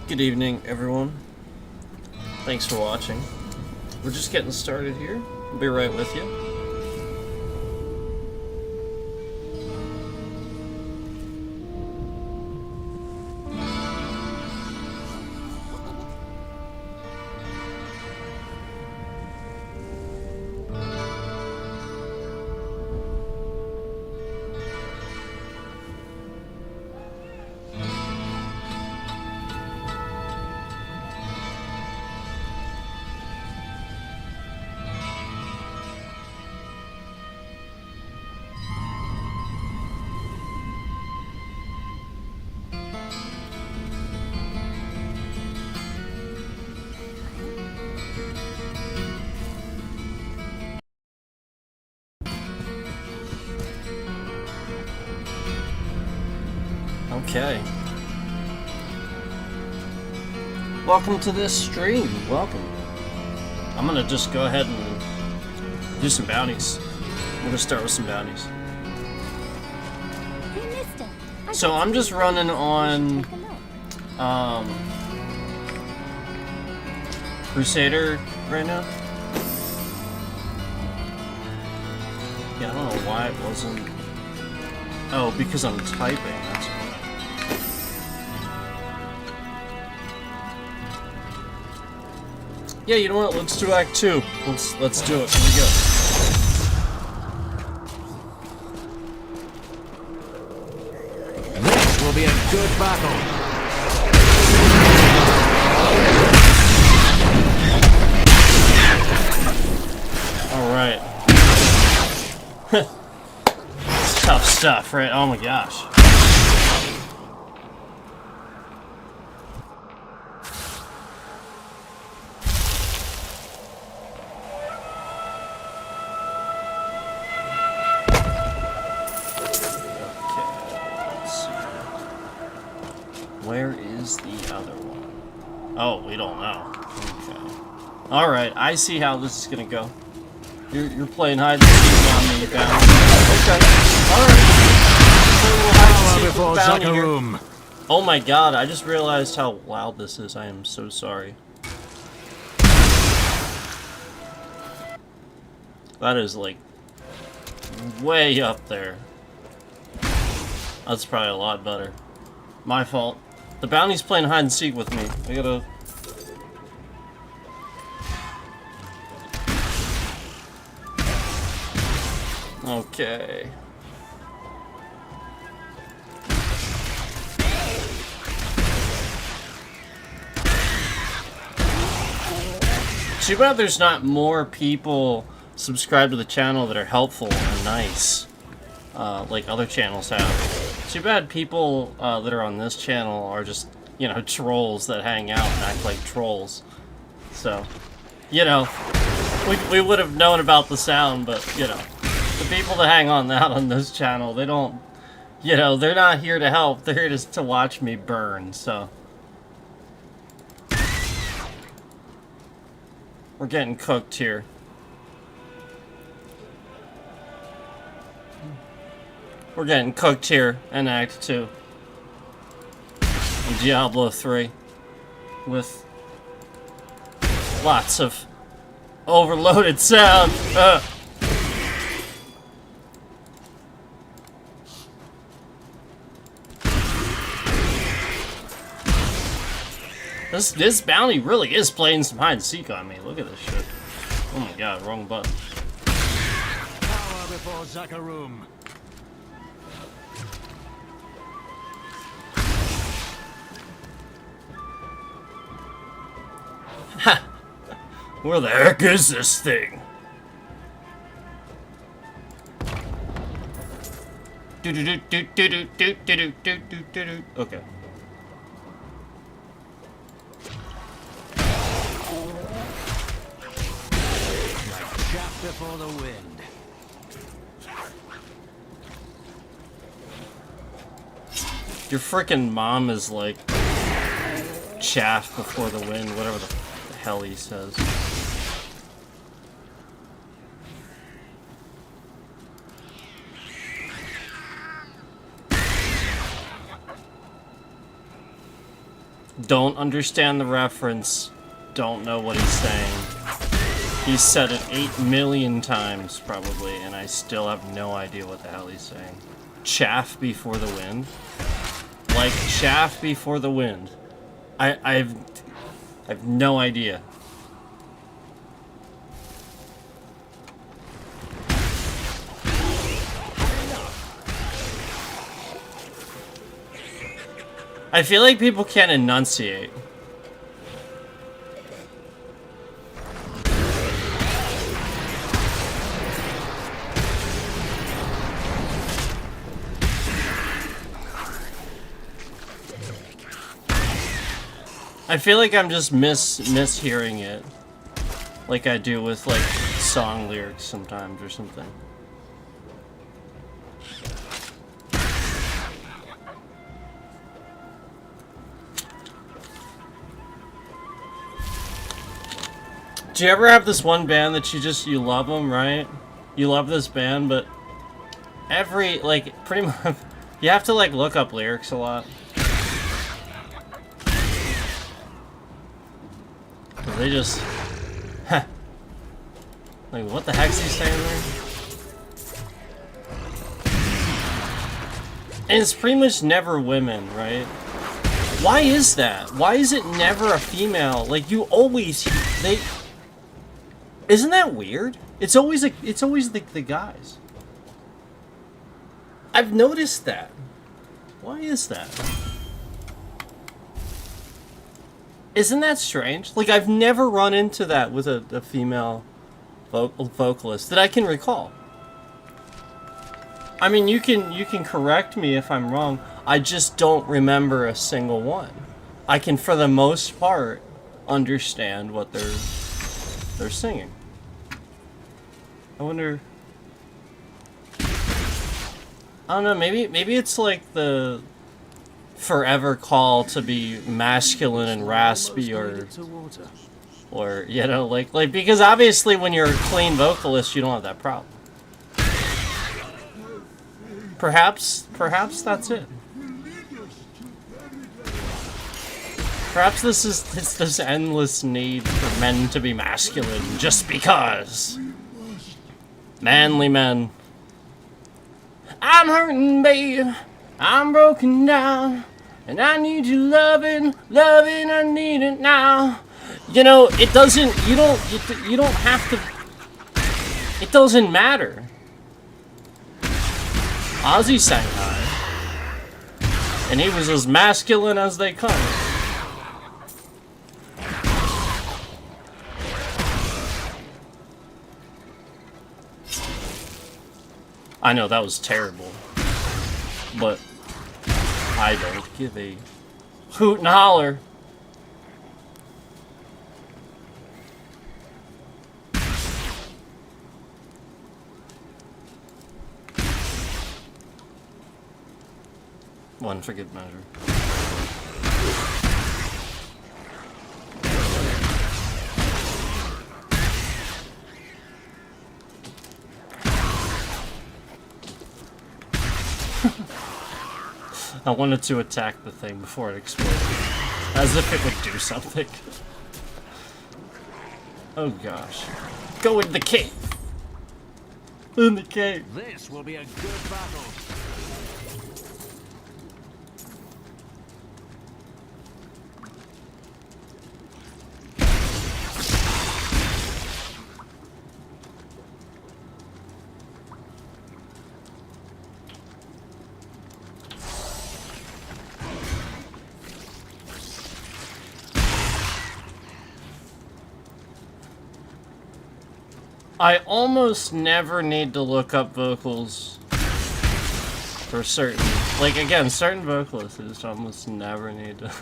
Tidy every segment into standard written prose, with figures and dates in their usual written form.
Good evening, everyone. Thanks for watching. We're just getting started here. We'll be right with you. Okay. Welcome to this stream. Welcome. I'm gonna just go ahead and do some bounties. We're gonna start with some bounties. Hey, mister. So I'm just running on Crusader right now. Yeah, I don't know why it wasn't. Oh, because I'm typing. That's why. Yeah, you know what? Let's do Act 2. Let's do it. Here we go. This will be a good battle. Alright. It's tough stuff, right? Oh my gosh. Where is the other one? Oh, we don't know. Okay. Alright, I see how this is gonna go. You're playing hide and seek on me, down. Okay. Alright. Oh my god, I just realized how loud this is. I am so sorry. That is like way up there. That's probably a lot better. My fault. The bounty's playing hide and seek with me. I gotta... Okay. Too bad there's not more people subscribed to the channel that are helpful and nice, like other channels have. Too bad people that are on this channel are just, you know, trolls that hang out and act like trolls. So, you know, we would have known about the sound, but, you know, the people that hang on out on this channel, they don't, you know, they're not here to help. They're here just to watch me burn, so. We're getting cooked here. We're getting cooked here in Act 2. In Diablo 3. With lots of overloaded sound. This bounty really is playing some hide and seek on me. Look at this shit. Oh my god, wrong button. Power before Zakarum. Ha! Where the heck is this thing? Okay. Chaff before the wind. Your frickin' mom is like chaff before the wind, whatever the hell he says. Don't understand the reference. Don't know what he's saying. He's said it 8 million times, probably, and I still have no idea what the hell he's saying. Chaff before the wind? Like chaff before the wind. I've no idea. I feel like people can't enunciate. I feel like I'm just mishearing it, like I do with like song lyrics sometimes or something. Do you ever have this one band that you love them, right? You love this band, but pretty much, you have to like look up lyrics a lot. They just, like, what the heck's he saying there? And it's pretty much never women, right? Why is that? Why is it never a female? Like, you always, isn't that weird? It's always the guys. I've noticed that. Why is that? Isn't that strange? Like, I've never run into that with a female vocalist that I can recall. I mean, you can correct me if I'm wrong. I just don't remember a single one. I can, for the most part, understand what they're singing. I wonder. I don't know. Maybe it's like the forever call to be masculine and raspy, or you know, like because obviously when you're a clean vocalist, you don't have that problem. Perhaps that's it. Perhaps it's this endless need for men to be masculine just because. Manly men. I'm hurting, babe. I'm broken down. And I need you loving, I need it now. You know, it doesn't, you don't have to, it doesn't matter. Ozzy sang high. And he was as masculine as they come. I know, that was terrible. But I don't give a hoot and holler. One for good measure. I wanted to attack the thing before it exploded. As if it would do something. Oh gosh. Go in the cave! In the cave! This will be a good battle. I almost never need to look up vocals for certain. Like, again, certain vocalists, I just almost never need to.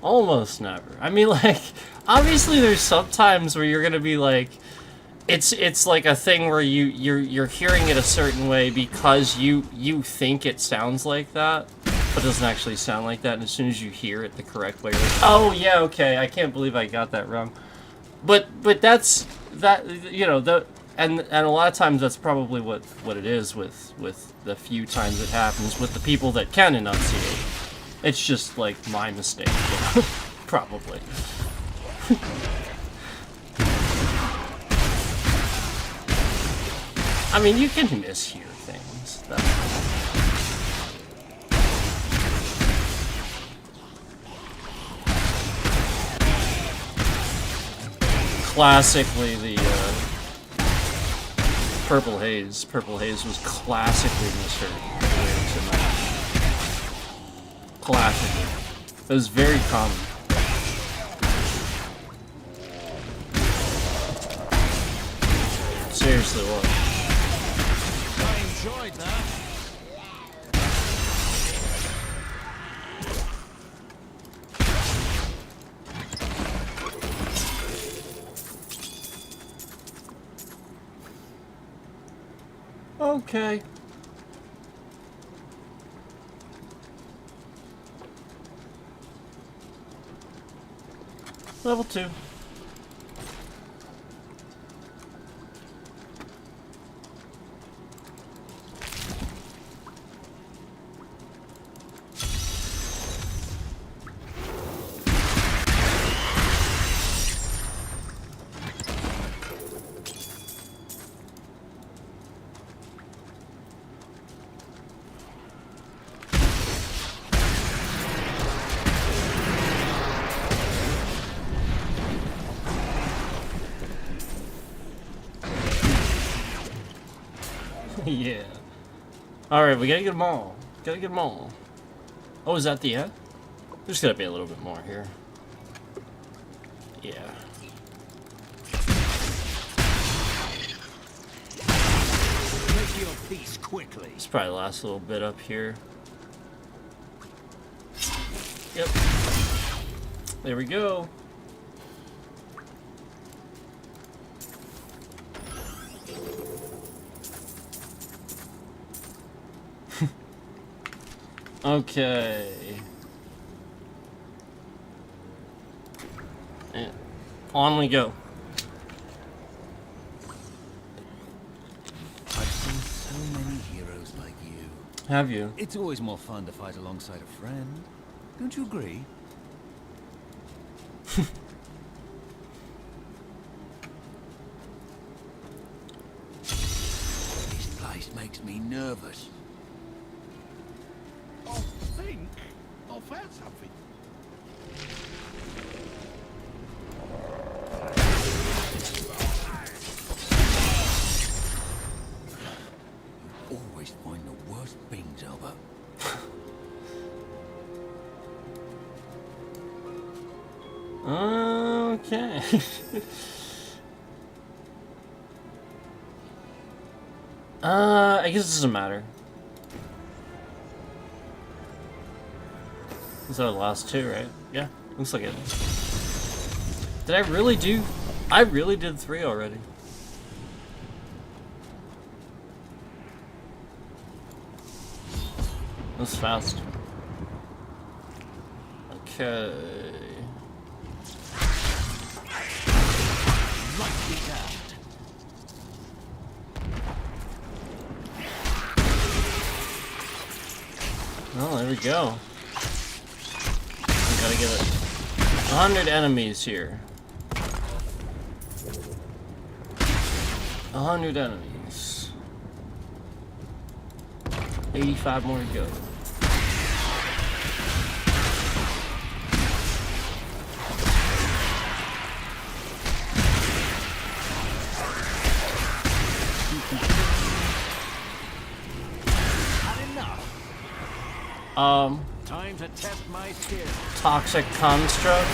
Almost never. I mean, like, obviously there's some times where you're gonna be like, it's like a thing where you're hearing it a certain way because you think it sounds like that, but it doesn't actually sound like that, and as soon as you hear it the correct way, you're like, oh yeah, okay, I can't believe I got that wrong. But that's, that, you know, And a lot of times that's probably what it is with the few times it happens with the people that can enunciate. It's just like my mistake, you know? Probably. I mean, you can mishear things. Classically, the Purple Haze. Purple Haze was classically misheard earlier tonight. Classically. It was very common. Seriously, what? I enjoyed that. Okay. Level 2. Yeah. Alright, we gotta get them all. Gotta get them all. Oh, is that the end? There's gotta be a little bit more here. Yeah. Make your peace quickly. This probably lasts a little bit up here. Yep. There we go. Okay. And on we go. I've seen so many heroes like you. Have you? It's always more fun to fight alongside a friend. Don't you agree? This place makes me nervous. I think I found something. You always find the worst things, Albert. Okay. I guess it doesn't matter. These are the last two, right? Yeah, looks like it. Did I really do? I really did 3 already. That's fast. Okay. Lightly down. Oh, there we go. Gotta get 100 enemies here. 100 enemies. 85 more to go. Had enough. Time to test my skill. Toxic construct.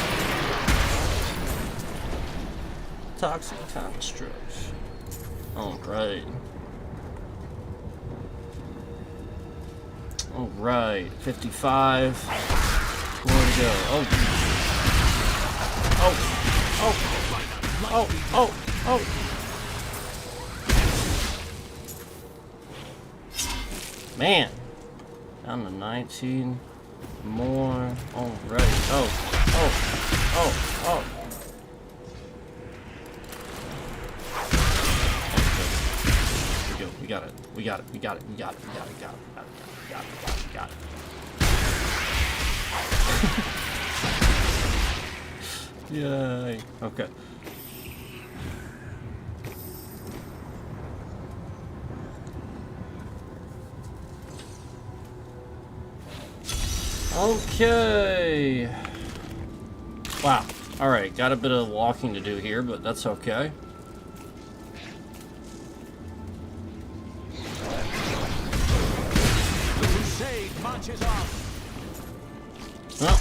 Toxic construct. Alright. Alright. 55. More to go. Oh. Oh. Oh. Oh. Oh. Oh. Man. Down to 19. More. Alright. Oh. Oh. Oh. Oh. Okay. got it. We got it. We got it. We got it. Got it. Got it. Got it. Got it. Got it. Yay. Okay. Okay. Wow. Alright, got a bit of walking to do here, but that's okay. Well,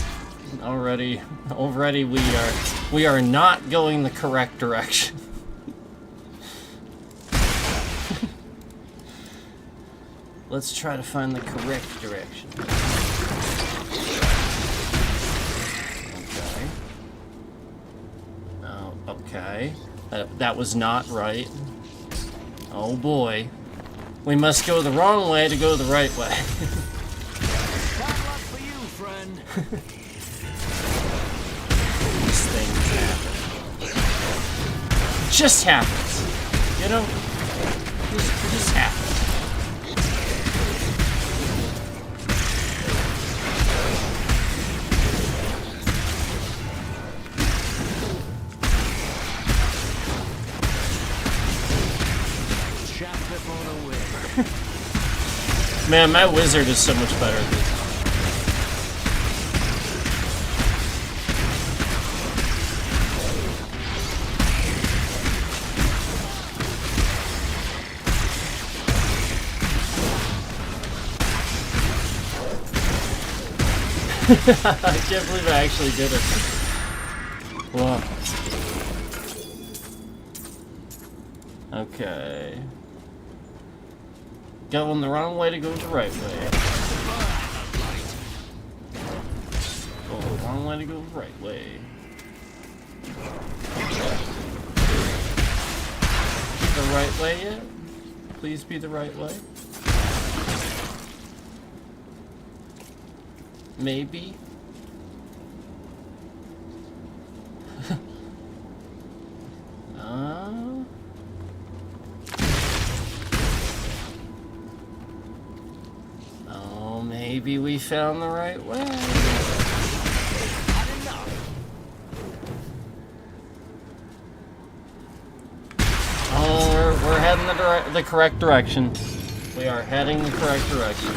already we are not going the correct direction. Let's try to find the correct direction. Okay. Oh, okay. That was not right. Oh boy. We must go the wrong way to go the right way. Bad luck for you, friend. These things happen. It just happens. You know? It just happens. Man, my wizard is so much better than this. I can't believe I actually did it. Whoa. Okay. Going the wrong way to go the right way. Go the wrong way to go the right way. The right way yet? Please be the right way. Maybe. Oh, maybe we found the right way. Oh, we're heading the correct direction. We are heading the correct direction.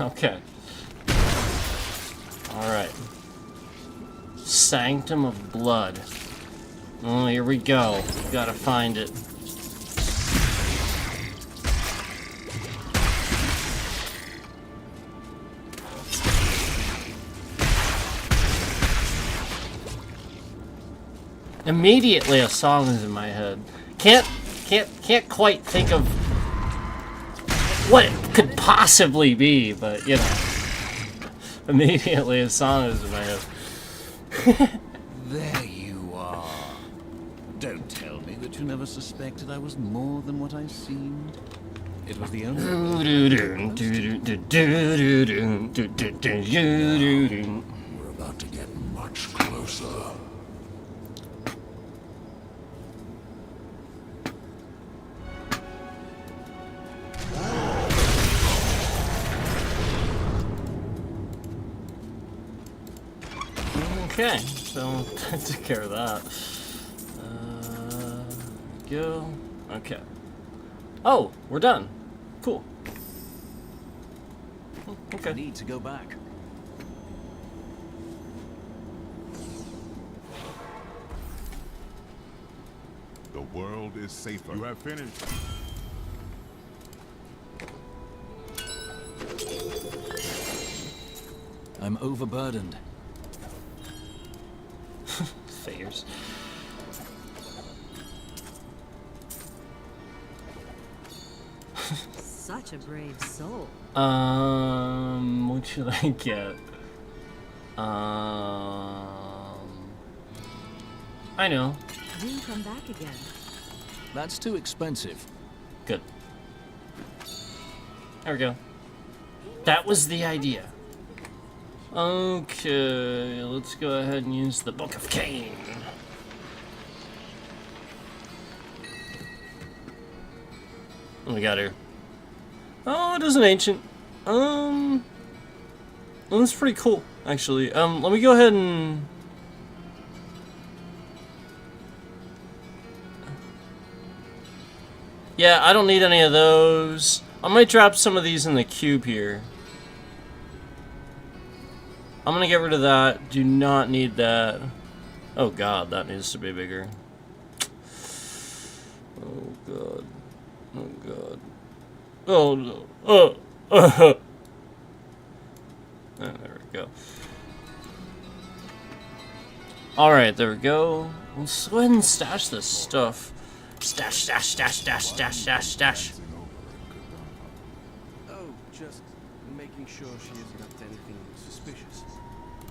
Okay. Alright. Sanctum of Blood. Oh, here we go. Gotta find it. Immediately a song is in my head. Can't quite think of what it could possibly be, but you know, immediately a song is in my head. There you are. Don't tell me that you never suspected I was more than what I seemed. It was the only We're about to get much closer. Okay, so I took care of that. Go. Okay. Oh, we're done. Cool. Okay. I need to go back. The world is safer. You have finished. I'm overburdened. Figures. such a brave soul. What should I get? I know. Do come back again. That's too expensive. Good. There we go. That was the idea. Okay, let's go ahead and use the Book of Cain. What we got here? Oh, it is an ancient. That's pretty cool, actually. Let me go ahead and... Yeah, I don't need any of those. I might drop some of these in the cube here. I'm gonna get rid of that. Do not need that. Oh god, that needs to be bigger. Oh god. Oh god. Oh no. Oh, there we go. Alright, there we go. Let's go ahead and stash this stuff. Stash, stash, stash, stash, stash, stash, stash. Oh, just making sure she isn't up to anything suspicious.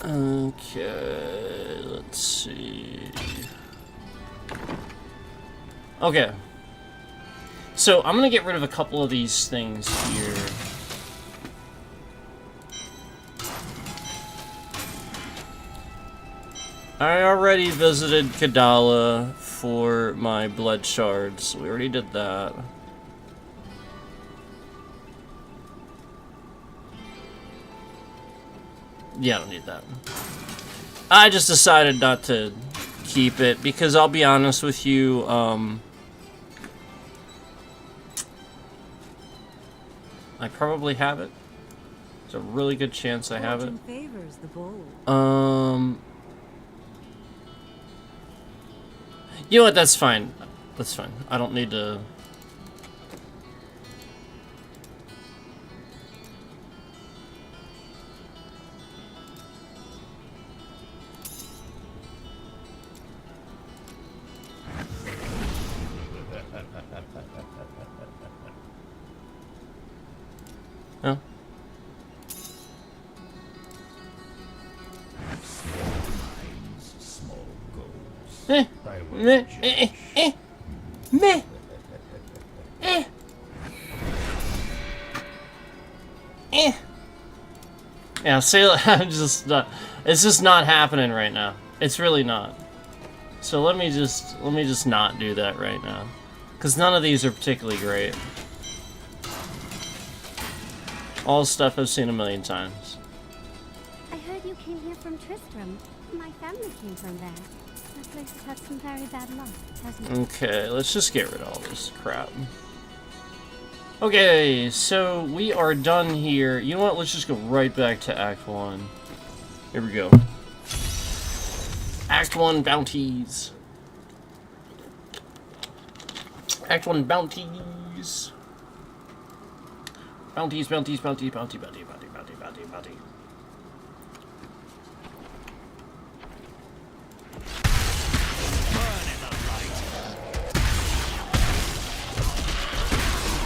Okay, let's see. Okay. So, I'm gonna get rid of a couple of these things here. I already visited Kadala for my blood shards. We already did that. Yeah, I don't need that. I just decided not to keep it because I'll be honest with you, I probably have it. There's a really good chance I have it. Fortune favors the bold. You know what? That's fine. That's fine. I don't need to. No. Eh. Meh. Meh. Yeah, see, I'm just not. It's just not happening right now. It's really not. So let me just not do that right now, because none of these are particularly great. All stuff I've seen a million times. I heard you came here from Tristram. My family came from there. That place has had some very bad luck, hasn't it? Okay, let's just get rid of all this crap. Okay, so we are done here. You know what? Let's just go right back to Act 1. Here we go. Act 1 bounties. Act 1 bounties. Bounties, bounties, bounty, bounty, bounty, bounty, bounty, bounty, bounty.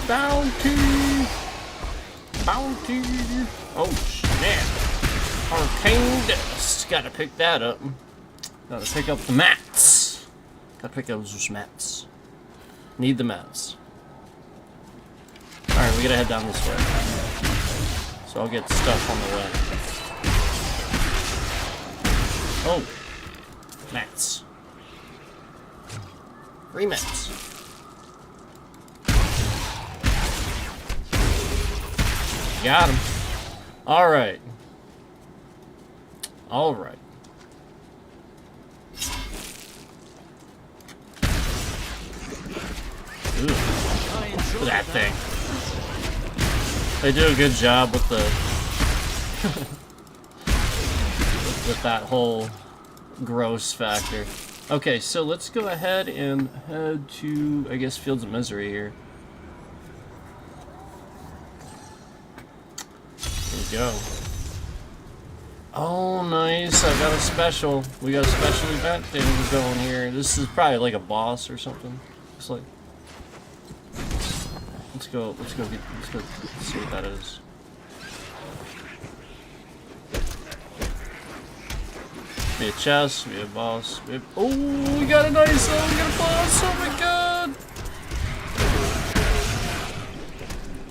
Bounty! Bounty! Oh, snap. Arcane Dust. Gotta pick that up. Gotta pick up the mats. Gotta pick up those mats. Need the mats. Alright, we gotta head down this way. So I'll get stuff on the way. Oh! Mats. Free mats. Got him. Alright. Alright. Look at that thing. They do a good job with the with that whole gross factor. Okay, so let's go ahead and head to, I guess, Fields of Misery here. Here we go. Oh, nice. I got a special. We got a special event thing going here. This is probably like a boss or something. It's like... Let's go see what that is. Be a chest, be a boss. Oh, we got a nice one, we got a boss, oh my god!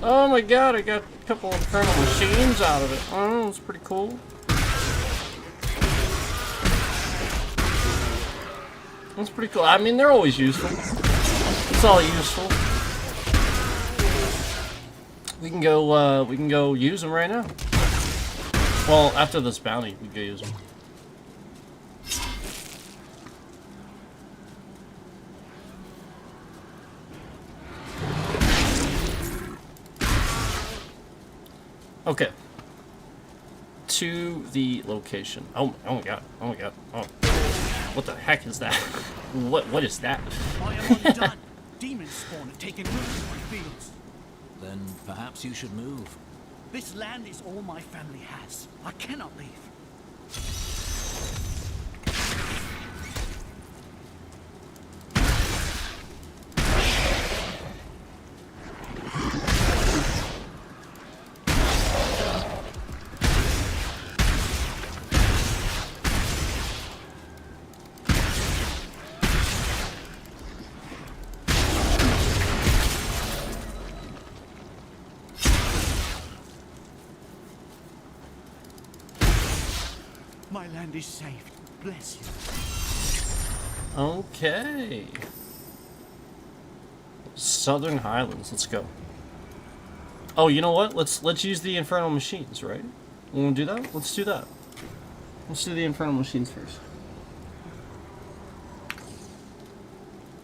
Oh my god, I got a couple of infernal machines out of it. Oh, it's pretty cool. That's pretty cool. I mean, they're always useful. It's all useful. We can go use them right now. Well, after this bounty, we can go use them. Okay. To the location. Oh my god. Oh my god. Oh. What the heck is that? What is that? I am undone. Demon spawn have taken root in my fields. Then perhaps you should move. This land is all my family has. I cannot leave. My land is saved. Bless you. Okay. Southern Highlands, let's go. Oh, you know what? Let's use the infernal machines, right? We want to do that? Let's do that. Let's do the infernal machines first.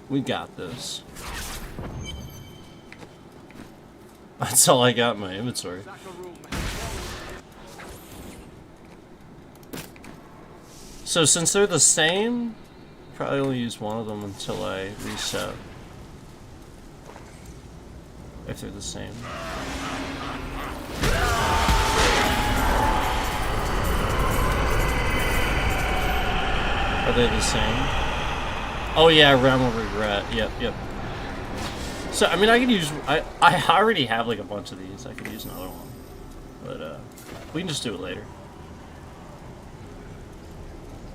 We got this. That's all I got in my inventory. So since they're the same, probably only use one of them until I reset. If they're the same. Are they the same? Oh yeah, Realm of Regret. Yep. So I mean, I could use. I already have like a bunch of these. I could use another one, but we can just do it later.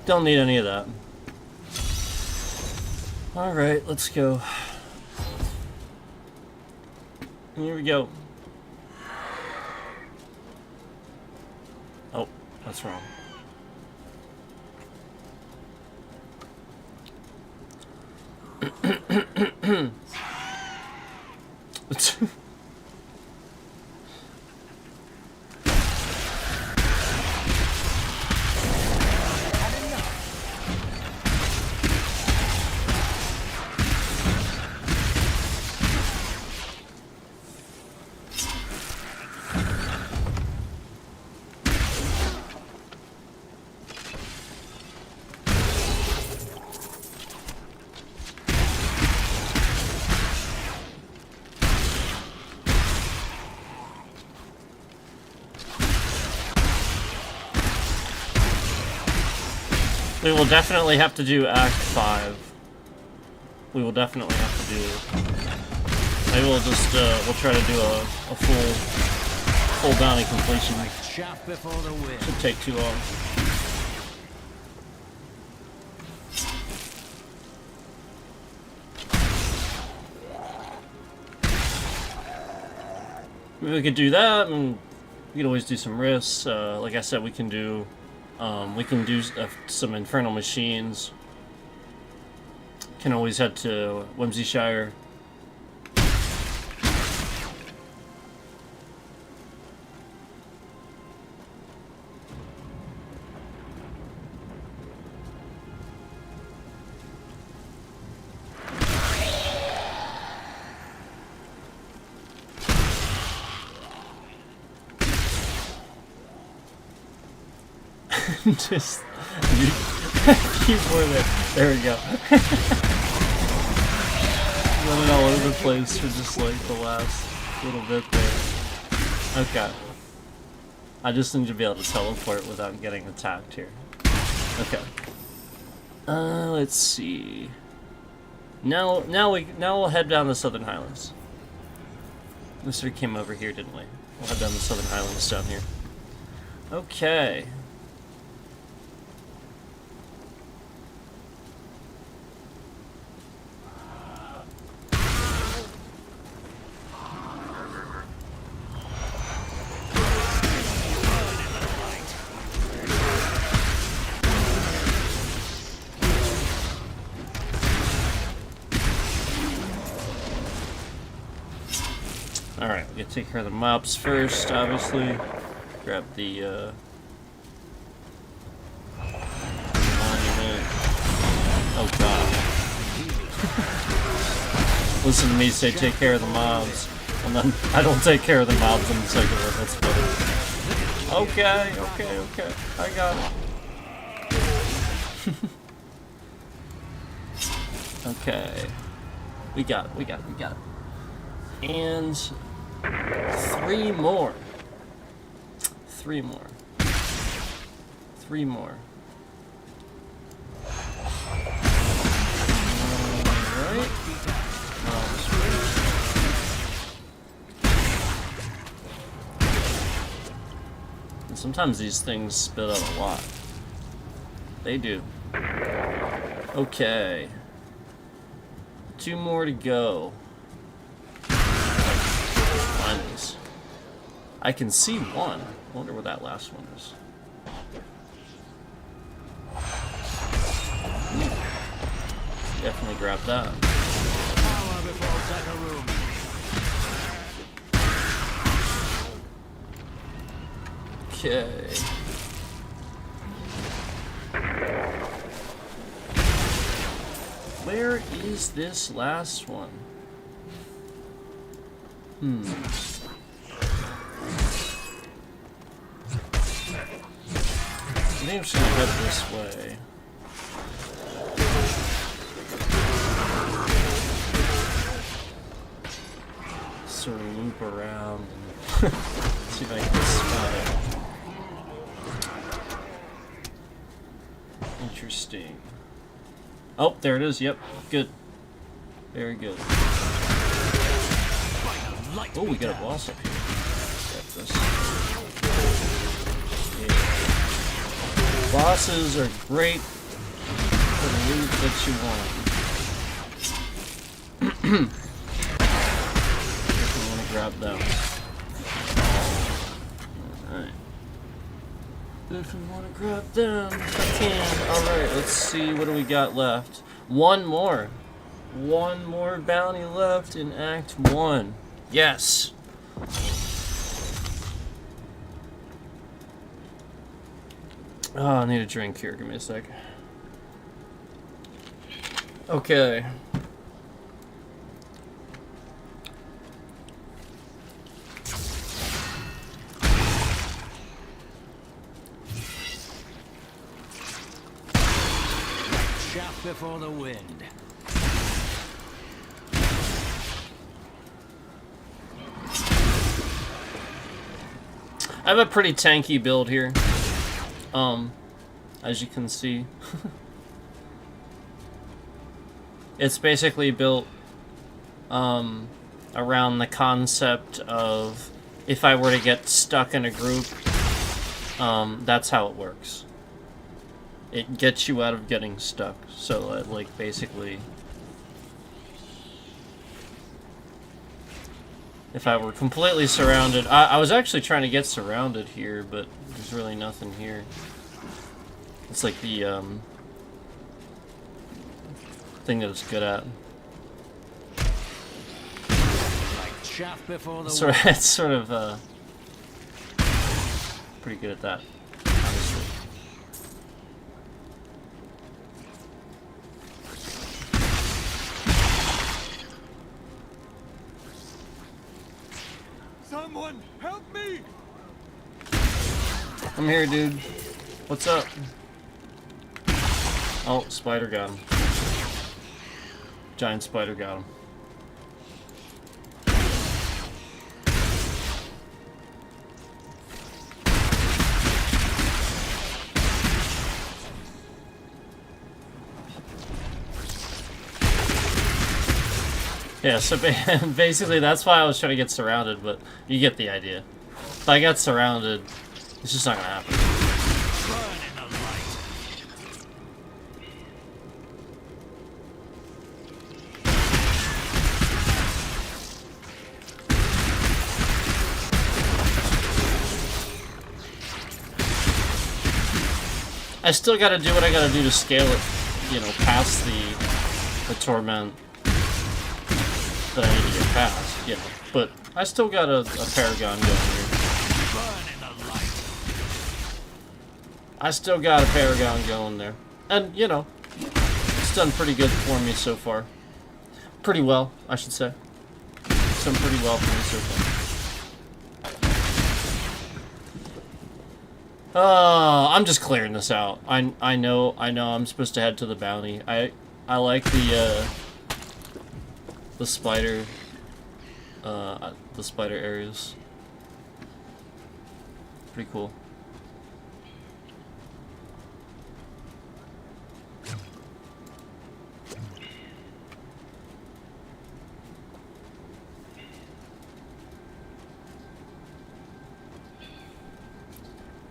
Don't need any of that. Alright, let's go. Here we go. Oh, that's wrong. We will definitely have to do Act 5. We will definitely have to do... Maybe we'll just, we'll try to do a full bounty completion. Like chaff before the wind. Should take too long. Maybe we could do that, and we could always do some risks. Like I said, we can do some infernal machines. Can always head to Whimsyshire. Just keyboard there. There we go. Running all over the place for just like the last little bit there. Okay. I just need to be able to teleport without getting attacked here. Okay. Let's see. Now we'll head down the Southern Highlands. We sort of came over here, didn't we? We'll head down the Southern Highlands down here. Okay. Alright, we gotta take care of the mobs first, obviously. Grab the, monument. Oh god. Listen to me say take care of the mobs, and then I don't take care of the mobs in the second one. That's funny. Okay, okay, okay. I got it. Okay. We got it, we got it, we got it. And 3 more. 3 more. 3 more. Alright. And sometimes these things spit out a lot. They do. Okay. 2 more to go. I can see one. I wonder where that last one is. Definitely grab that. Okay. Where is this last one? I think I'm just gonna head this way. Sort of loop around and see if I can spot it. Interesting. Oh, there it is. Yep, good. Very good. Oh, we got a boss up here. Got this. Yeah. Bosses are great for the loot that you want. If you want to grab them. Alright. If you want to grab them, I can. Alright, let's see. What do we got left? 1 more. 1 more bounty left in Act 1. Yes! Oh, I need a drink here. Give me a sec. Okay. Chaff before the wind. I have a pretty tanky build here. As you can see. It's basically built around the concept of if I were to get stuck in a group, that's how it works. It gets you out of getting stuck. So like basically if I were completely surrounded, I was actually trying to get surrounded here, but there's really nothing here. It's like the thing that it's good at. Like chaff before the It's sort of pretty good at that, honestly. Someone help me! I'm here, dude. What's up? Oh, spider got him. Giant spider got him. Yeah, so basically that's why I was trying to get surrounded, but you get the idea. If I got surrounded, it's just not gonna happen. Burn in the light. I still gotta do what I gotta do to scale it, you know, past the torment that I need to get past, you know. But I still got a paragon going here. Burn in the light. I still got a paragon going there. And, you know, it's done pretty good for me so far. Pretty well, I should say. It's done pretty well for me so far. I'm just clearing this out. I know I'm supposed to head to the bounty. I like the spider areas. Pretty cool.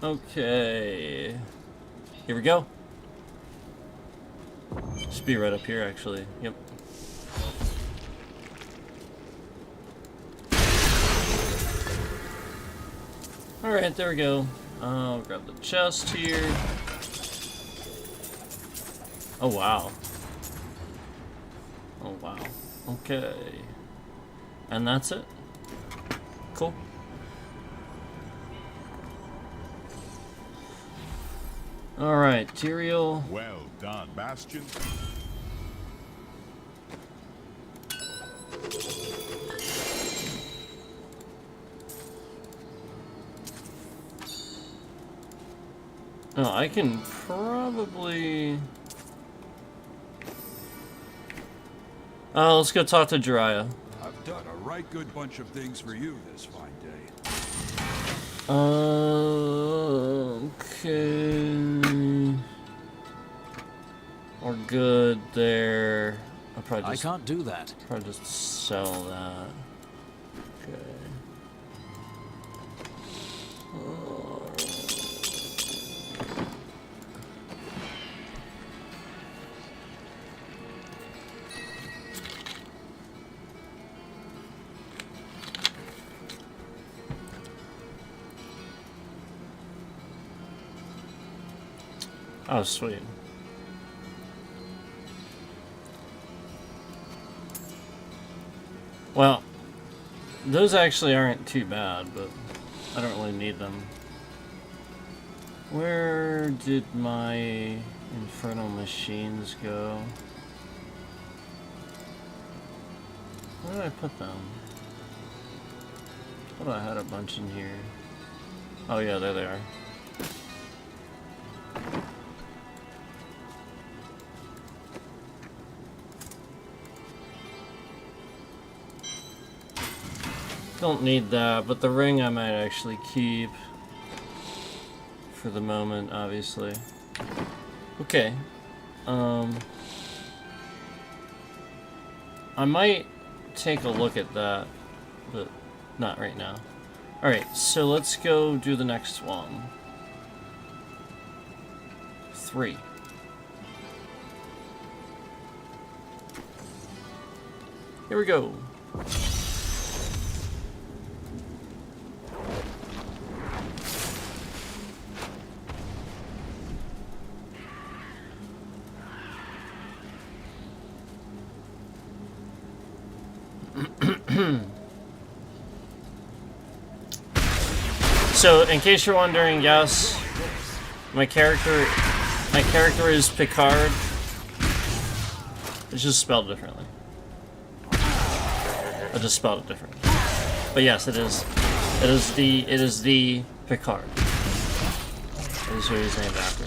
Okay, here we go. Should be right up here, actually. Yep. Alright, there we go. I'll grab the chest here. Oh, wow. Oh, wow. Okay. And that's it. Cool. Alright, Tyrael. Well done, Bastion. Oh, I can probably... let's go talk to Jiraiya. I've done a right good bunch of things for you this fine day. Okay. We're good there. I'll probably I just, can't do that. probably just sell that. Okay. Oh, sweet. Well, those actually aren't too bad, but I don't really need them. Where did my infernal machines go? Where did I put them? I thought I had a bunch in here. Oh yeah, there they are. Don't need that, but the ring I might actually keep for the moment, obviously. Okay. I might take a look at that, but not right now. Alright, so let's go do the next one. 3. Here we go. So, in case you're wondering, yes, my character is Picard. It's just spelled differently. I just spelled it differently. But yes, it is the Picard. That is who he's named after.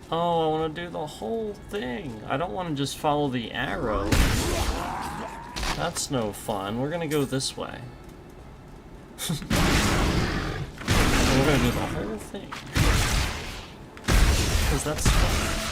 Oh, I want to do the whole thing. I don't want to just follow the arrow. That's no fun. We're gonna go this way. We're gonna do the whole thing. Because that's fun.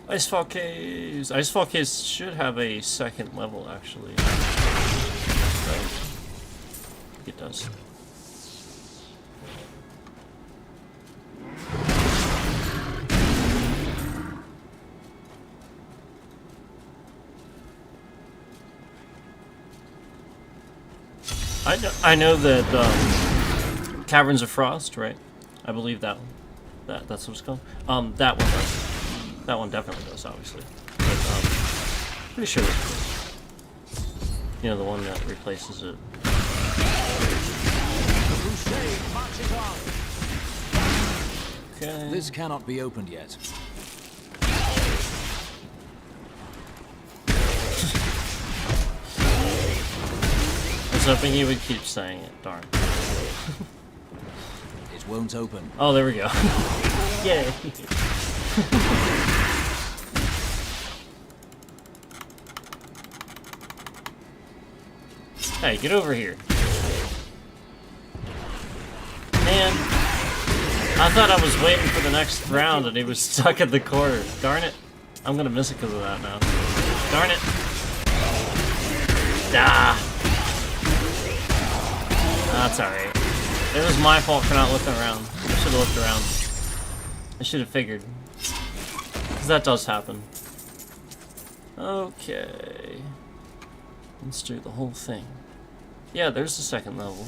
Icefall Caves. Icefall Caves should have a second level, actually. Right? I think it does. I know that Caverns of Frost, right? I believe that one. That's what it's called. That one does. That one definitely does, obviously. But pretty sure this does. You know, the one that replaces it. Okay. This cannot be opened yet. I was hoping he would keep saying it. Darn. It won't open. Oh, there we go. Yay. Hey, get over here. Man, I thought I was waiting for the next round and he was stuck at the corner. Darn it. I'm gonna miss it because of that now. Darn it. Ah. That's alright. It was my fault for not looking around. I should have looked around. I should have figured. Because that does happen. Okay. Let's do the whole thing. Yeah, there's the second level.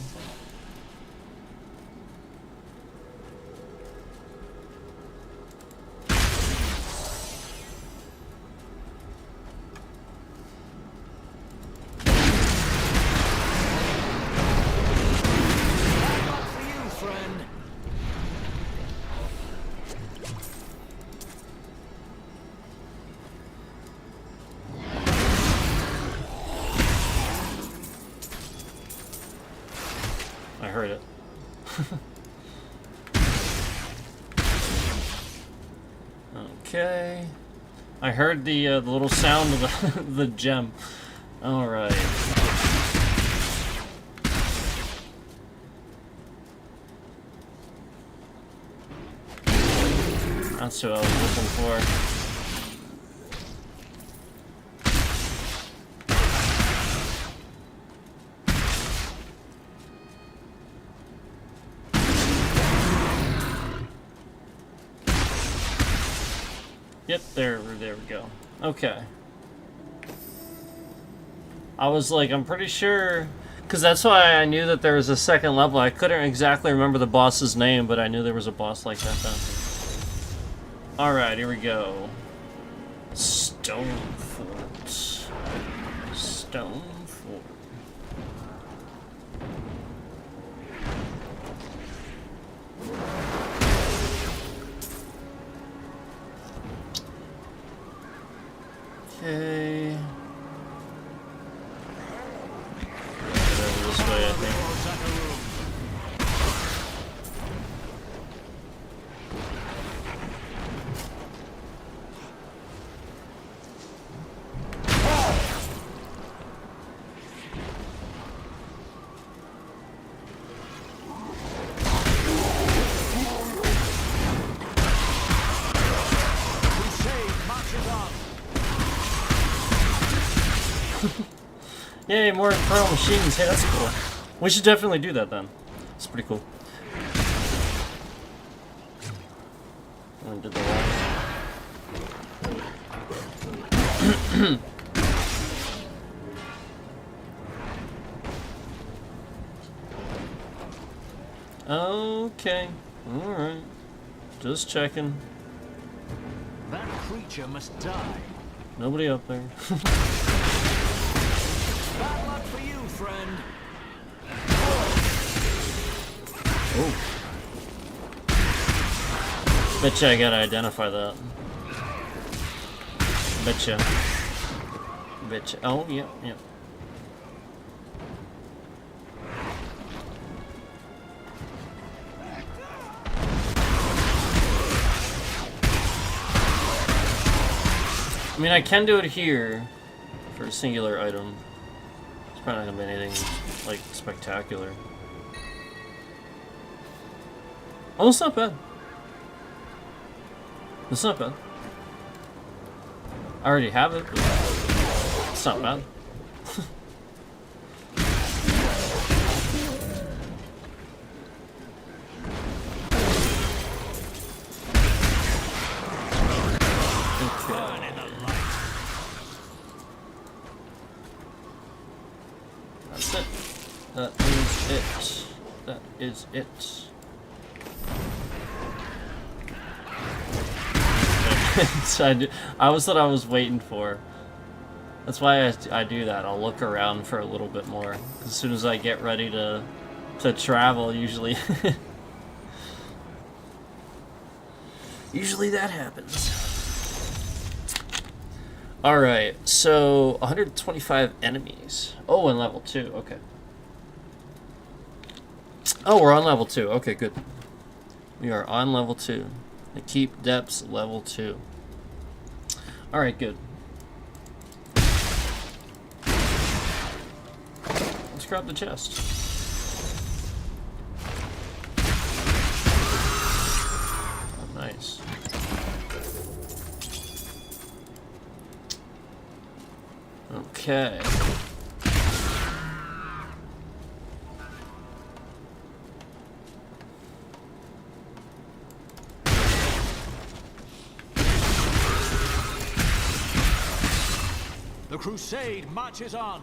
I heard it. Okay. I heard the little sound of the gem. All right. That's what I was looking for. Yep, there we go. Okay. I was like, I'm pretty sure, because that's why I knew that there was a second level. I couldn't exactly remember the boss's name, but I knew there was a boss like that then. Alright, here we go. Stone Fort. Stone Fort. Okay. Get over this way, I think. Yay, more Infernal Machines. Hey, that's cool. We should definitely do that then. It's pretty cool. I did the last. Okay. Alright. Just checking. That creature must die. Nobody up there. Bad luck for you, friend. Oh. Betcha I gotta identify that. Betcha. Betcha. Oh, yeah, yeah. I mean, I can do it here for a singular item. It's probably not gonna be anything, like, spectacular. Oh, it's not bad. It's not bad. I already have it, but it's not bad. That's it. That is it. That is it. So I was what I was waiting for. That's why I do that. I'll look around for a little bit more. As soon as I get ready to travel, usually. Usually that happens. Alright, so 125 enemies. Oh, and level 2, okay. Oh, we're on level 2. Okay, good. We are on level 2. The keep depths level 2. Alright, good. Let's grab the chest. Oh, nice. Okay. The crusade marches on.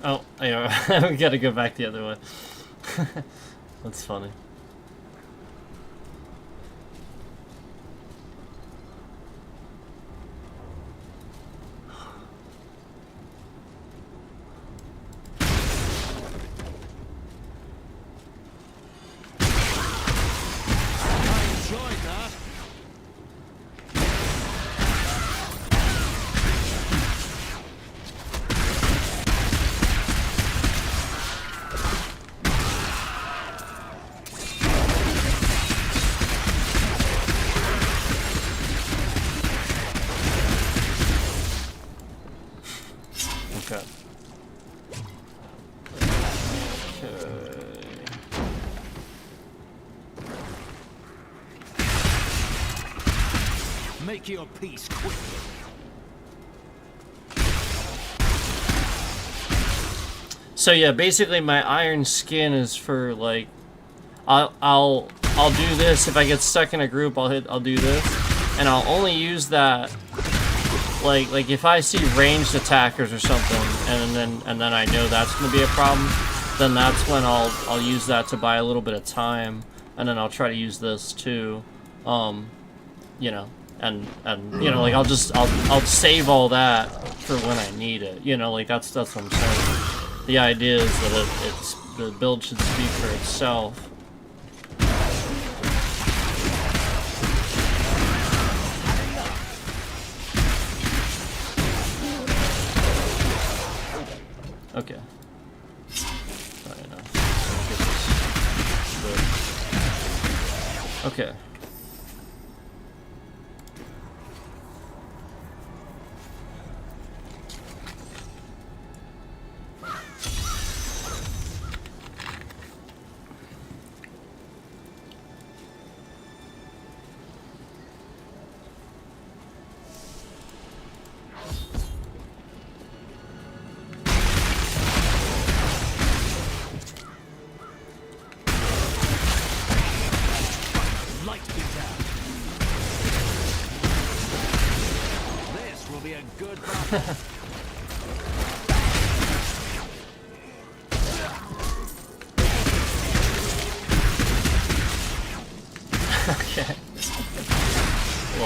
Oh, yeah, we gotta go back the other way. That's funny. Make your peace quickly. So yeah, basically my iron skin is for like, I'll do this if I get stuck in a group. I'll do this, and I'll only use that like if I see ranged attackers or something, and then I know that's gonna be a problem. Then that's when I'll use that to buy a little bit of time, and then I'll try to use this too, you know. And you know, like I'll save all that for when I need it. You know, like that's what I'm saying. The idea is that the build should speak for itself. Okay. Right now. Okay.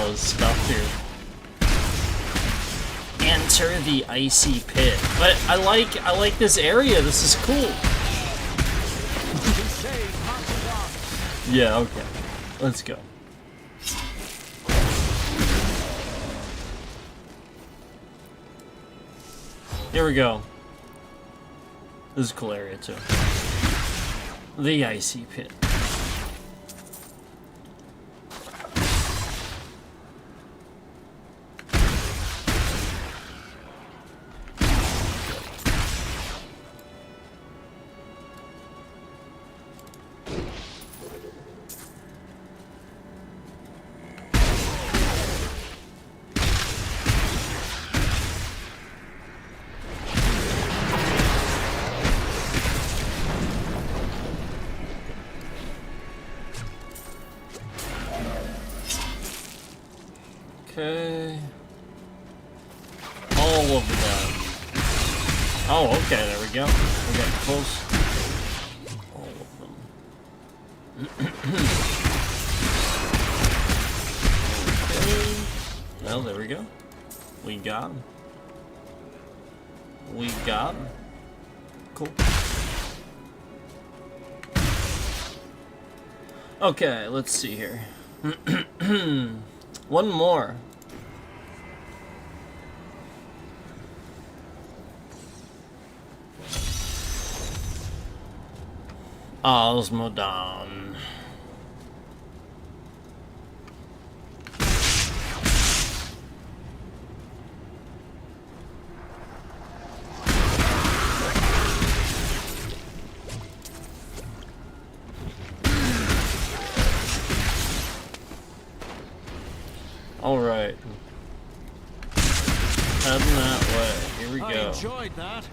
all his stuff here. Enter the icy pit. But I like this area. This is cool. Yeah, okay. Let's go. Here we go. This is a cool area too. The icy pit. Okay. All of them. Oh, okay, there we go. We're getting close. All of them. Okay. Well, there we go. We got him. We got him. Cool. Okay, let's see here. One more. Osmodon. All right. Heading that way. Here we go. I enjoyed that.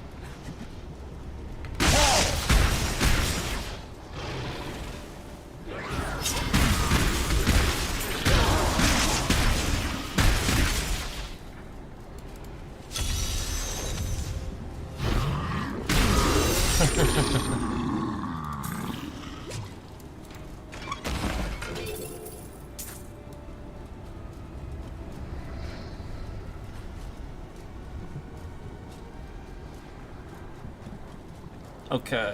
Okay.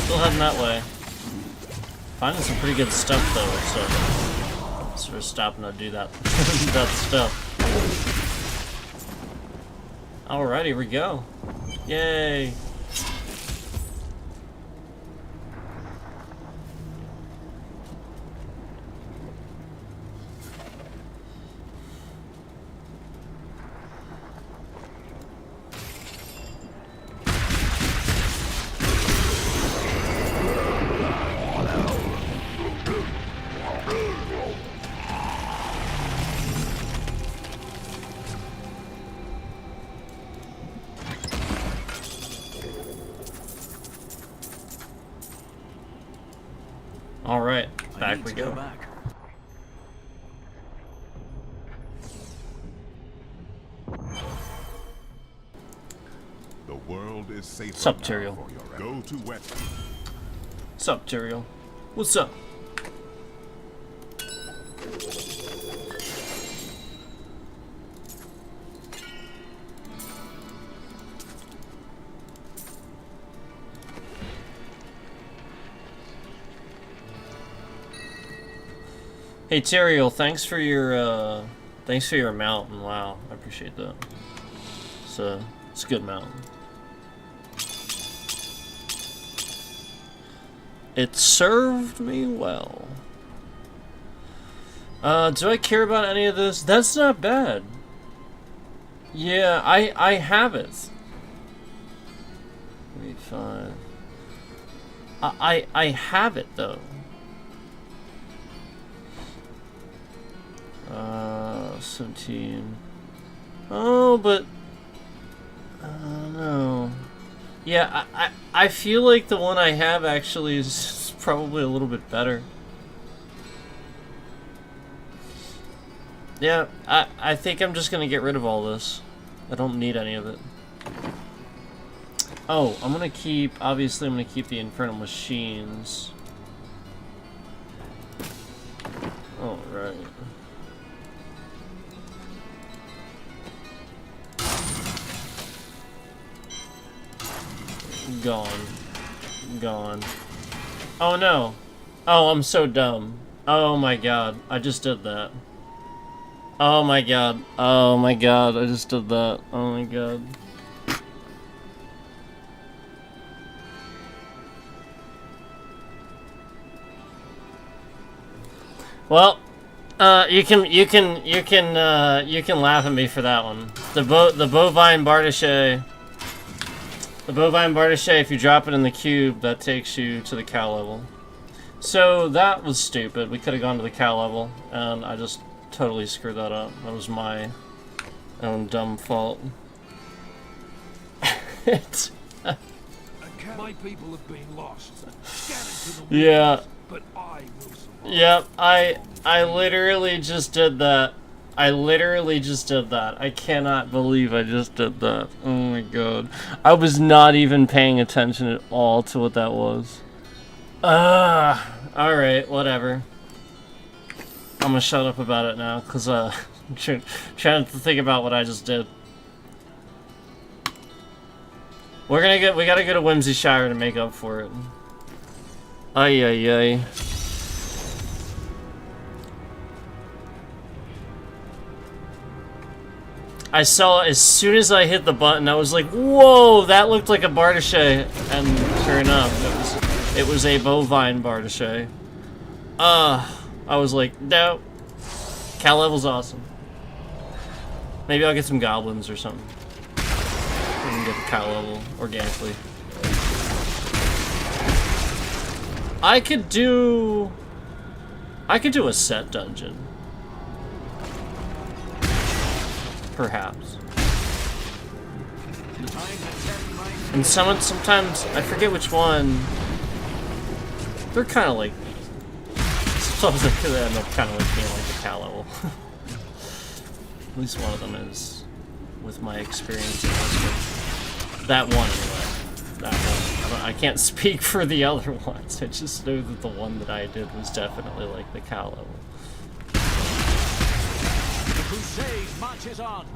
Still heading that way. Finding some pretty good stuff though, so sort of stopping to do that that stuff. Alright, here we go. Yay! All right, back we go. Back. The world is safer Sup, now Tyrael? for your Go to west. Sup, Tyrael? What's up? Hey Tyrael, thanks for your mountain. Wow, I appreciate that. It's a good mountain. It served me well. Do I care about any of this? That's not bad. Yeah, I have it. 35. I have it though. 17. Oh, but no. Yeah, I feel like the one I have actually is probably a little bit better. Yeah, I think I'm just gonna get rid of all this. I don't need any of it. Oh, I'm gonna keep the Infernal Machines. Oh, Right. Gone. Gone. Oh no. Oh, I'm so dumb. Oh my god. I just did that. Oh my god. Oh my god. I just did that. Oh my god. Well, you can laugh at me for that one. The bovine Bardache. The bovine Bardache, if you drop it in the cube, that takes you to the cow level. So that was stupid. We could have gone to the cow level, and I just totally screwed that up. That was my own dumb fault. My people have been lost. Scattered to the Yeah. winds, but I will survive. Yep, I literally just did that. I literally just did that. I cannot believe I just did that. Oh my god. I was not even paying attention at all to what that was. Alright, whatever. I'm gonna shut up about it now, because I'm trying to think about what I just did. We gotta go to Whimsy Shire to make up for it. Ay ay ay. I saw as soon as I hit the button, I was like, "Whoa, that looked like a Bardache," and sure enough, it was a bovine Bardache. I was like, "No, cow level's awesome. Maybe I'll get some goblins or something. We can get the cow level organically." I could do a set dungeon. Perhaps. And sometimes, I forget which one, they're kind of like, sometimes they could end up kind of like being like the cow level. At least one of them is, with my experience in Westwood. That one, anyway. That one. I can't speak for the other ones, I just know that the one that I did was definitely like the cow level. The crusade marches on.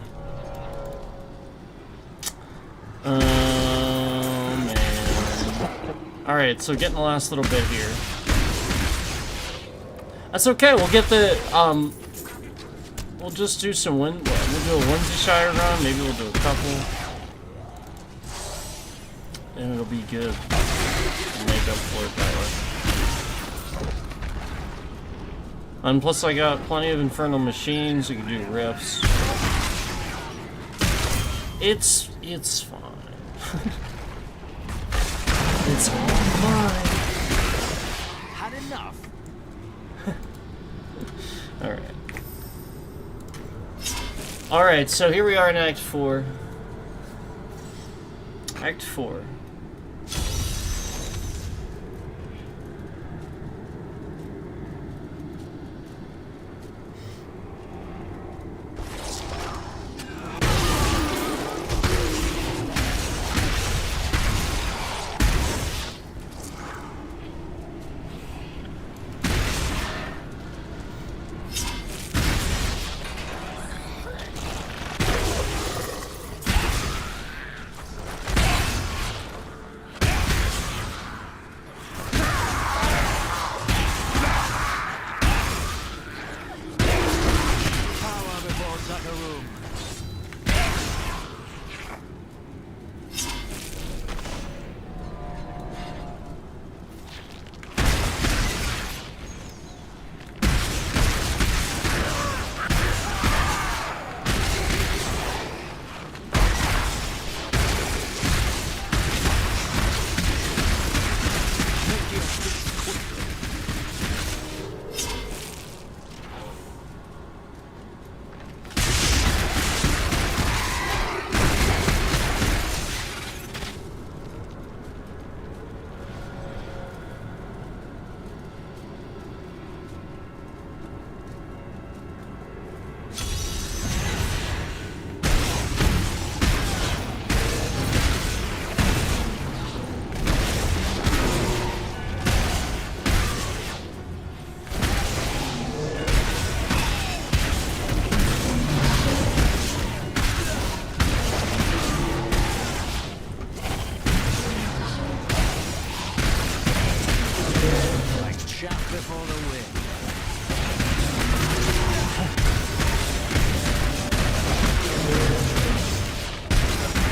Oh man. Alright, so getting the last little bit here. That's okay, we'll get the, we'll just do some we'll do a Whimsy Shire run, maybe we'll do a couple. And it'll be good. We'll make up for it that way. And plus I got plenty of Infernal Machines, we can do riffs. It's fine. It's all fine. Had enough. Alright. Alright, so here we are in Act 4. Act 4.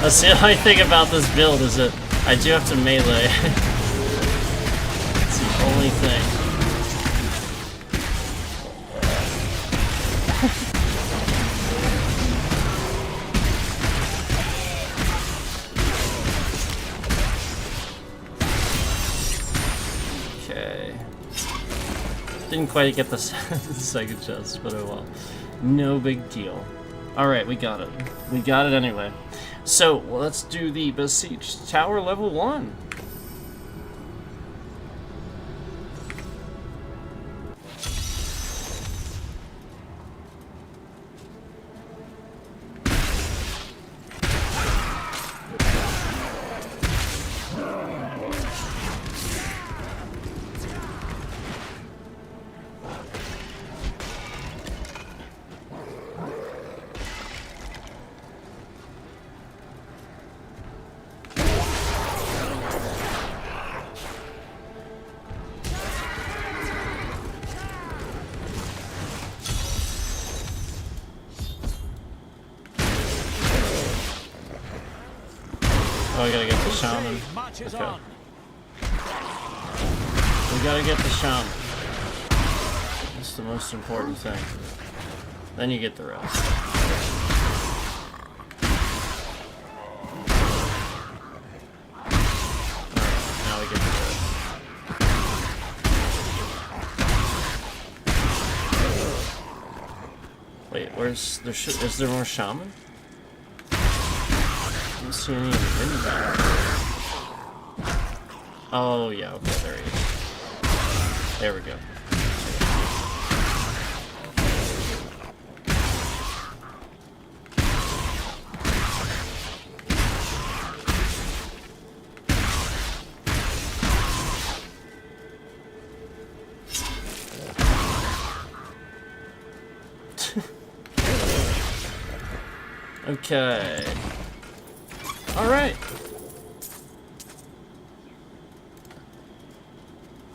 That's the only thing about this build is that I do have to melee. It's the only thing. Okay. Didn't quite get the second chest, but oh well. No big deal. Alright, we got it. We got it anyway. So, let's do the Besieged Tower level 1. Oh, we gotta get the shaman. Okay. We gotta get the shaman. That's the most important thing. Then you get the rest. Alright, now we get the rest. Wait, where's there? Is there more shaman? I don't see any in the mini. Oh yeah, okay, there he is. There we go. Okay. Alright.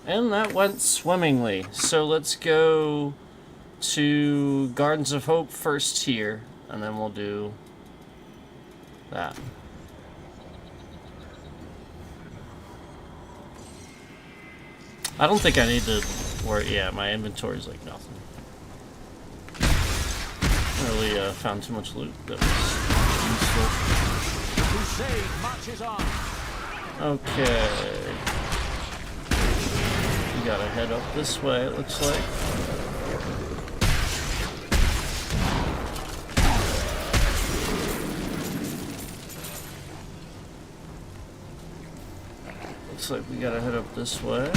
And that went swimmingly. So let's go to Gardens of Hope first here, and then we'll do that. I don't think I need to worry. Yeah, my inventory's like nothing. I really found too much loot that was useful. Crusade marches on. Okay. We gotta head up this way, it looks like. Looks like we gotta head up this way.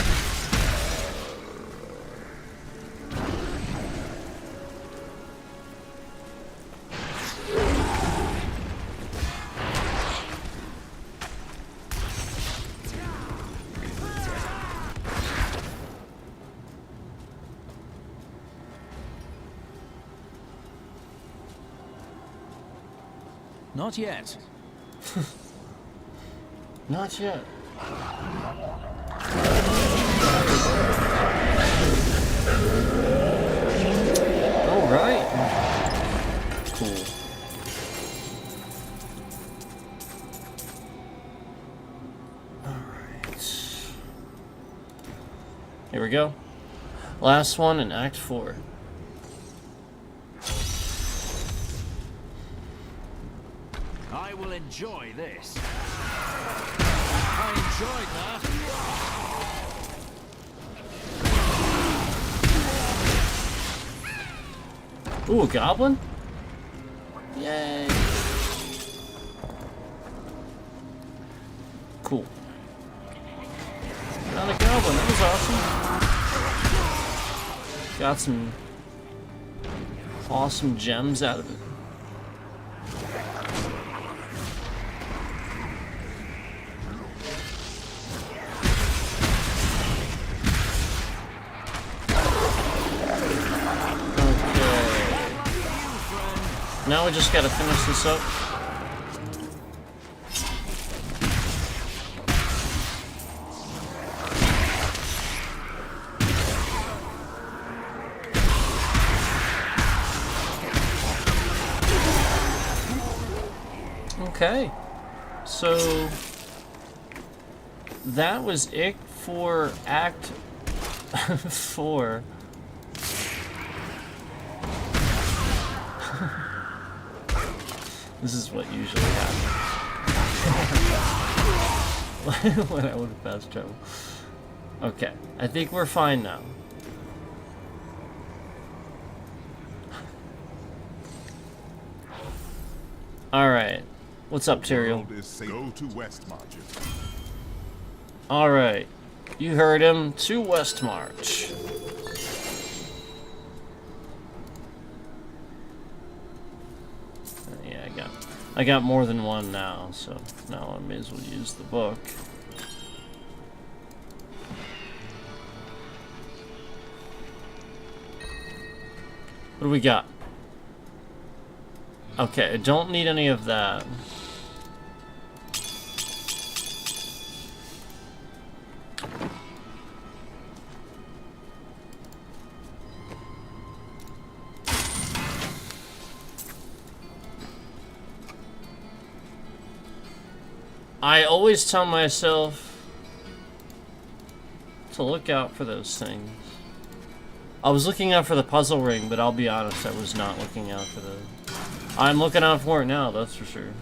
Not yet. Not yet. All right. Cool. All right. Here we go. Last one in Act 4. I will enjoy this. I enjoyed that. Ooh, a goblin? Yay. Cool. Not a goblin, that was awesome. Got some awesome gems out of it. Now we just gotta finish this up. Okay. So that was it for Act 4. This is what usually happens when I would have fast travel. Okay, I think we're fine now. Alright. What's up, Tyrael? Go to West Marches. Alright. You heard him. To West March. Yeah, I got more than one now, so now I may as well use the book. What do we got? Okay, I don't need any of that. I always tell myself to look out for those things. I was looking out for the puzzle ring, but I'll be honest, I was not looking out for the... I'm looking out for it now, that's for sure.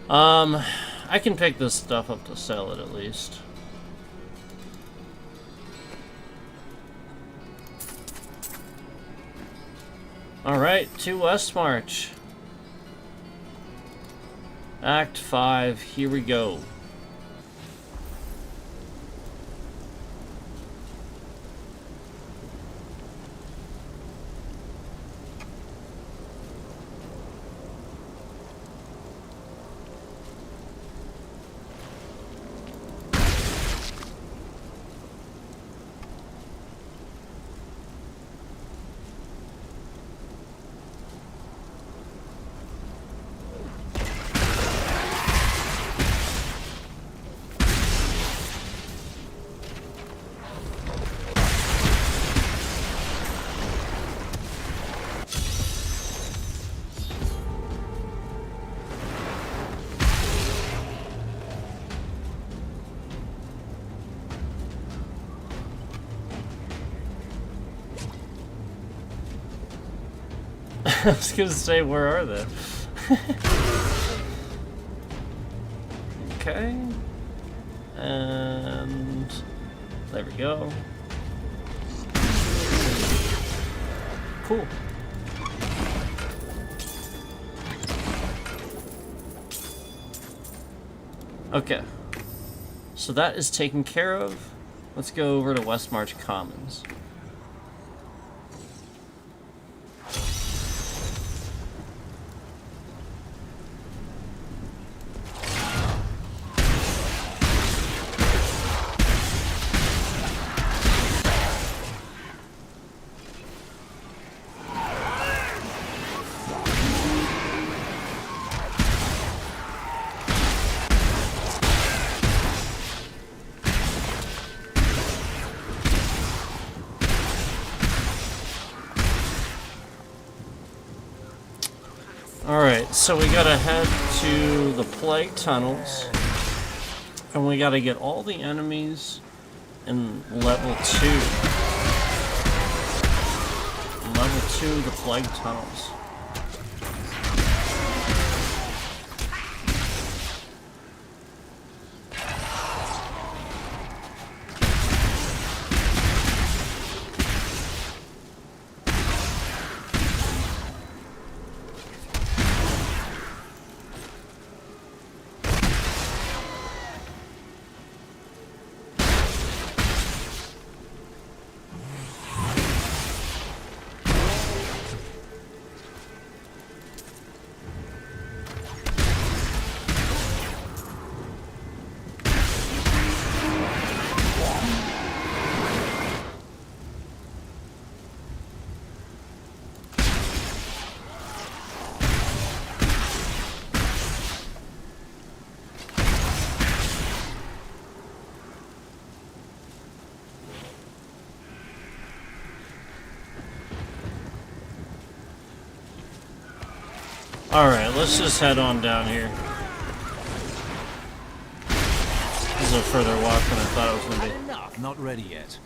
I can pick this stuff up to sell it at least. Alright, to West March. Act 5, here we go. I was gonna say, where are they? Okay. And there we go. Cool. Okay. So that is taken care of. Let's go over to West March Commons. Alright, so we gotta head to the plague tunnels, and we gotta get all the enemies in level 2. Level 2, the plague tunnels. Alright, let's just head on down here. is a further walk than I thought it was going to be. Enough. Not ready yet.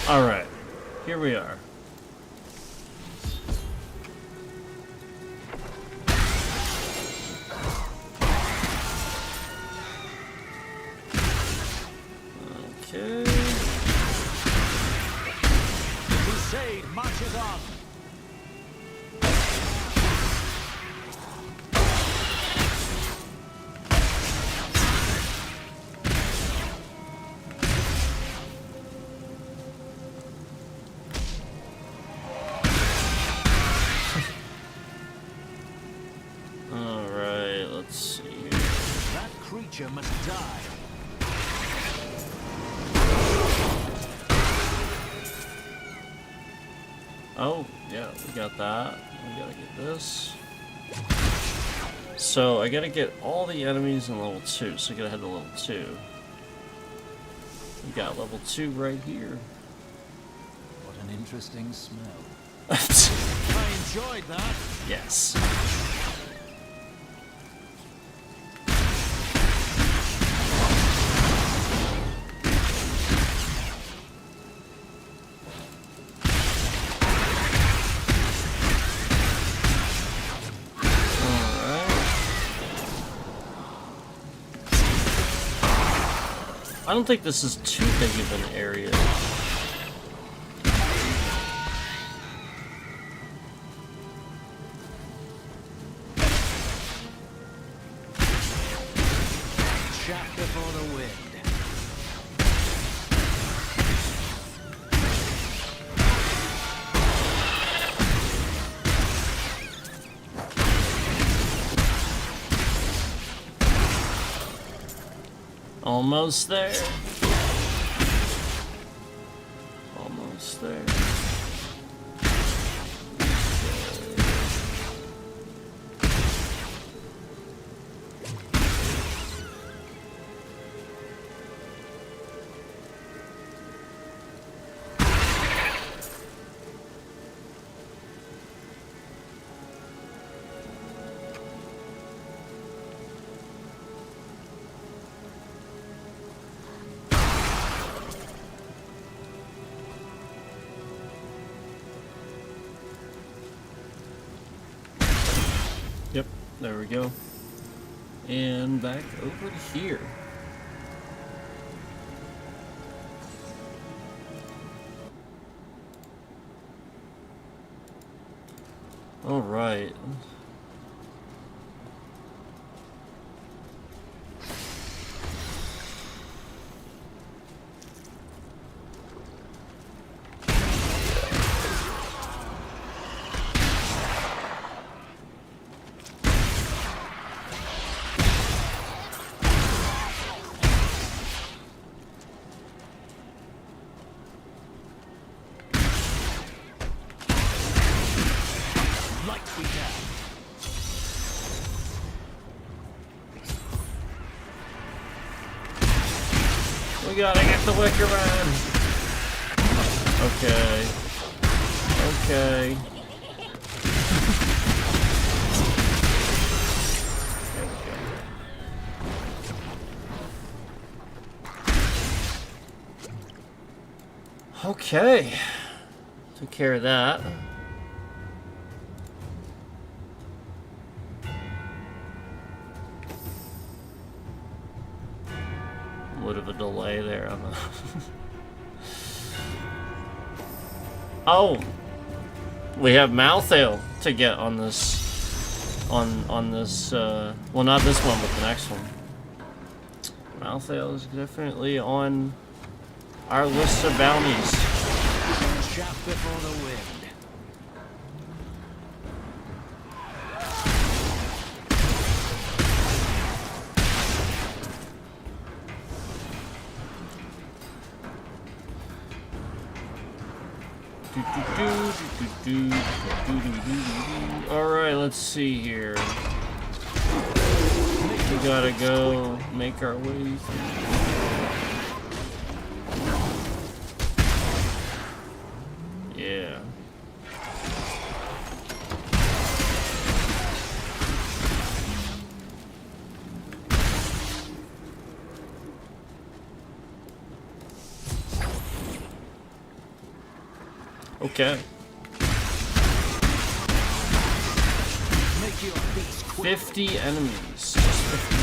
Alright, here we are. Okay. Crusade marches on. Alright, let's see here. That creature must die. Oh, yeah, we got that. We gotta get this. So, I gotta get all the enemies in level 2, so I gotta head to level 2. We got level 2 right here. What an interesting smell. I enjoyed that. Yes. I don't think this is too big of an area. Shaft before the wind. Almost there. Almost there. Yep, there we go. And back over to here. All right. Lights be down. We gotta get the Wicker Man. Okay. Okay. There we go. Okay. Took care of that. Bit of a delay there on the oh, we have Malthael to get on this on this well, not this one but the next one. Malthael is definitely on our list of bounties. Shaft before the wind. Alright, let's see here. gotta go make our way through. Yeah. Okay. Make your peace quick. 50 enemies. Just 50.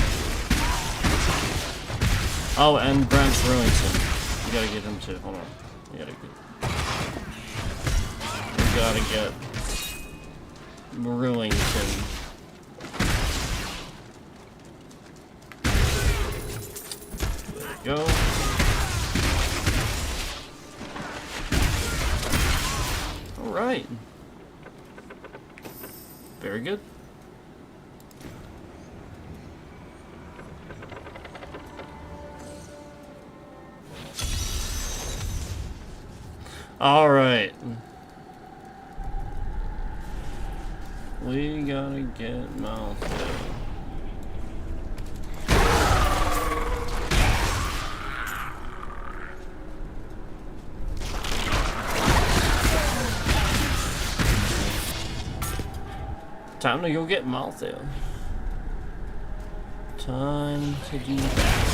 Oh, and Brent's Ruington. We gotta get him too. Hold on. We gotta get Ruington. There we go. Alright. Very good. Alright. We gotta get Malthus. Time to go get Malthus. Time to do that.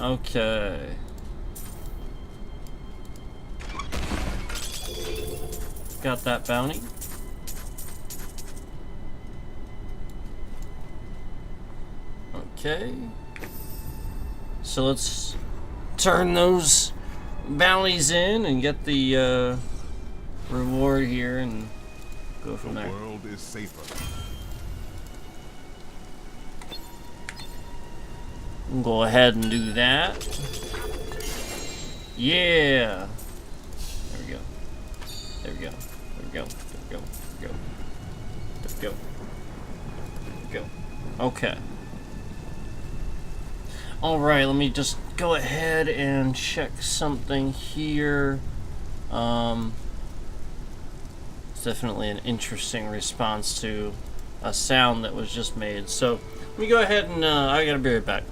Okay. Got that bounty. Okay. So let's turn those bounties in and get the reward here and go from there. The world is safer. We'll go ahead and do that. Yeah. There we go. There we go. There we go. There we go. There we go. There we go. There we go. Okay. Alright, let me just go ahead and check something here. It's definitely an interesting response to a sound that was just made. So, let me go ahead and I gotta be right back.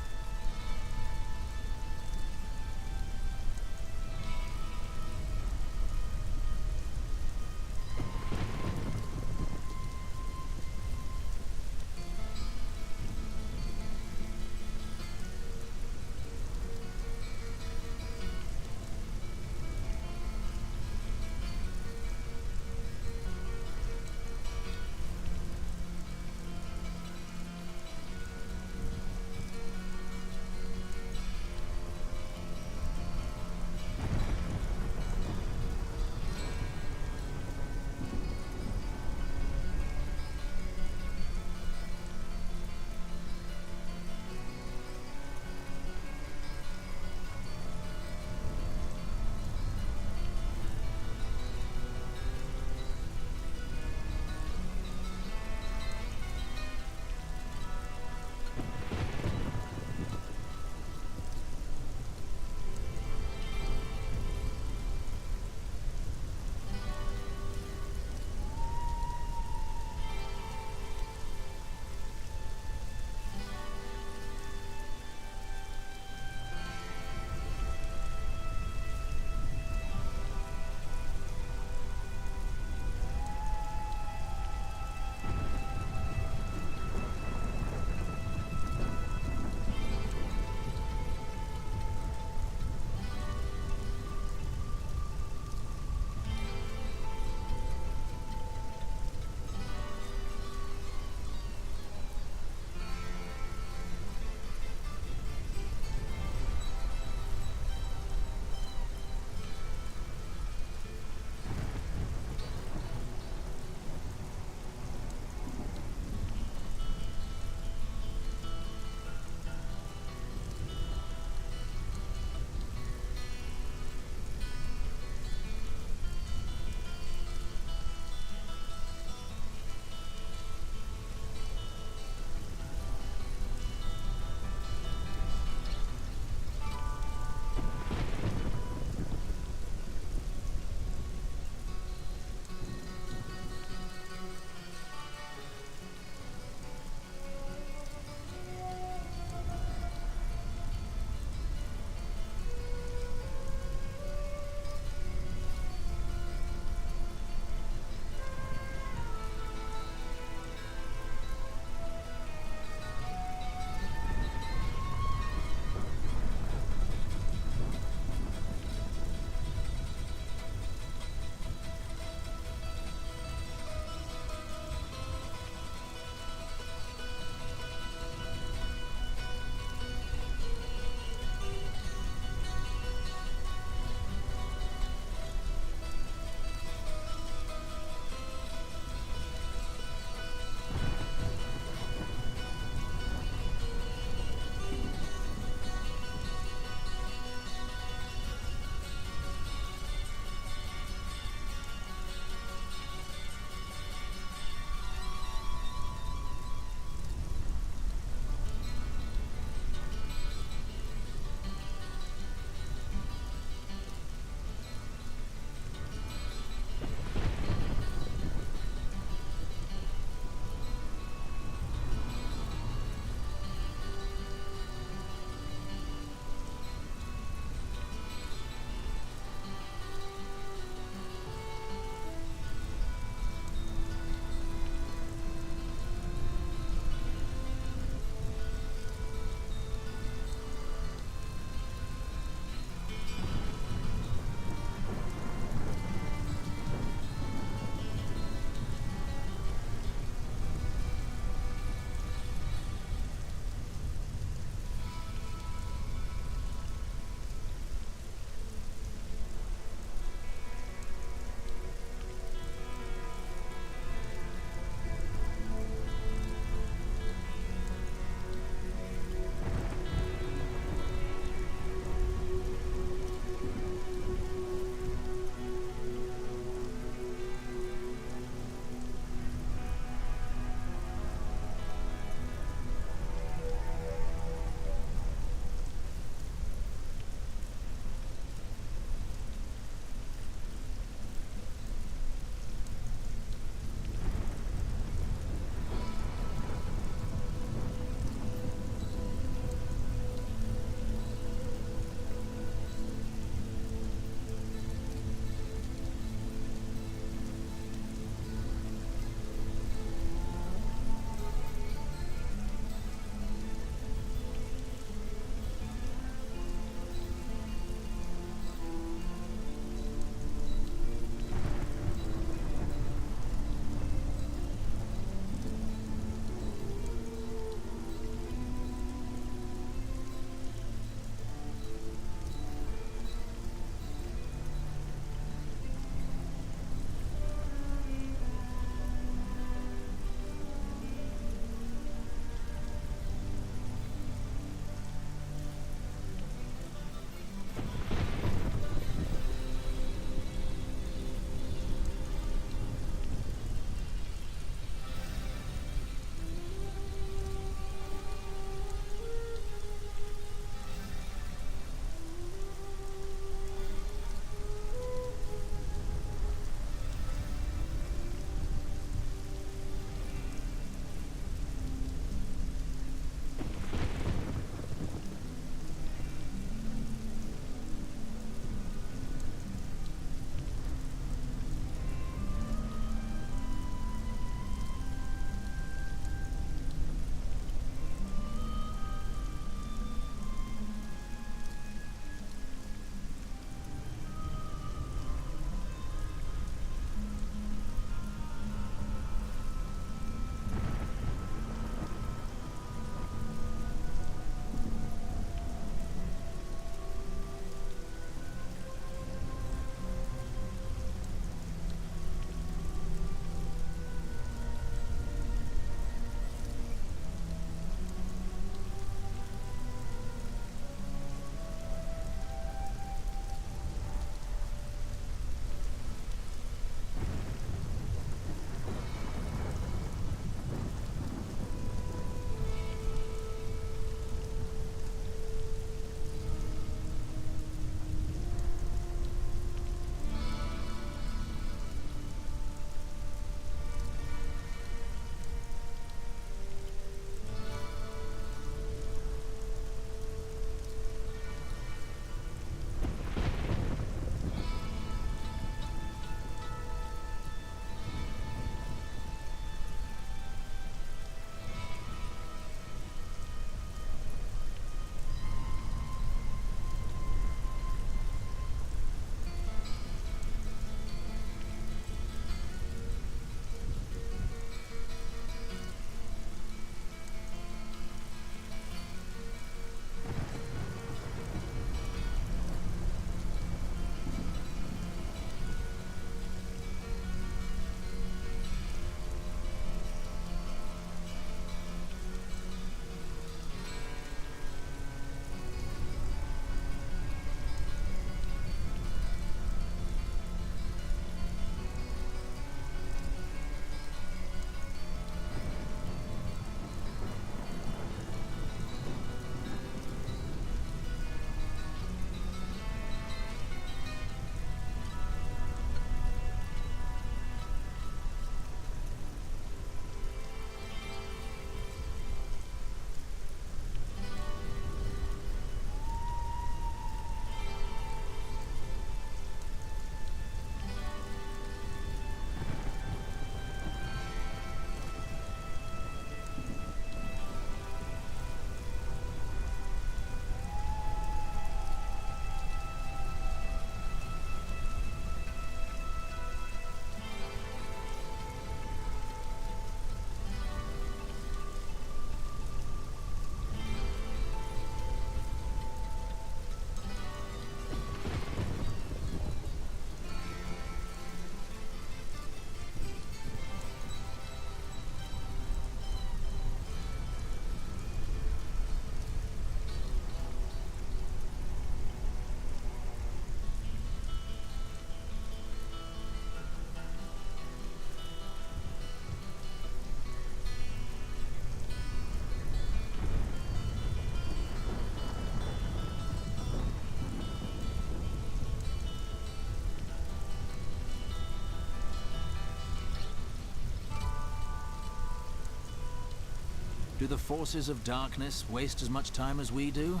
Do the forces of darkness waste as much time as we do?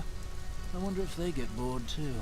I wonder if they get bored too.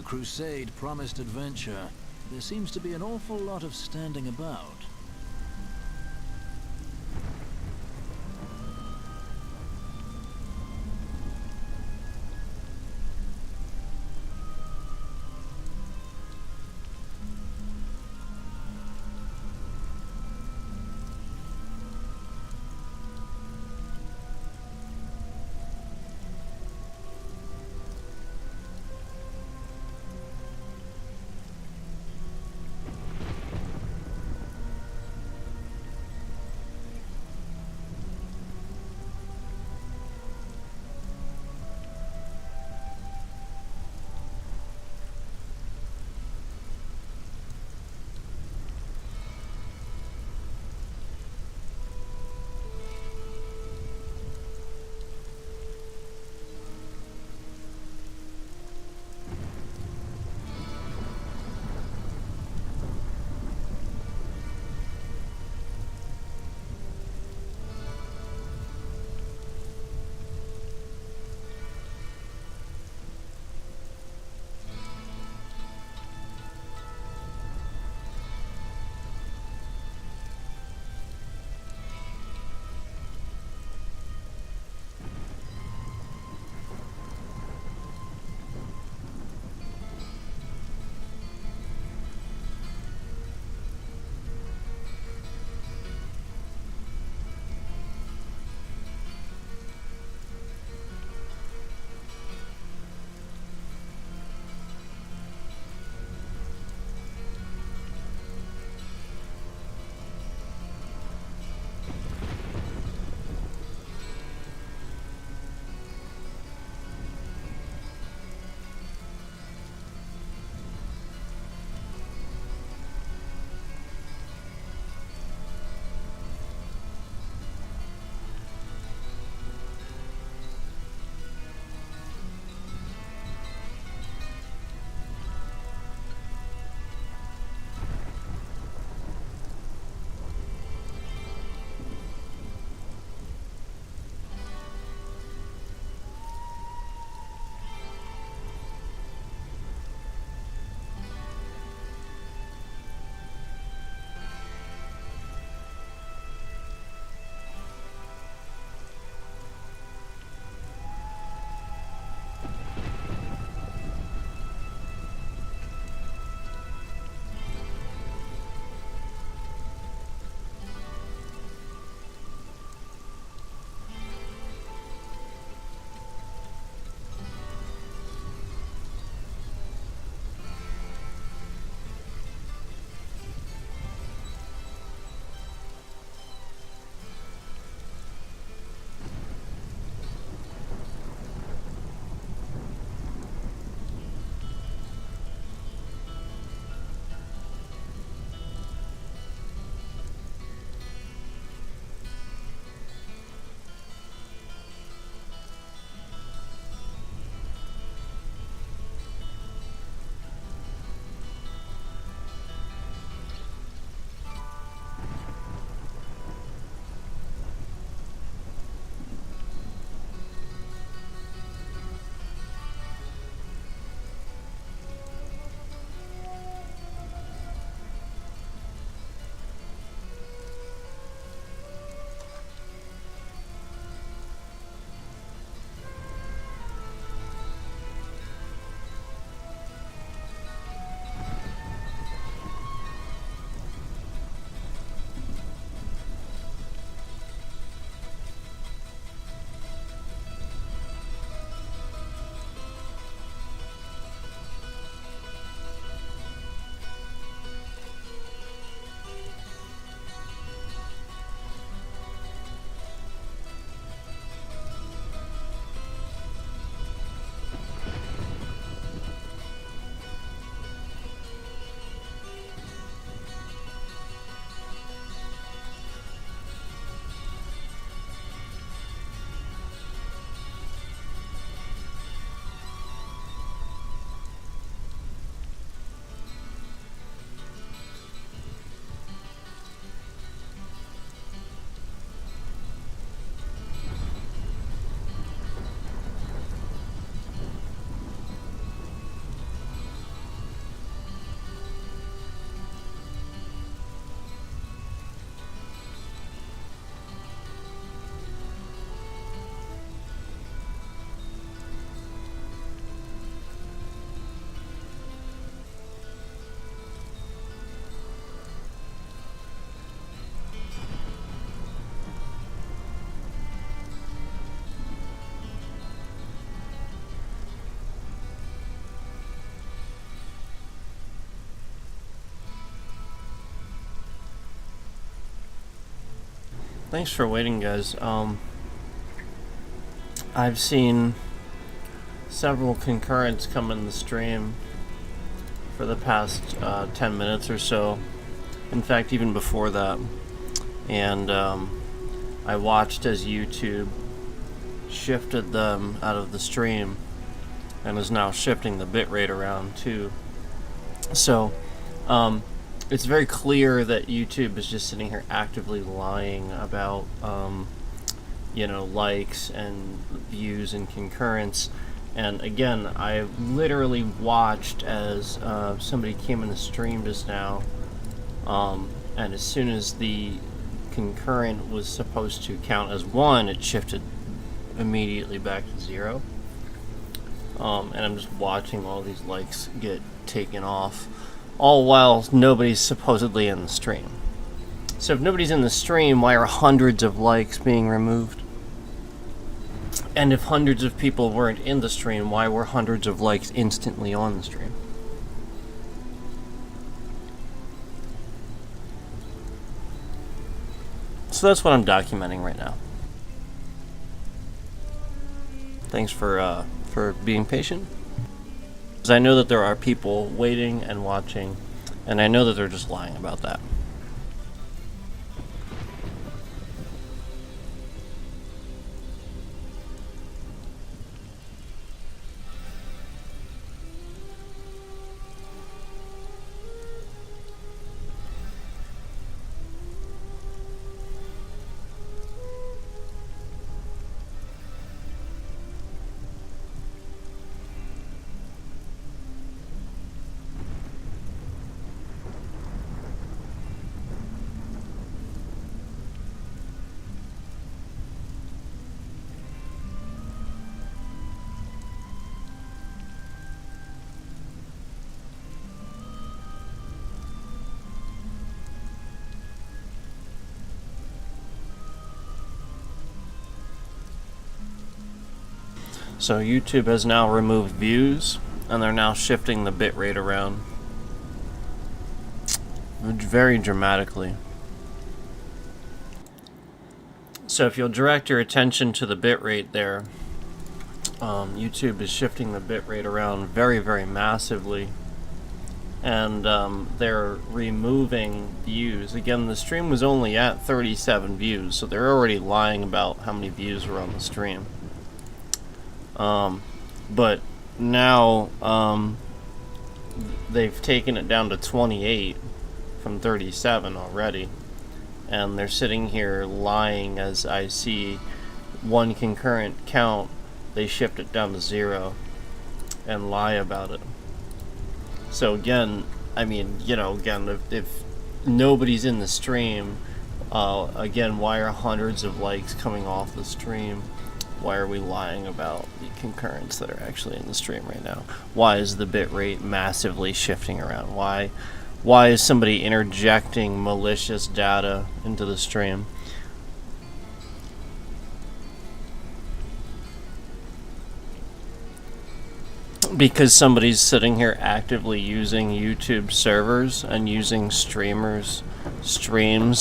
The crusade promised adventure. There seems to be an awful lot of standing about. Thanks for waiting, guys. I've seen several concurrents come in the stream for the past 10 minutes or so. In fact, even before that. And I watched as YouTube shifted them out of the stream and is now shifting the bitrate around too. So it's very clear that YouTube is just sitting here actively lying about you know, likes and views and concurrence. And again, I literally watched as somebody came in the stream just now, and as soon as the concurrent was supposed to count as 1, it shifted immediately back to 0. And I'm just watching all these likes get taken off, all while nobody's supposedly in the stream. So if nobody's in the stream, why are hundreds of likes being removed? And if hundreds of people weren't in the stream, why were hundreds of likes instantly on the stream? So that's what I'm documenting right now. Thanks for being patient. Because I know that there are people waiting and watching, and I know that they're just lying about that. So YouTube has now removed views, and they're now shifting the bitrate around very dramatically. So if you'll direct your attention to the bitrate there, YouTube is shifting the bitrate around very, very massively, and they're removing views. Again, the stream was only at 37 views, so they're already lying about how many views were on the stream. But now they've taken it down to 28 from 37 already, and they're sitting here lying as I see one concurrent count. They shift it down to 0 and lie about it. So again, I mean, you know, again, if nobody's in the stream, again, why are hundreds of likes coming off the stream? Why are we lying about the concurrents that are actually in the stream right now? Why is the bitrate massively shifting around? Why is somebody interjecting malicious data into the stream? Because somebody's sitting here actively using YouTube servers and using streams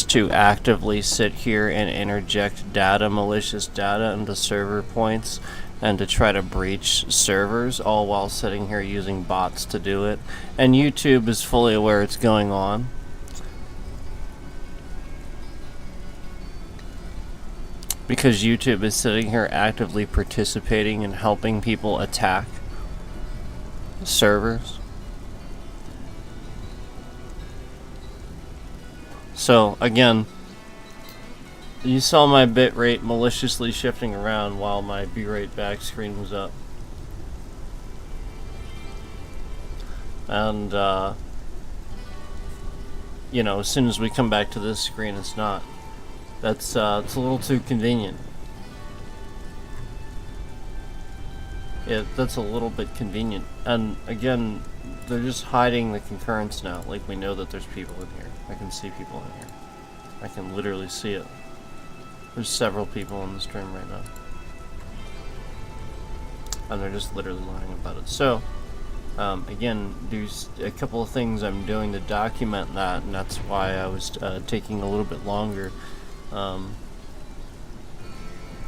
to actively sit here and interject data, malicious data, into server points and to try to breach servers, all while sitting here using bots to do it. And YouTube is fully aware it's going on. Because YouTube is sitting here actively participating and helping people attack servers. So again, you saw my bitrate maliciously shifting around while my bitrate back screen was up. And you know, as soon as we come back to this screen, it's not. That's it's a little too convenient. Yeah, that's a little bit convenient. And again, they're just hiding the concurrence now. Like, we know that there's people in here. I can see people in here. I can literally see it. There's several people on the stream right now. And they're just literally lying about it. So, again, there's a couple of things I'm doing to document that, and that's why I was taking a little bit longer.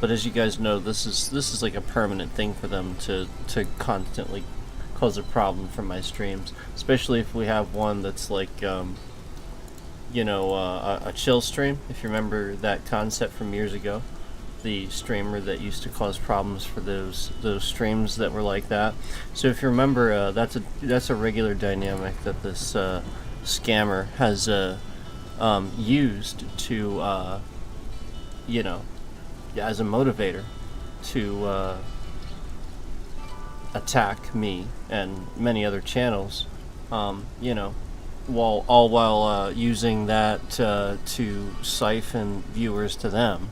But as you guys know, this is like a permanent thing for them to constantly cause a problem for my streams, especially if we have one that's like you know, a chill stream. If you remember that concept from years ago, the streamer that used to cause problems for those streams that were like that. So if you remember, that's a regular dynamic that this scammer has used to you know, as a motivator to attack me and many other channels, you know, while using that to siphon viewers to them,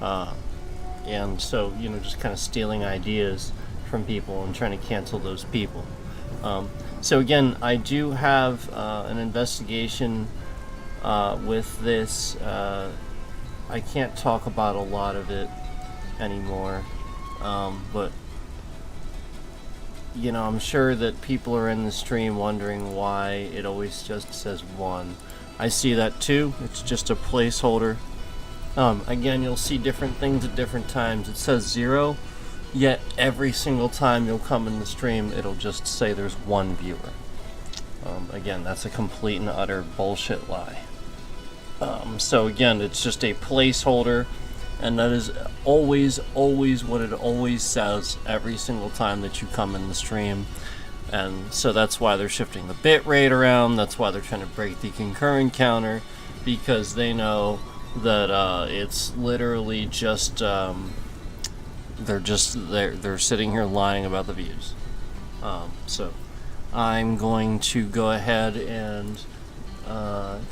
and so, you know, just kind of stealing ideas from people and trying to cancel those people. So again, I do have an investigation with this. I can't talk about a lot of it anymore, but you know, I'm sure that people are in the stream wondering why it always just says 1. I see that too. It's just a placeholder. Again, you'll see different things at different times. It says 0, yet every single time you'll come in the stream, it'll just say there's 1 viewer. Again, that's a complete and utter bullshit lie. So again, it's just a placeholder, and that is always what it always says every single time that you come in the stream. And so that's why they're shifting the bit rate around. That's why they're trying to break the concurrent counter, because they know that it's literally just they're sitting here lying about the views. So I'm going to go ahead and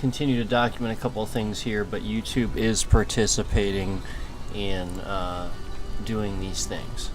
continue to document a couple of things here, but YouTube is participating in doing these things.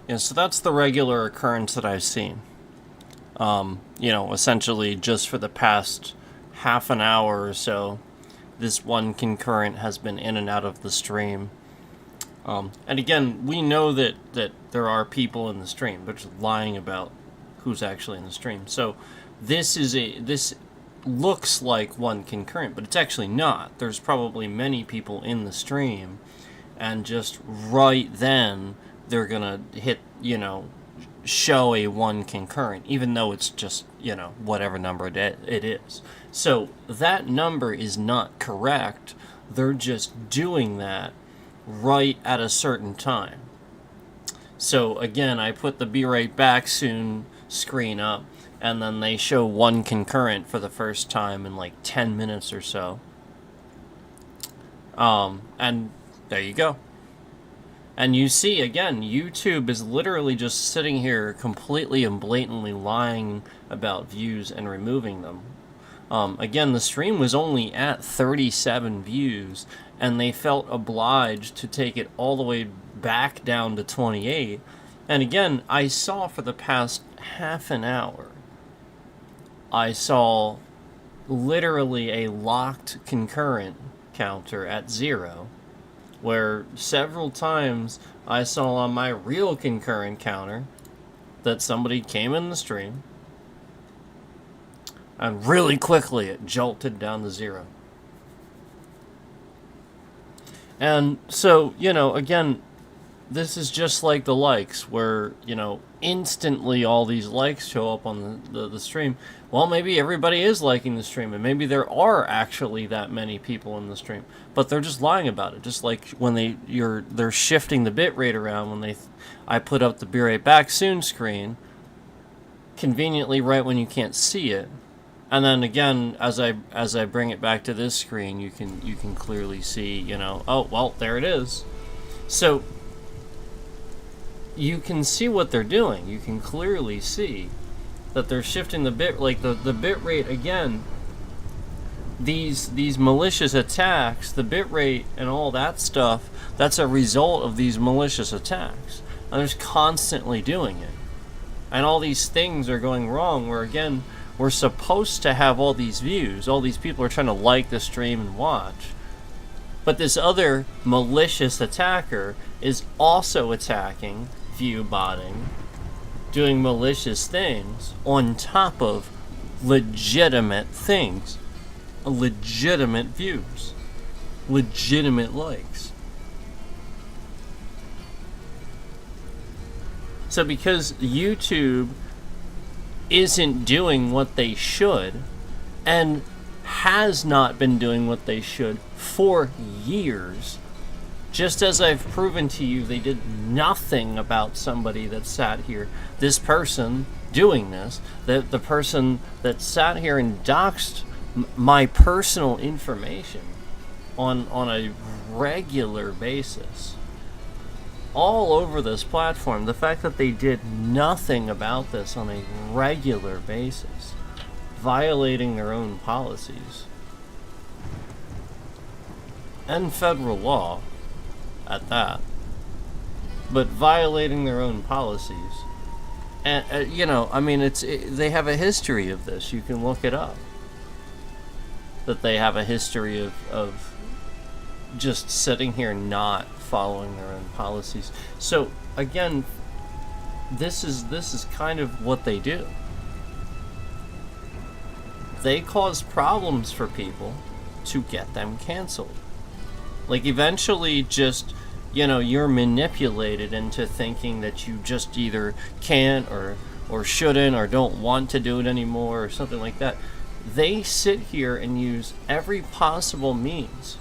Yeah, so that's the regular occurrence that I've seen. You know, essentially just for the past half an hour or so, this one concurrent has been in and out of the stream. And again, we know that there are people in the stream, but just lying about who's actually in the stream. So this looks like one concurrent, but it's actually not. There's probably many people in the stream, and just right then they're gonna hit, you know, show a one concurrent, even though it's just, you know, whatever number it is. So that number is not correct. They're just doing that right at a certain time. So again, I put the be right back soon screen up, and then they show one concurrent for the first time in like 10 minutes or so. And there you go. And you see, again, YouTube is literally just sitting here completely and blatantly lying about views and removing them. Again, the stream was only at 37 views, and they felt obliged to take it all the way back down to 28. And again, I saw for the past half an hour, I saw literally a locked concurrent counter at 0. Where several times I saw on my real concurrent counter that somebody came in the stream and really quickly it jolted down to 0. And so, you know, again, this is just like the likes, where, you know, instantly all these likes show up on the stream. Well, maybe everybody is liking the stream, and maybe there are actually that many people in the stream, but they're just lying about it. Just like when they're shifting the bitrate around when I put up the "Be Right Back Soon" screen, conveniently right when you can't see it, and then again as I bring it back to this screen, you can clearly see, you know, oh well, there it is. So you can see what they're doing. You can clearly see that they're shifting the bit, like the bit rate again. These malicious attacks, the bit rate and all that stuff, that's a result of these malicious attacks. And they're just constantly doing it. And all these things are going wrong, where again, we're supposed to have all these views. All these people are trying to like the stream and watch. But this other malicious attacker is also attacking, view botting, doing malicious things on top of legitimate things, legitimate views, legitimate likes. So because YouTube isn't doing what they should, and has not been doing what they should for years, just as I've proven to you, they did nothing about somebody that sat here, this person doing this, the person that sat here and doxed my personal information on a regular basis, all over this platform. The fact that they did nothing about this on a regular basis, violating their own policies and federal law at that, but violating their own policies. And you know, I mean, they have a history of this. You can look it up, that they have a history of just sitting here not following their own policies. So again, this is kind of what they do. They cause problems for people to get them canceled. Like, eventually, just, you know, you're manipulated into thinking that you just either can't or shouldn't or don't want to do it anymore or something like that. They sit here and use every possible means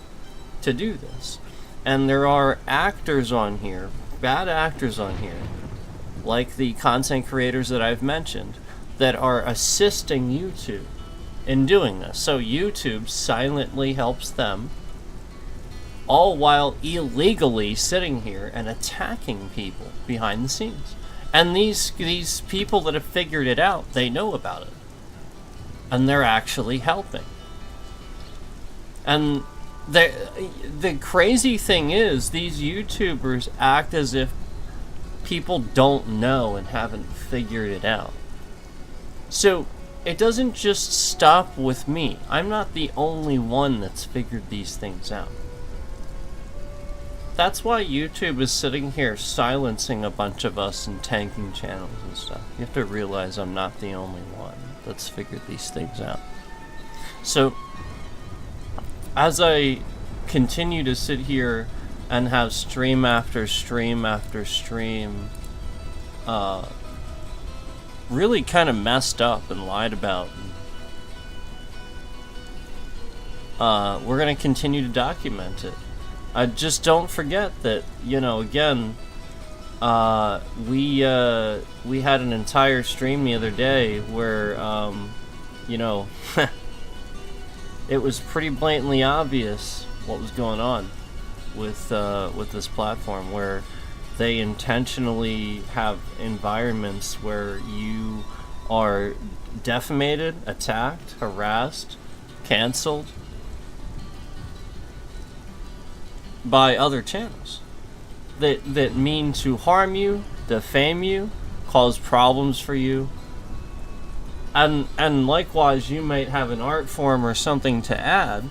to do this. And there are actors on here, bad actors on here, like the content creators that I've mentioned, that are assisting YouTube in doing this. So YouTube silently helps them, all while illegally sitting here and attacking people behind the scenes. And these people that have figured it out, they know about it. And they're actually helping. And the crazy thing is, these YouTubers act as if people don't know and haven't figured it out. So it doesn't just stop with me. I'm not the only one that's figured these things out. That's why YouTube is sitting here silencing a bunch of us and tanking channels and stuff. You have to realize I'm not the only one that's figured these things out. So as I continue to sit here and have stream after stream after stream really kind of messed up and lied about, we're going to continue to document it. Just don't forget that, you know, again, we had an entire stream the other day where, you know, it was pretty blatantly obvious what was going on with this platform, where they intentionally have environments where you are defamated, attacked, harassed, canceled by other channels that mean to harm you, defame you, cause problems for you. And likewise, you might have an art form or something to add,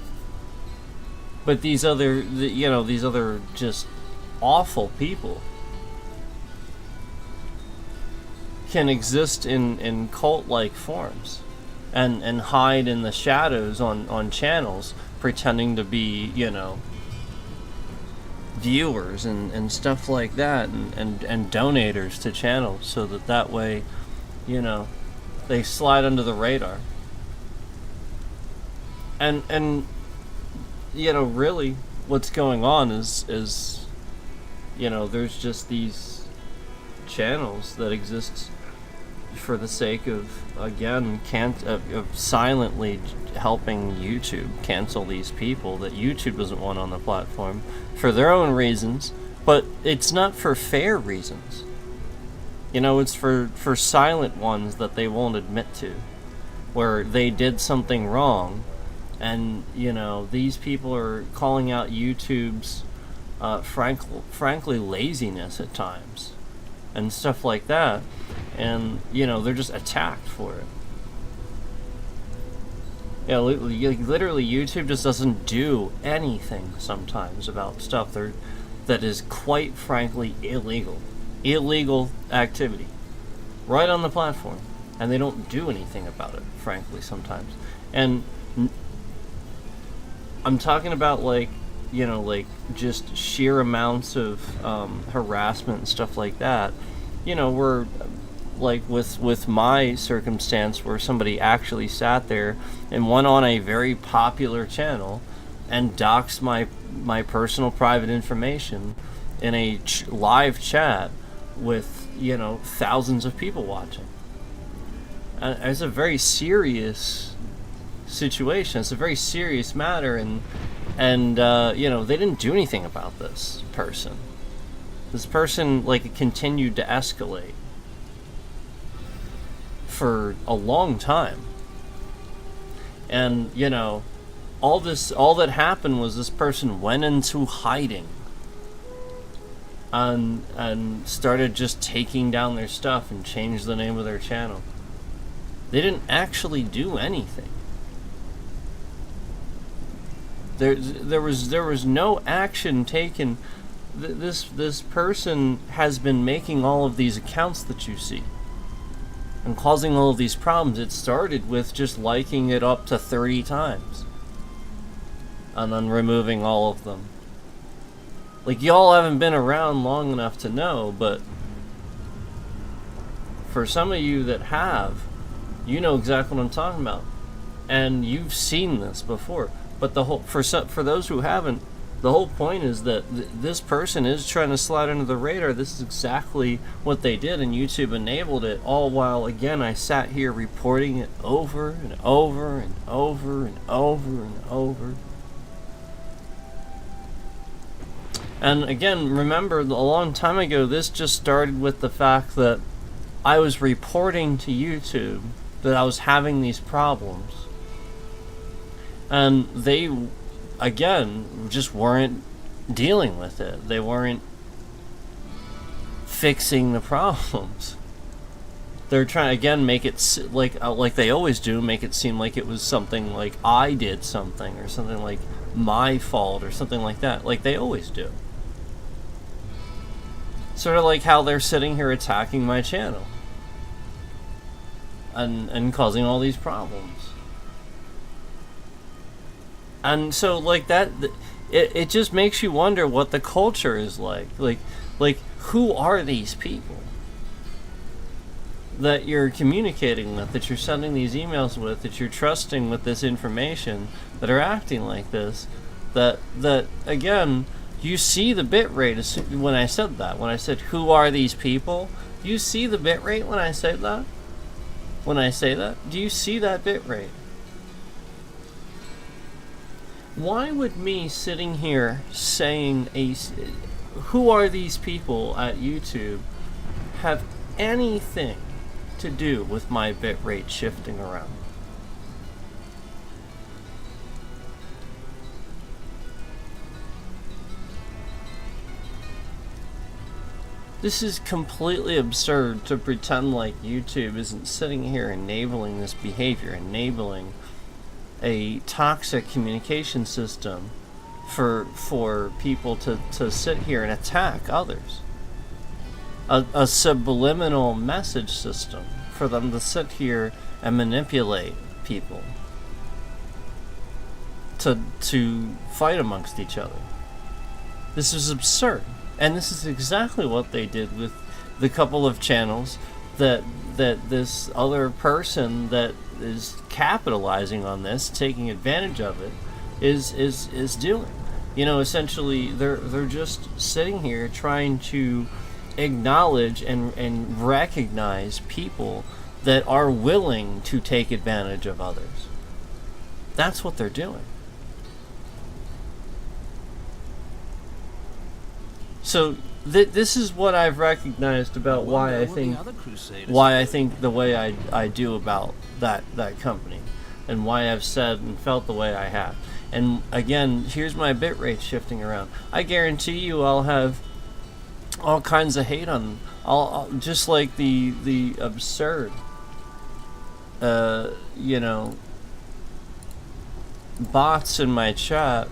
but these other just awful people can exist in cult-like forms and hide in the shadows on channels, pretending to be, you know, viewers and stuff like that, and donators to channels, so that way, you know, they slide under the radar. And you know, really what's going on is you know, there's just these channels that exist for the sake of, again, of silently helping YouTube cancel these people that YouTube doesn't want on the platform for their own reasons, but it's not for fair reasons. You know, it's for silent ones that they won't admit to, where they did something wrong, and, you know, these people are calling out YouTube's frankly laziness at times and stuff like that, and, you know, they're just attacked for it. Yeah, literally YouTube just doesn't do anything sometimes about stuff that is quite frankly illegal activity right on the platform, and they don't do anything about it, frankly, sometimes. And I'm talking about, like, you know, like, just sheer amounts of harassment and stuff like that. You know, we're, like, with my circumstance where somebody actually sat there and went on a very popular channel and doxed my personal private information in a live chat with, you know, thousands of people watching. It's a very serious situation. It's a very serious matter, and you know, they didn't do anything about this person. This person, like, continued to escalate for a long time. And, you know, all that happened was this person went into hiding and started just taking down their stuff and changed the name of their channel. They didn't actually do anything. There was no action taken. This person has been making all of these accounts that you see and causing all of these problems. It started with just liking it up to 30 times and then removing all of them. Like, y'all haven't been around long enough to know, but for some of you that have, you know exactly what I'm talking about, and you've seen this before. But for those who haven't, the whole point is that this person is trying to slide under the radar. This is exactly what they did, and YouTube enabled it, all while, again, I sat here reporting it over and over and over and over and over. And again, remember, a long time ago, this just started with the fact that I was reporting to YouTube that I was having these problems. And they, again, just weren't dealing with it. They weren't fixing the problems. They're trying, again, make it like they always do, make it seem like it was something like I did something, or something like my fault, or something like that, like they always do. Sort of like how they're sitting here attacking my channel and causing all these problems. And so, like, that, it just makes you wonder what the culture is like. Like, who are these people that you're communicating with, that you're sending these emails with, that you're trusting with this information, that are acting like this? That again, you see the bit rate when I said that. When I said, who are these people? Do you see the bit rate when I say that? When I say that? Do you see that bit rate? Why would me sitting here saying who are these people at YouTube have anything to do with my bitrate shifting around? This is completely absurd to pretend like YouTube isn't sitting here enabling this behavior, enabling a toxic communication system for people to sit here and attack others. A subliminal message system for them to sit here and manipulate people to fight amongst each other. This is absurd. And this is exactly what they did with the couple of channels that this other person that is capitalizing on this, taking advantage of it, is doing. You know, essentially they're just sitting here trying to acknowledge and recognize people that are willing to take advantage of others. That's what they're doing. So this is what I've recognized about why I think the way I do about that company, and why I've said and felt the way I have. And again, here's my bitrate shifting around. I guarantee you, I'll have all kinds of hate on. I'll just like the absurd, you know, bots in my chat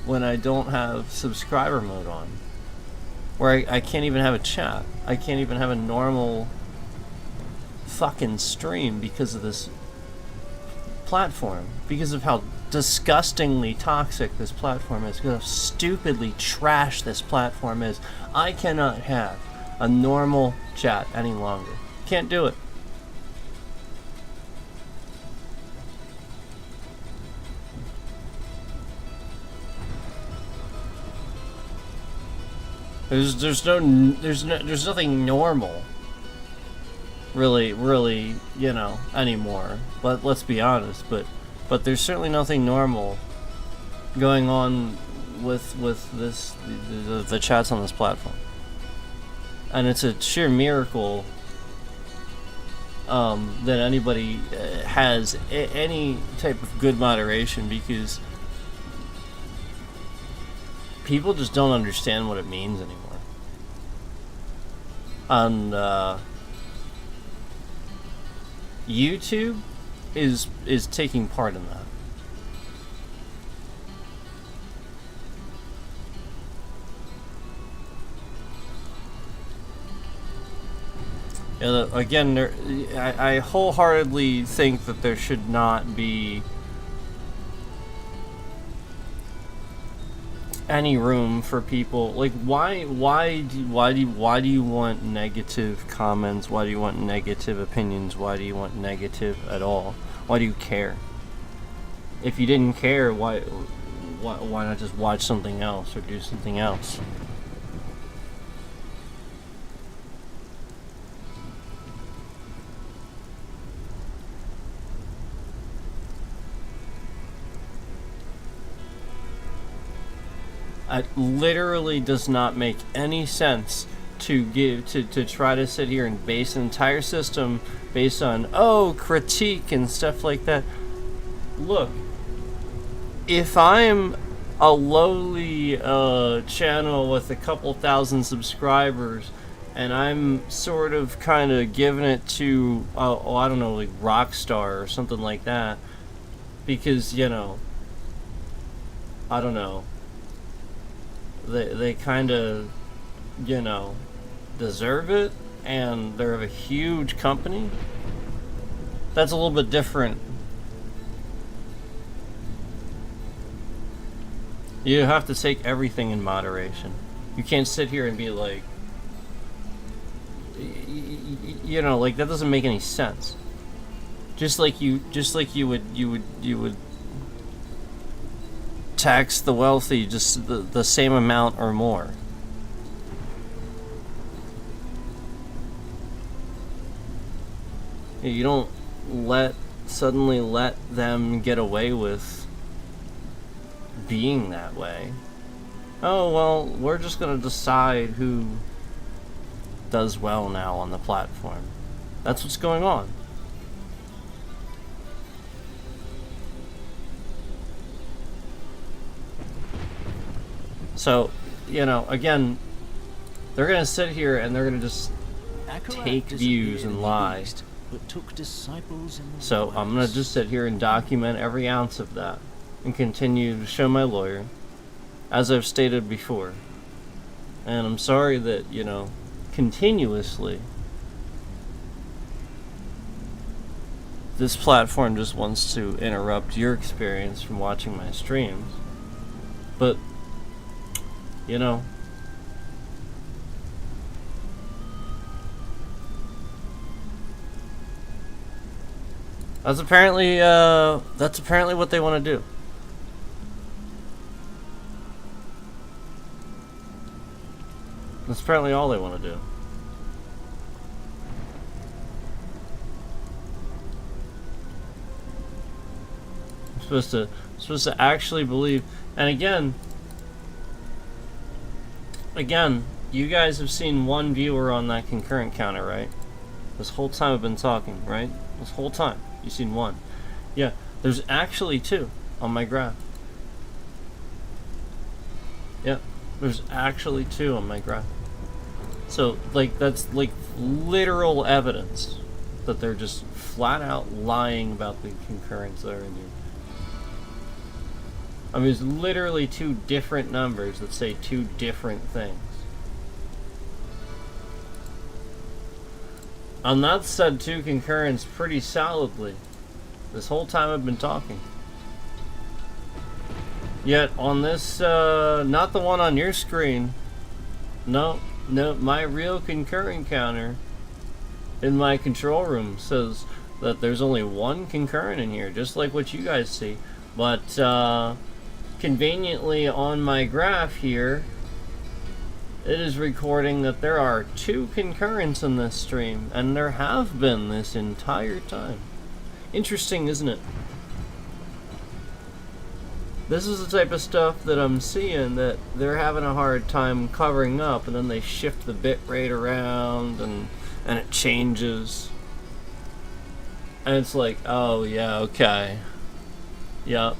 when I don't have subscriber mode on. Where I can't even have a chat. I can't even have a normal fucking stream because of this platform. Because of how disgustingly toxic this platform is. Because how stupidly trash this platform is. I cannot have a normal chat any longer. Can't do it. There's nothing normal, really, you know, anymore. Let's be honest, but there's certainly nothing normal going on with the chats on this platform, and it's a sheer miracle that anybody has any type of good moderation, because people just don't understand what it means anymore. And YouTube is taking part in that. Again, I wholeheartedly think that there should not be any room for people. Like, why do you want negative comments? Why do you want negative opinions? Why do you want negative at all? Why do you care? If you didn't care, why not just watch something else or do something else? It literally does not make any sense to try to sit here and base an entire system based on critique and stuff like that. Look, if I'm a lowly channel with a couple thousand subscribers, and I'm sort of kind of giving it to I don't know, like Rockstar or something like that, because, you know, I don't know, they kind of, you know, deserve it, and they're a huge company. That's a little bit different. You have to take everything in moderation. You can't sit here and be like, you know, like, that doesn't make any sense. Just like you would tax the wealthy just the same amount or more. You don't suddenly let them get away with being that way. Oh, well, we're just gonna decide who does well now on the platform. That's what's going on. So, you know, again, they're gonna sit here and they're gonna just take views and lie. So I'm gonna just sit here and document every ounce of that and continue to show my lawyer, as I've stated before. And I'm sorry that, you know, continuously this platform just wants to interrupt your experience from watching my streams. But You know? That's apparently what they want to do. That's apparently all they want to do. I'm supposed to actually believe. And again, you guys have seen one viewer on that concurrent counter, right? This whole time I've been talking, right? This whole time you've seen one. Yeah, there's actually 2 on my graph. Yeah, there's actually 2 on my graph. So, like, that's like literal evidence that they're just flat out lying about the concurrents that are in here. I mean, there's literally 2 different numbers that say 2 different things. And that's said 2 concurrents pretty solidly this whole time I've been talking. Yet on this, not the one on your screen, no, my real concurrent counter in my control room says that there's only 1 concurrent in here, just like what you guys see. But conveniently on my graph here, it is recording that there are 2 concurrents in this stream, and there have been this entire time. Interesting, isn't it? This is the type of stuff that I'm seeing that they're having a hard time covering up, and then they shift the bit rate around and it changes. And it's like, oh yeah, okay. Yep.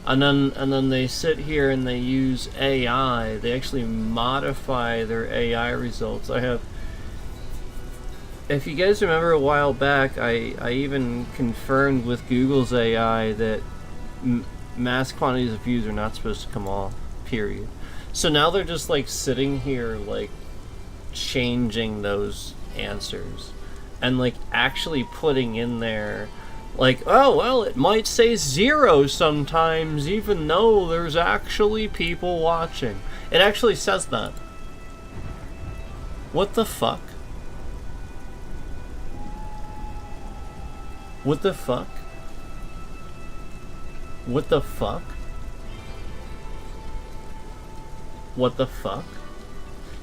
And then they sit here and they use AI. They actually modify their AI results. If you guys remember a while back, I even confirmed with Google's AI that mass quantities of views are not supposed to come off, period. So now they're just like sitting here like changing those answers and like actually putting in there like, oh well, it might say 0 sometimes even though there's actually people watching. It actually says that. What the fuck? What the fuck? What the fuck? What the fuck?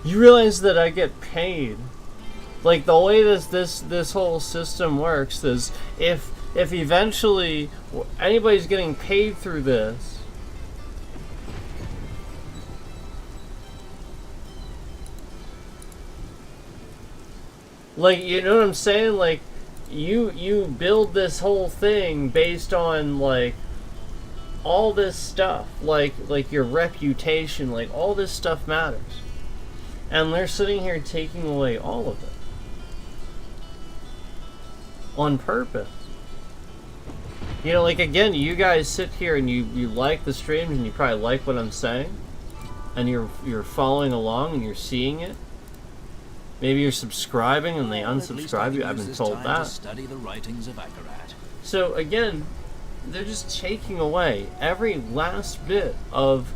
You realize that I get paid. Like, the way this whole system works is if eventually anybody's getting paid through this, like, you know what I'm saying? Like, you build this whole thing based on like all this stuff, like your reputation, like all this stuff matters, and they're sitting here taking away all of it on purpose. You know, like, again, you guys sit here and you like the streams and you probably like what I'm saying, and you're following along and you're seeing it. Maybe you're subscribing and they unsubscribe you. I've been told that. Study the writings of Akarat. So again, they're just taking away every last bit of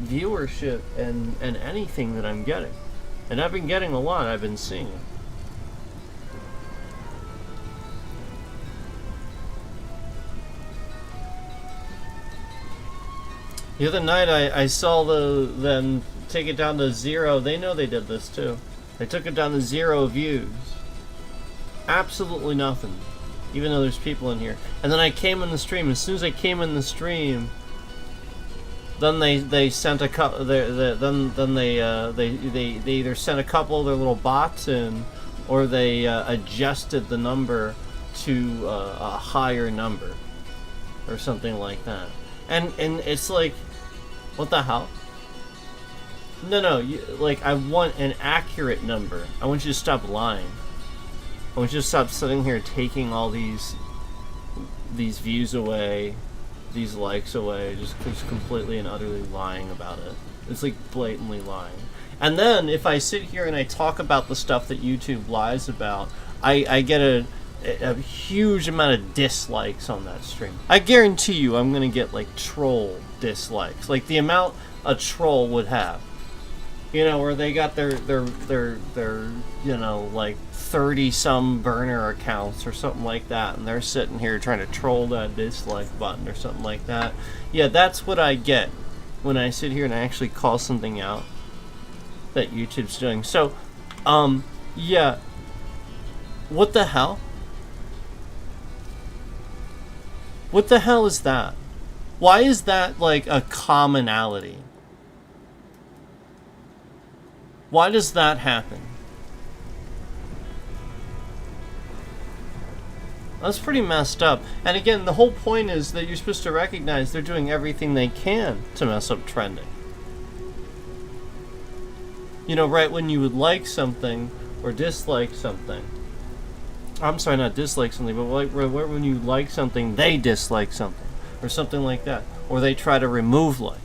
viewership and anything that I'm getting. And I've been getting a lot. I've been seeing it. The other night I saw them take it down to 0. They know they did this too. They took it down to 0 views. Absolutely nothing. Even though there's people in here. And then I came in the stream. As soon as I came in the stream, then they sent a couple. Then they either sent a couple of their little bots in, or they adjusted the number to a higher number, or something like that. And it's like, what the hell? No, like, I want an accurate number. I want you to stop lying. I want you to stop sitting here taking all these views away, these likes away, just completely and utterly lying about it. It's like blatantly lying. And then if I sit here and I talk about the stuff that YouTube lies about, I get a huge amount of dislikes on that stream. I guarantee you I'm gonna get like troll dislikes. Like the amount a troll would have. You know, where they got their you know, like 30-some burner accounts or something like that, and they're sitting here trying to troll that dislike button or something like that. Yeah, that's what I get when I sit here and I actually call something out that YouTube's doing. So, yeah. What the hell? What the hell is that? Why is that like a commonality? Why does that happen? That's pretty messed up. And again, the whole point is that you're supposed to recognize they're doing everything they can to mess up trending. You know, right when you would like something or dislike something. I'm sorry, not dislike something, but like when you like something, they dislike something. Or something like that. Or they try to remove likes.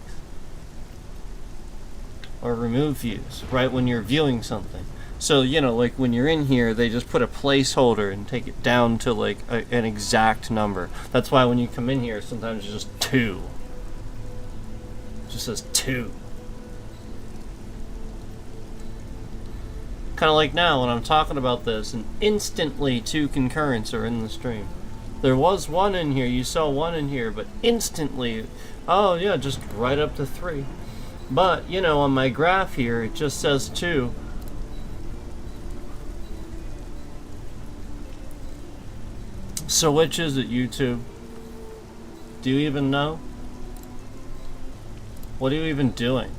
Or remove views, right when you're viewing something. So, you know, like when you're in here, they just put a placeholder and take it down to like an exact number. That's why when you come in here, sometimes it's just 2. It just says 2. Kind of like now when I'm talking about this, and instantly 2 concurrents are in the stream. There was 1 in here, you saw 1 in here, but instantly, oh yeah, just right up to 3. But, you know, on my graph here, it just says 2. So which is it, YouTube? Do you even know? What are you even doing?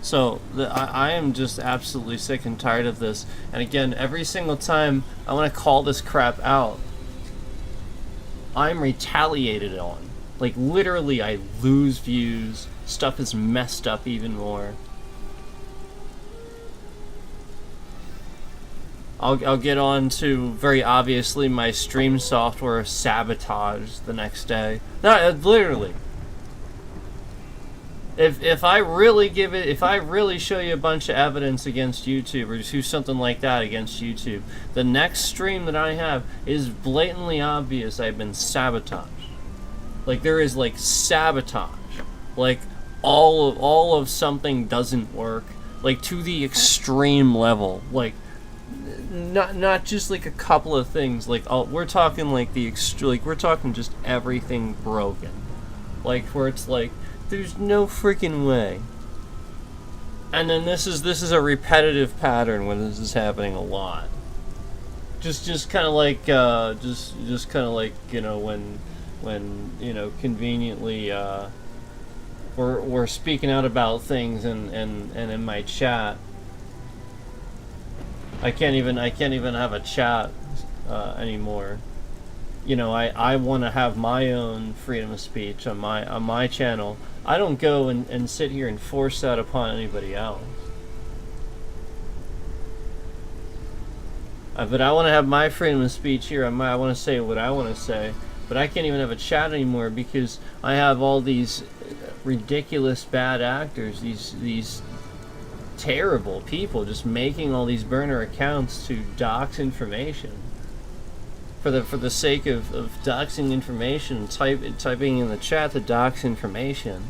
So, I am just absolutely sick and tired of this. And again, every single time I want to call this crap out, I'm retaliated on. Like, literally, I lose views. Stuff is messed up even more. I'll get on to, very obviously, my stream software sabotage the next day. No, literally. If I really if I really show you a bunch of evidence against YouTube or do something like that against YouTube, the next stream that I have is blatantly obvious I've been sabotaged. Like there is like sabotage. Like all of something doesn't work. Like to the extreme level. Like not just like a couple of things. Like we're talking like we're talking just everything broken. Like where it's like there's no freaking way. And then this is a repetitive pattern when this is happening a lot. Just kind of like just kind of like, you know, when you know, conveniently we're speaking out about things and in my chat I can't even have a chat anymore. You know, I want to have my own freedom of speech on my channel. I don't go and sit here and force that upon anybody else. But I want to have my freedom of speech here. I want to say what I want to say. But I can't even have a chat anymore because I have all these ridiculous bad actors, these terrible people just making all these burner accounts to dox information. For the sake of doxing information, typing in the chat to dox information,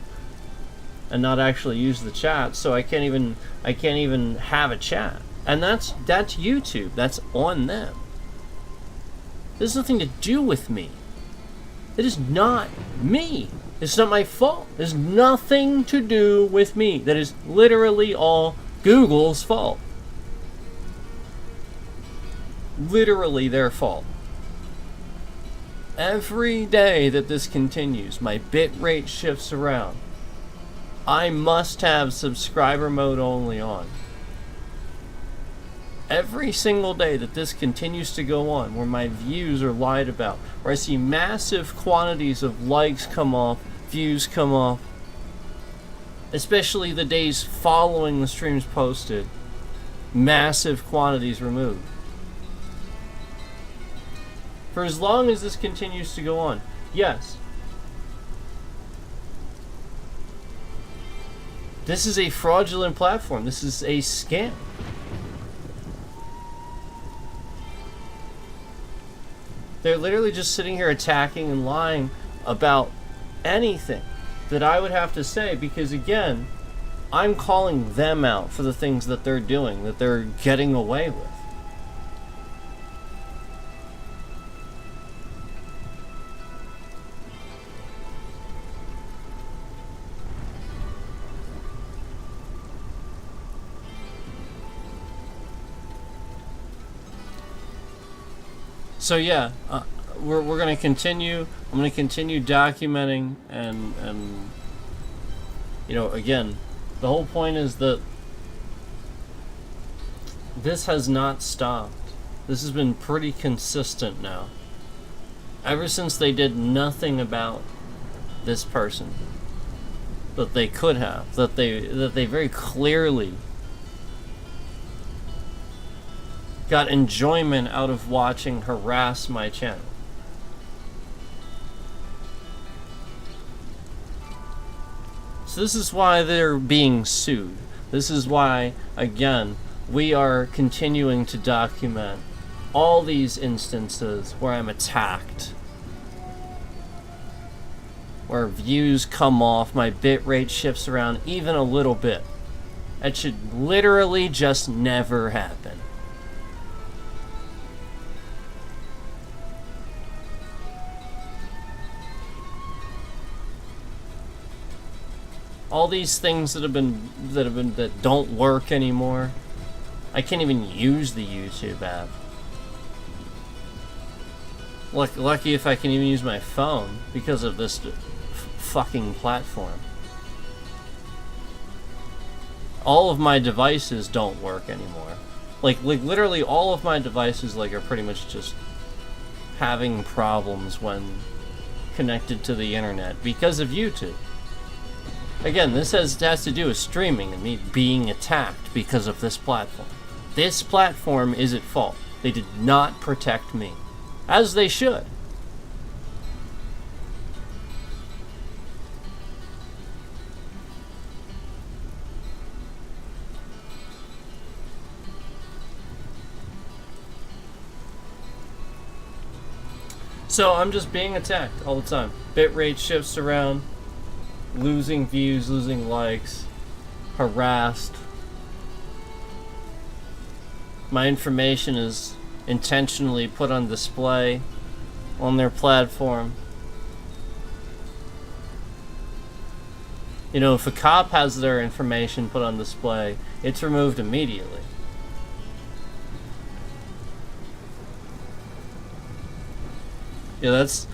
and not actually use the chat, so I can't even have a chat, and that's YouTube. That's on them. There's nothing to do with me. It is not me. It's not my fault. There's nothing to do with me. That is literally all Google's fault. Literally their fault. Every day that this continues, my bitrate shifts around. I must have subscriber mode only on. Every single day that this continues to go on, where my views are lied about, where I see massive quantities of likes come off, views come off, especially the days following the streams posted, massive quantities removed. For as long as this continues to go on, yes, this is a fraudulent platform. This is a scam. They're literally just sitting here attacking and lying about anything that I would have to say, because again, I'm calling them out for the things that they're doing, that they're getting away with. So yeah, we're gonna continue. I'm gonna continue documenting, and you know, again, the whole point is that this has not stopped. This has been pretty consistent now. Ever since they did nothing about this person that they could have, that they very clearly got enjoyment out of watching harass my channel. So this is why they're being sued. This is why, again, we are continuing to document all these instances where I'm attacked, where views come off, my bitrate shifts around even a little bit. That should literally just never happen. All these things that don't work anymore. I can't even use the YouTube app. Lucky if I can even use my phone because of this fucking platform. All of my devices don't work anymore. Like literally all of my devices are pretty much just having problems when connected to the internet because of YouTube. Again, this has to do with streaming and me being attacked because of this platform. This platform is at fault. They did not protect me, as they should. So I'm just being attacked all the time. Bitrate shifts around. Losing views, losing likes, harassed. My information is intentionally put on display on their platform. You know, if a cop has their information put on display, it's removed immediately. Yeah, that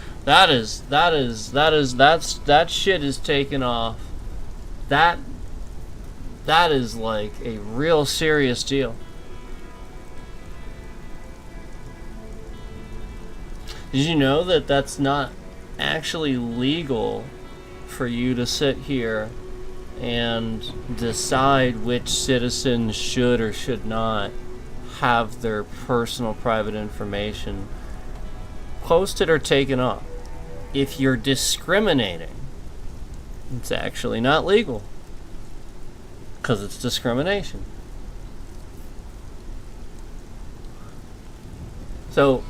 shit is taken off. That is like a real serious deal. Did you know that that's not actually legal for you to sit here and decide which citizens should or should not have their personal private information posted or taken off? If you're discriminating, it's actually not legal because it's discrimination. So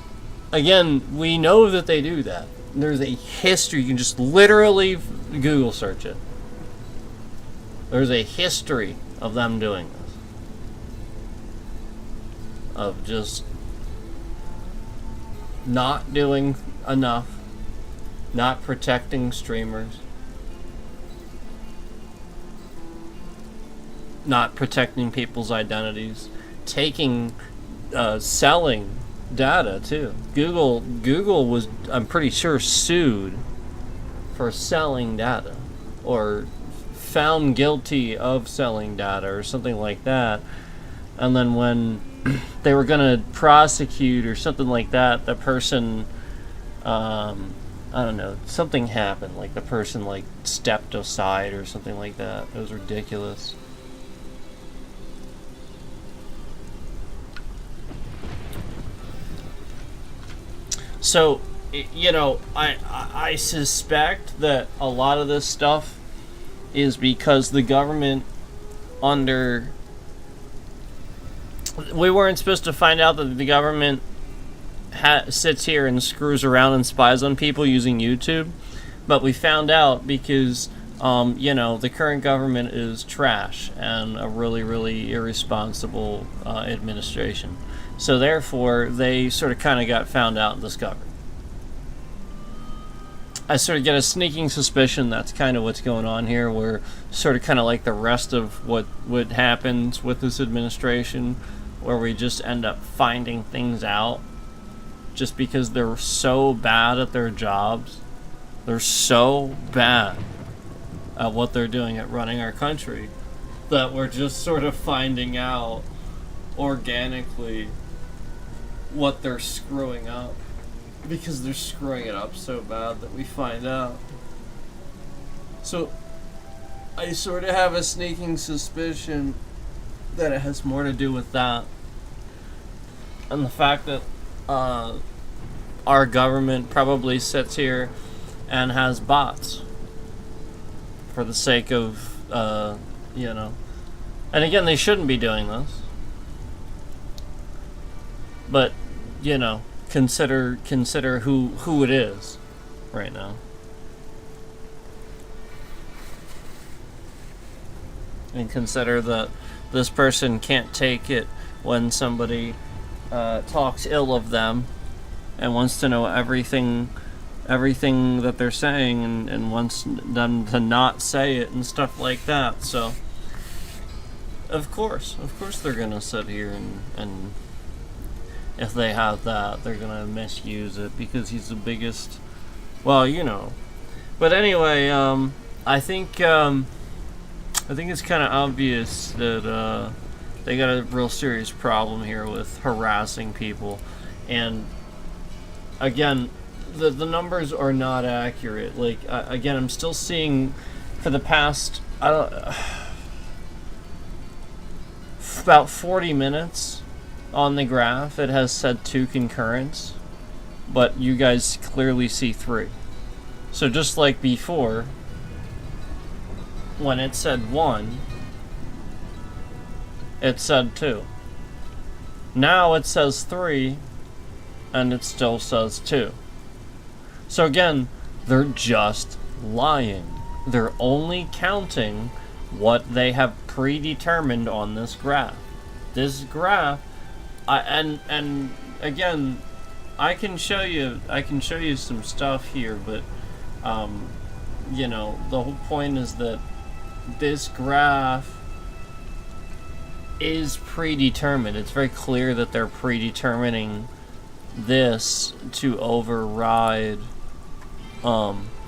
again, we know that they do that. There's a history. You can just literally Google search it. There's a history of them doing this, of just not doing enough, not protecting streamers, not protecting people's identities, selling data too. Google was, I'm pretty sure, sued for selling data, or found guilty of selling data or something like that. And then when they were gonna prosecute or something like that, the person, I don't know, something happened, like the person stepped aside or something like that. It was ridiculous. So, you know, I suspect that a lot of this stuff is because the government we weren't supposed to find out that the government sits here and screws around and spies on people using YouTube, but we found out because you know, the current government is trash and a really, really irresponsible administration. So therefore, they sort of kind of got found out and discovered. I sort of get a sneaking suspicion that's kind of what's going on here, where sort of kind of like the rest of what happens with this administration, where we just end up finding things out just because they're so bad at their jobs. They're so bad at what they're doing at running our country that we're just sort of finding out organically what they're screwing up, because they're screwing it up so bad that we find out. So I sort of have a sneaking suspicion that it has more to do with that and the fact that our government probably sits here and has bots for the sake of you know, and again, they shouldn't be doing this, but you know, consider who it is right now. And consider that this person can't take it when somebody talks ill of them and wants to know everything that they're saying, and wants them to not say it and stuff like that. So of course they're gonna sit here and if they have that, they're gonna misuse it because he's the biggest, well, you know. But anyway, I think it's kind of obvious that they got a real serious problem here with harassing people, and again, the numbers are not accurate. Like again, I'm still seeing for the past about 40 minutes on the graph, it has said 2 concurrents, but you guys clearly see 3. So just like before, when it said 1, it said 2. Now it says 3, and it still says 2. So again, they're just lying. They're only counting what they have predetermined on this graph. This graph, and again, I can show you some stuff here, but you know, the whole point is that this graph is predetermined. It's very clear that they're predetermining this to override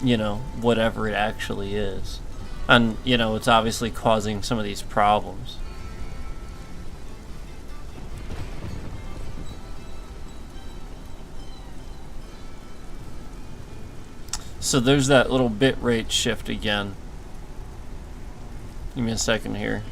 you know, whatever it actually is. And you know, it's obviously causing some of these problems. So there's that little bit rate shift again. Give me a second here.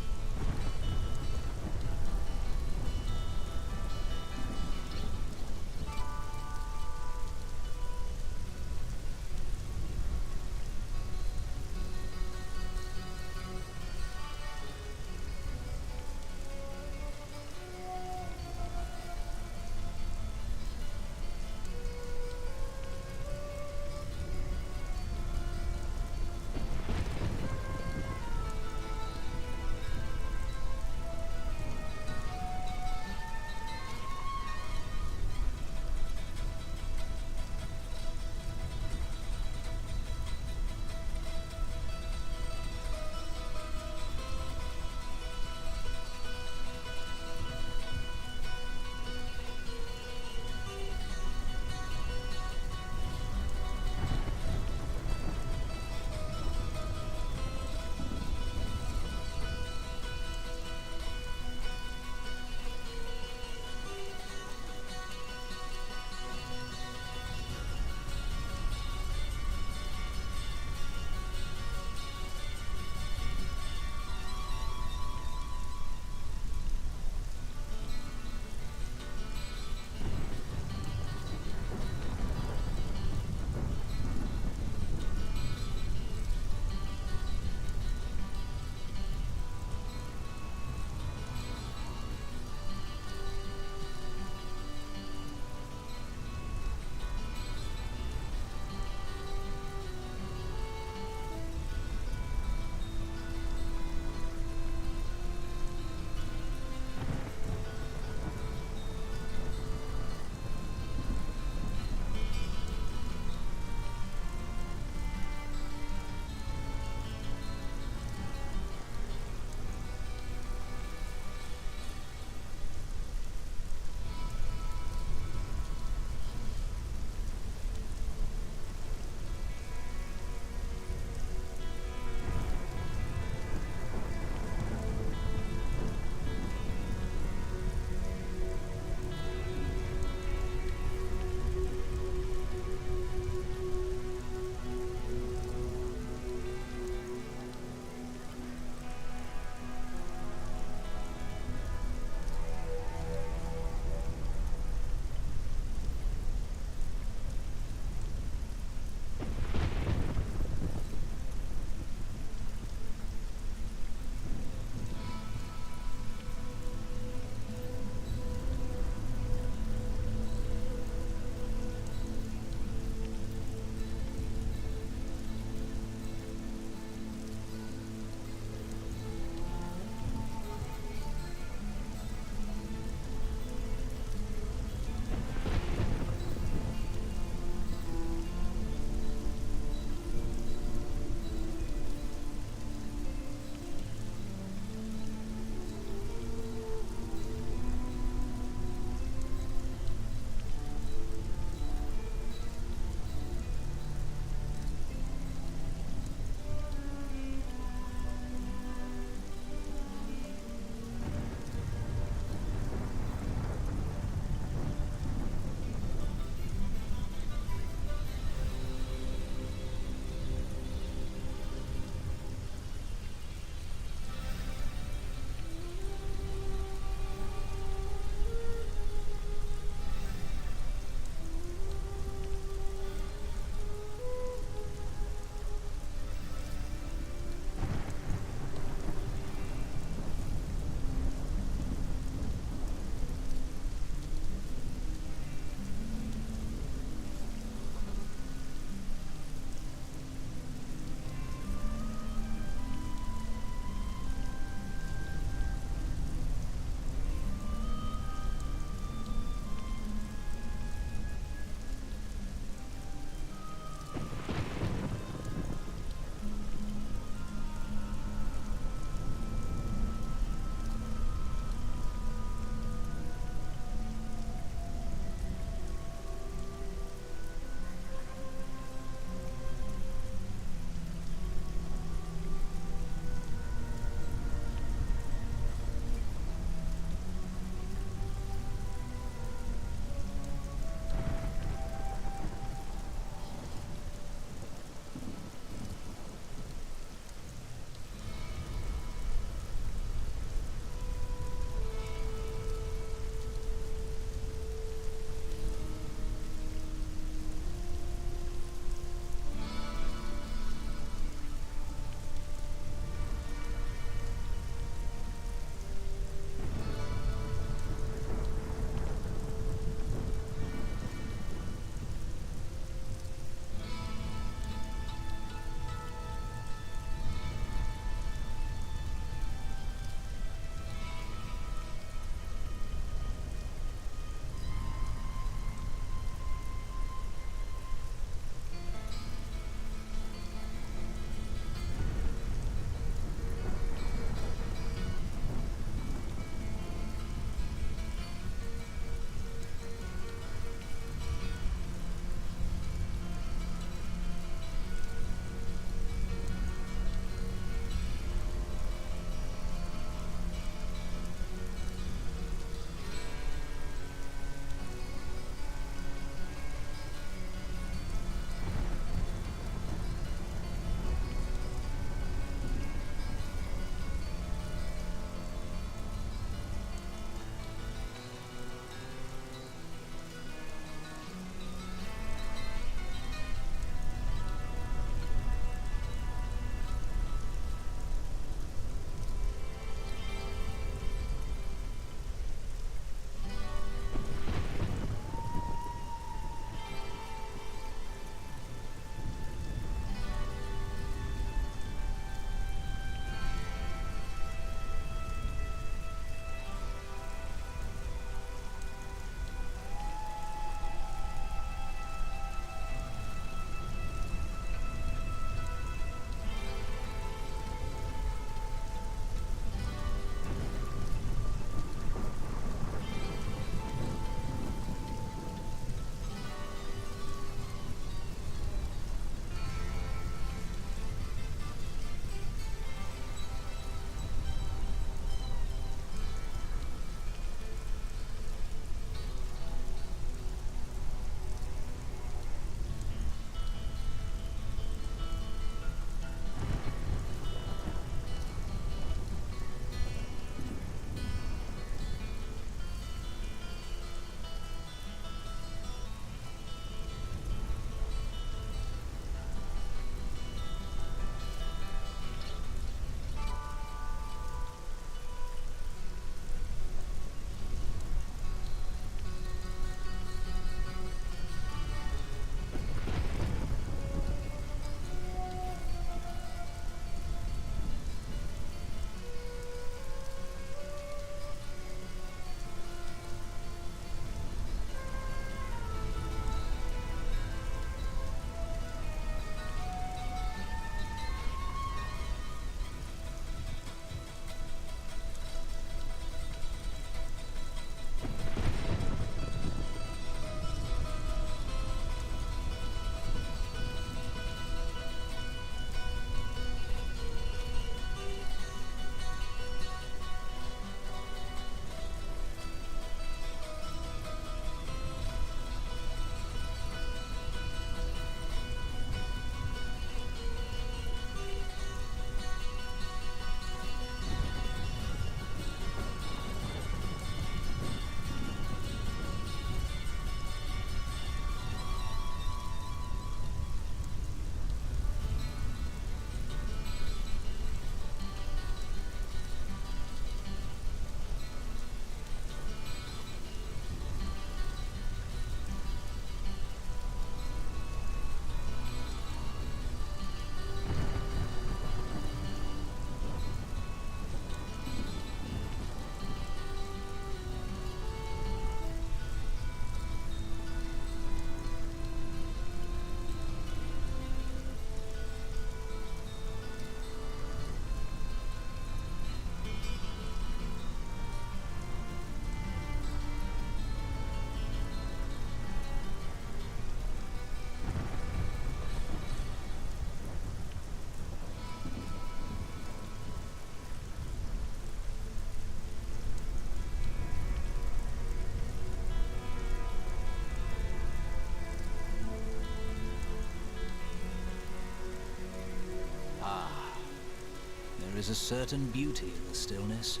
is a certain beauty in the stillness.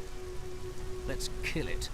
Let's kill it.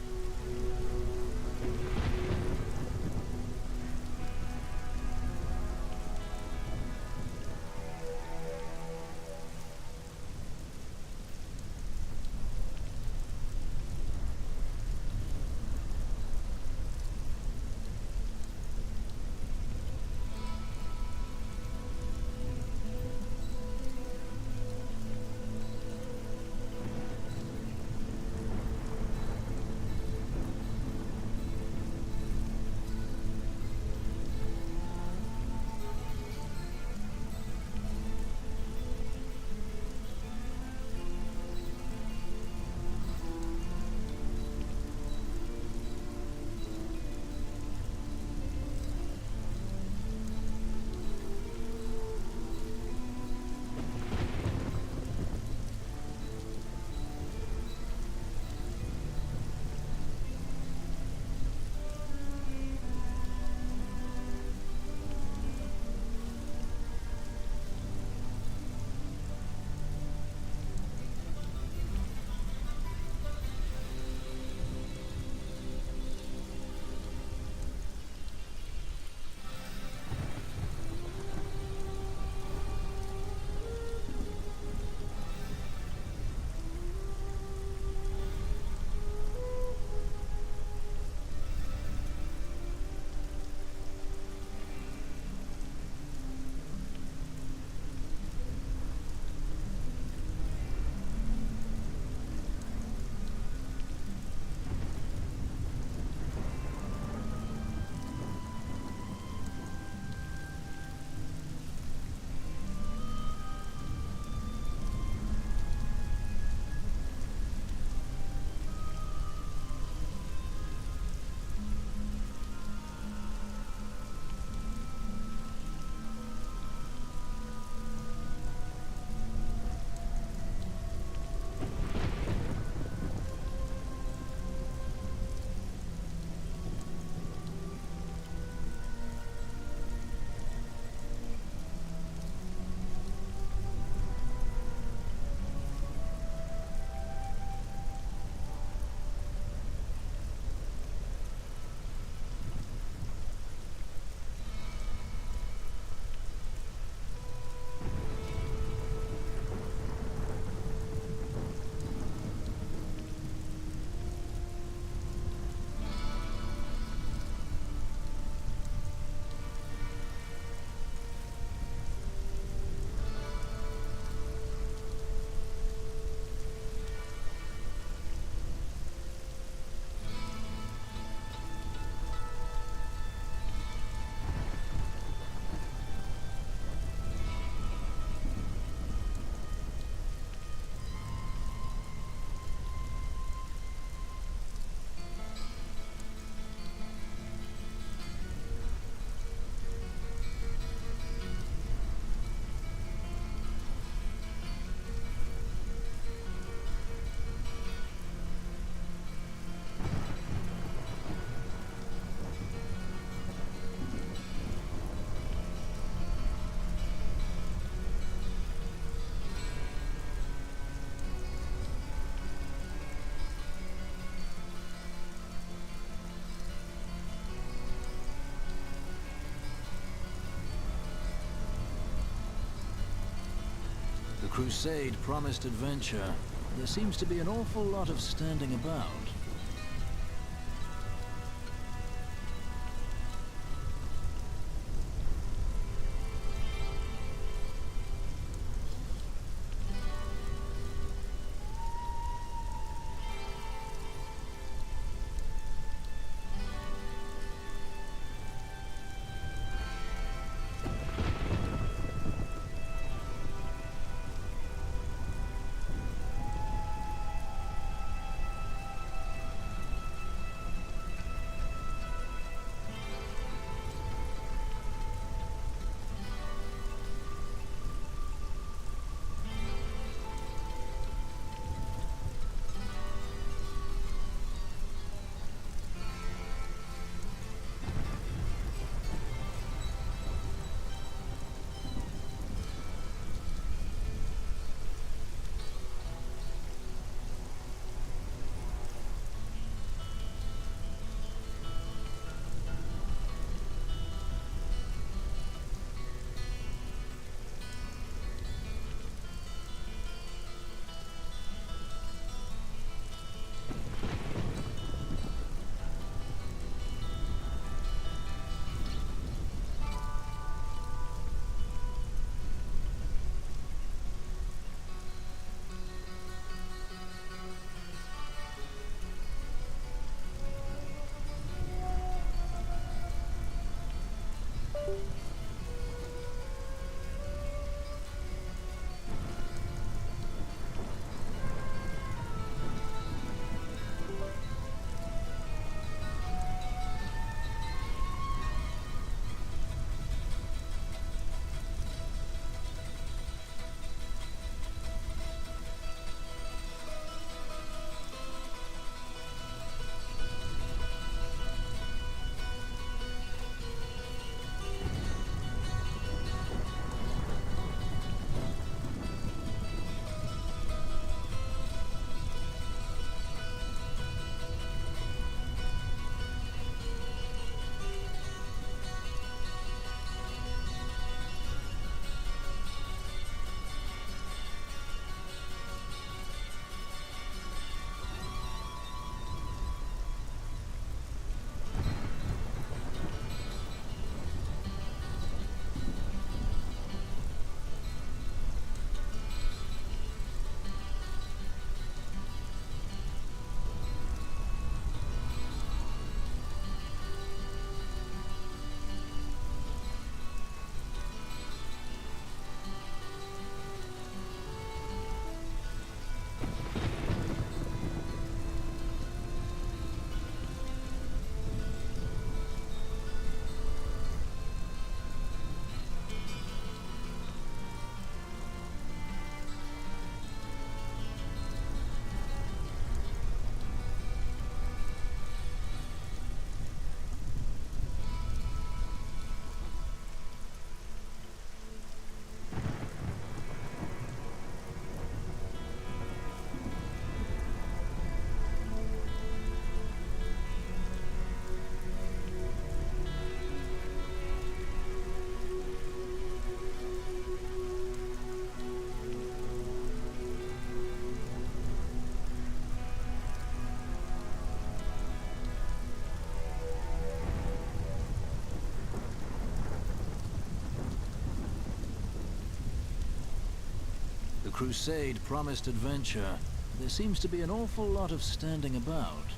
The crusade promised adventure. There seems to be an awful lot of standing about. crusade promised adventure. There seems to be an awful lot of standing about.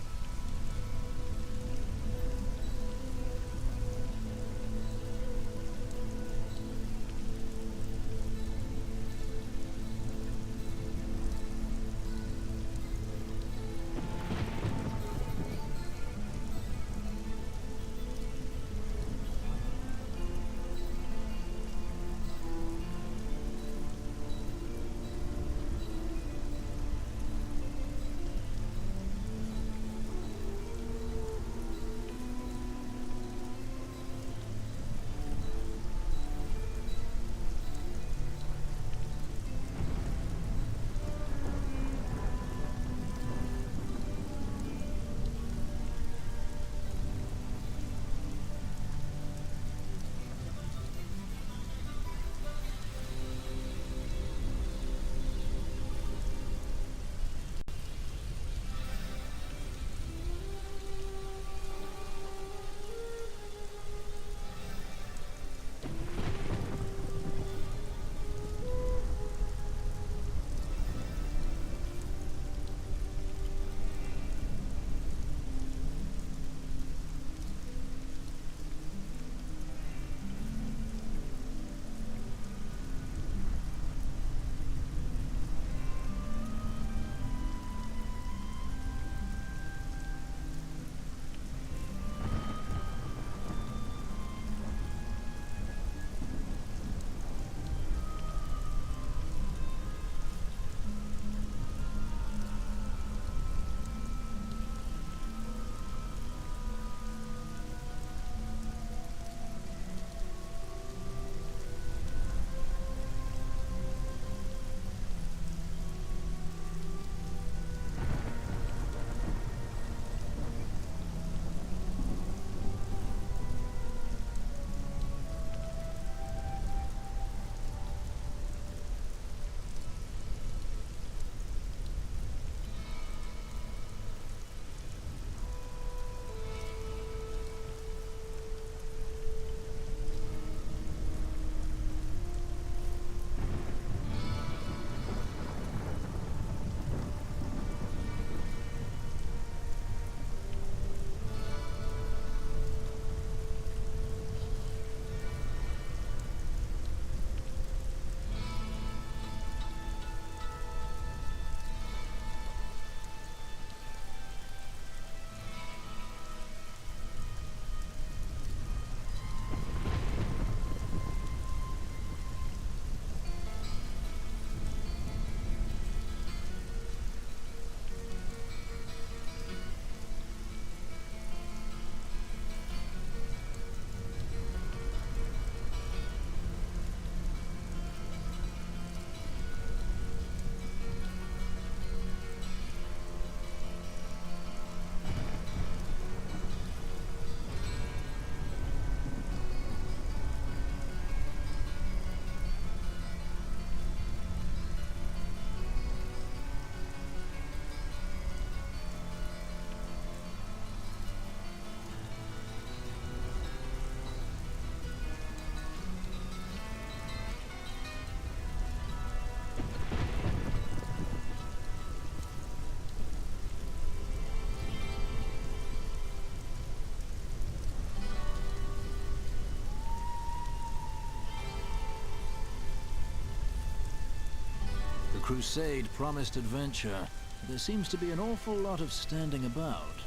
The crusade promised adventure. There seems to be an awful lot of standing about.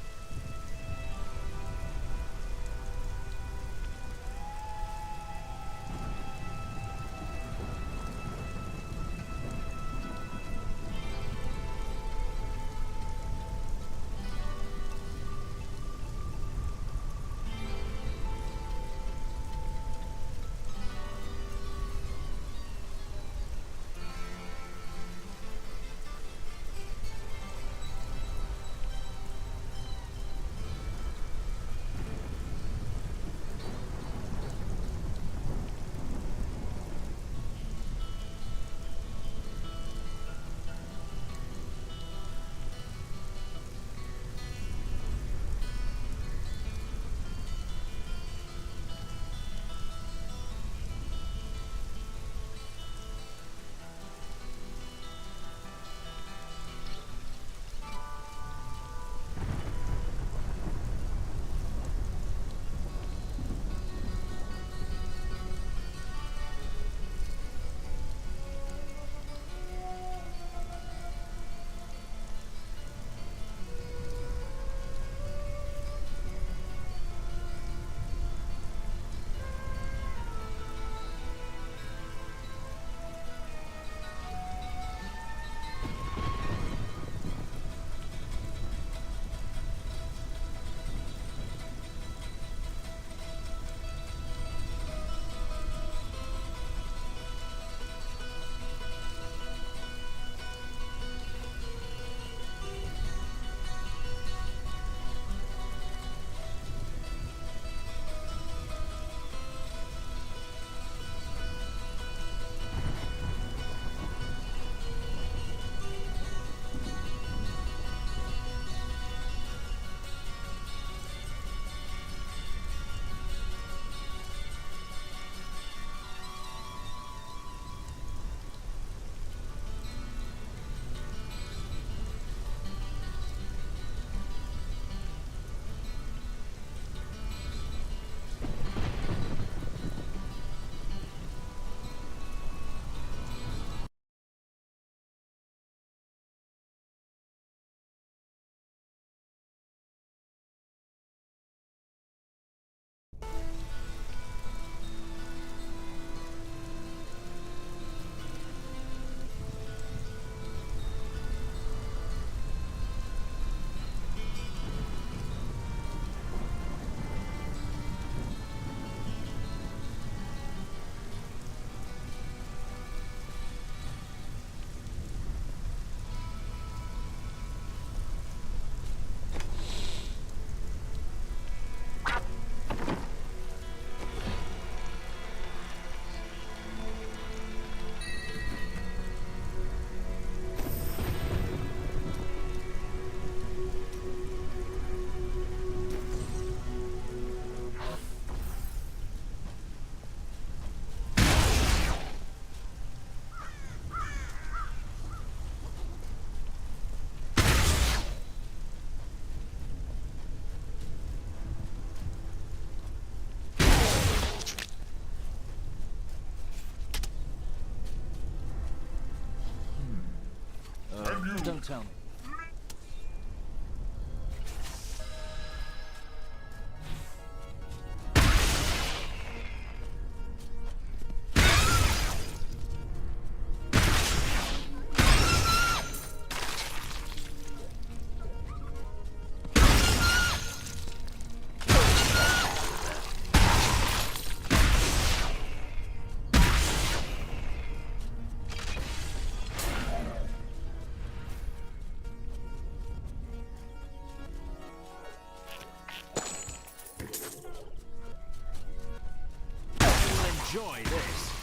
enjoy this.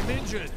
I'm injured.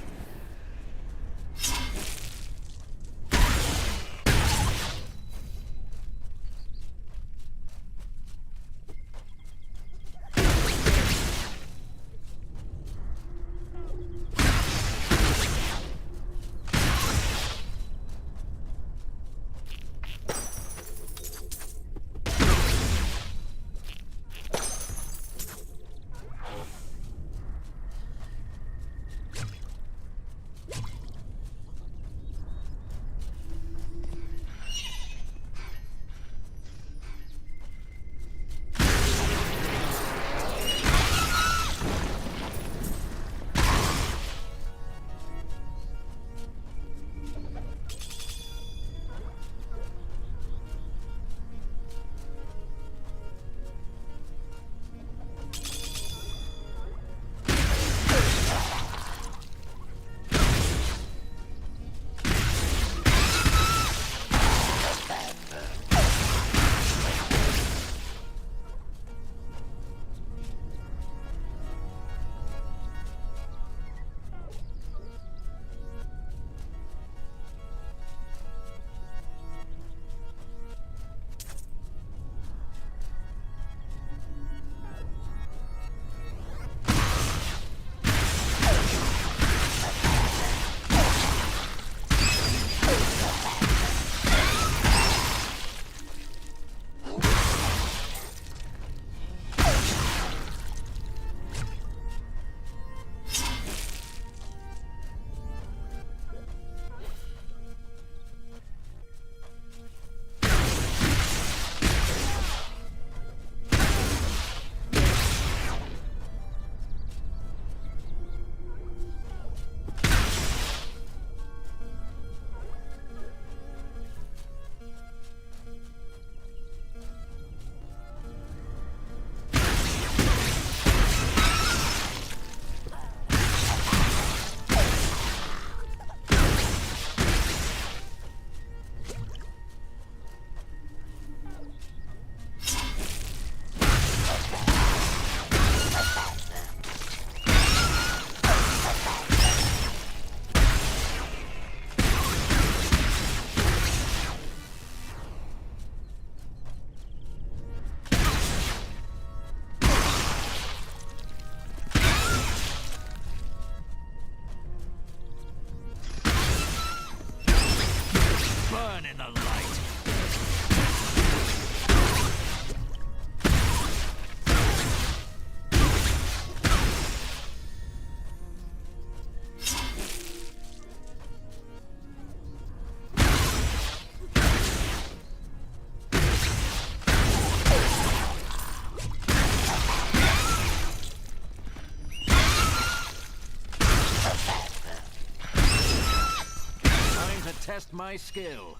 test my skill.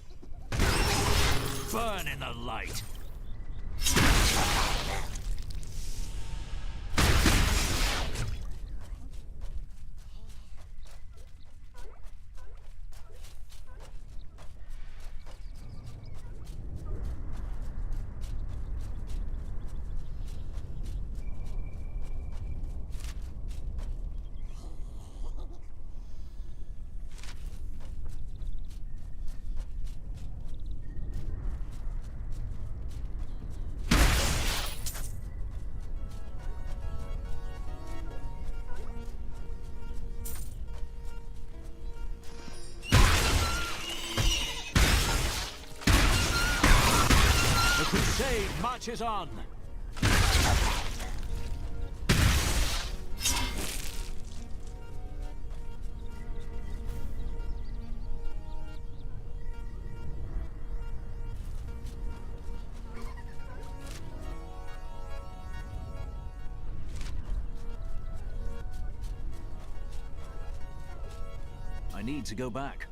Burn in the light. The crusade marches on. I need to go back.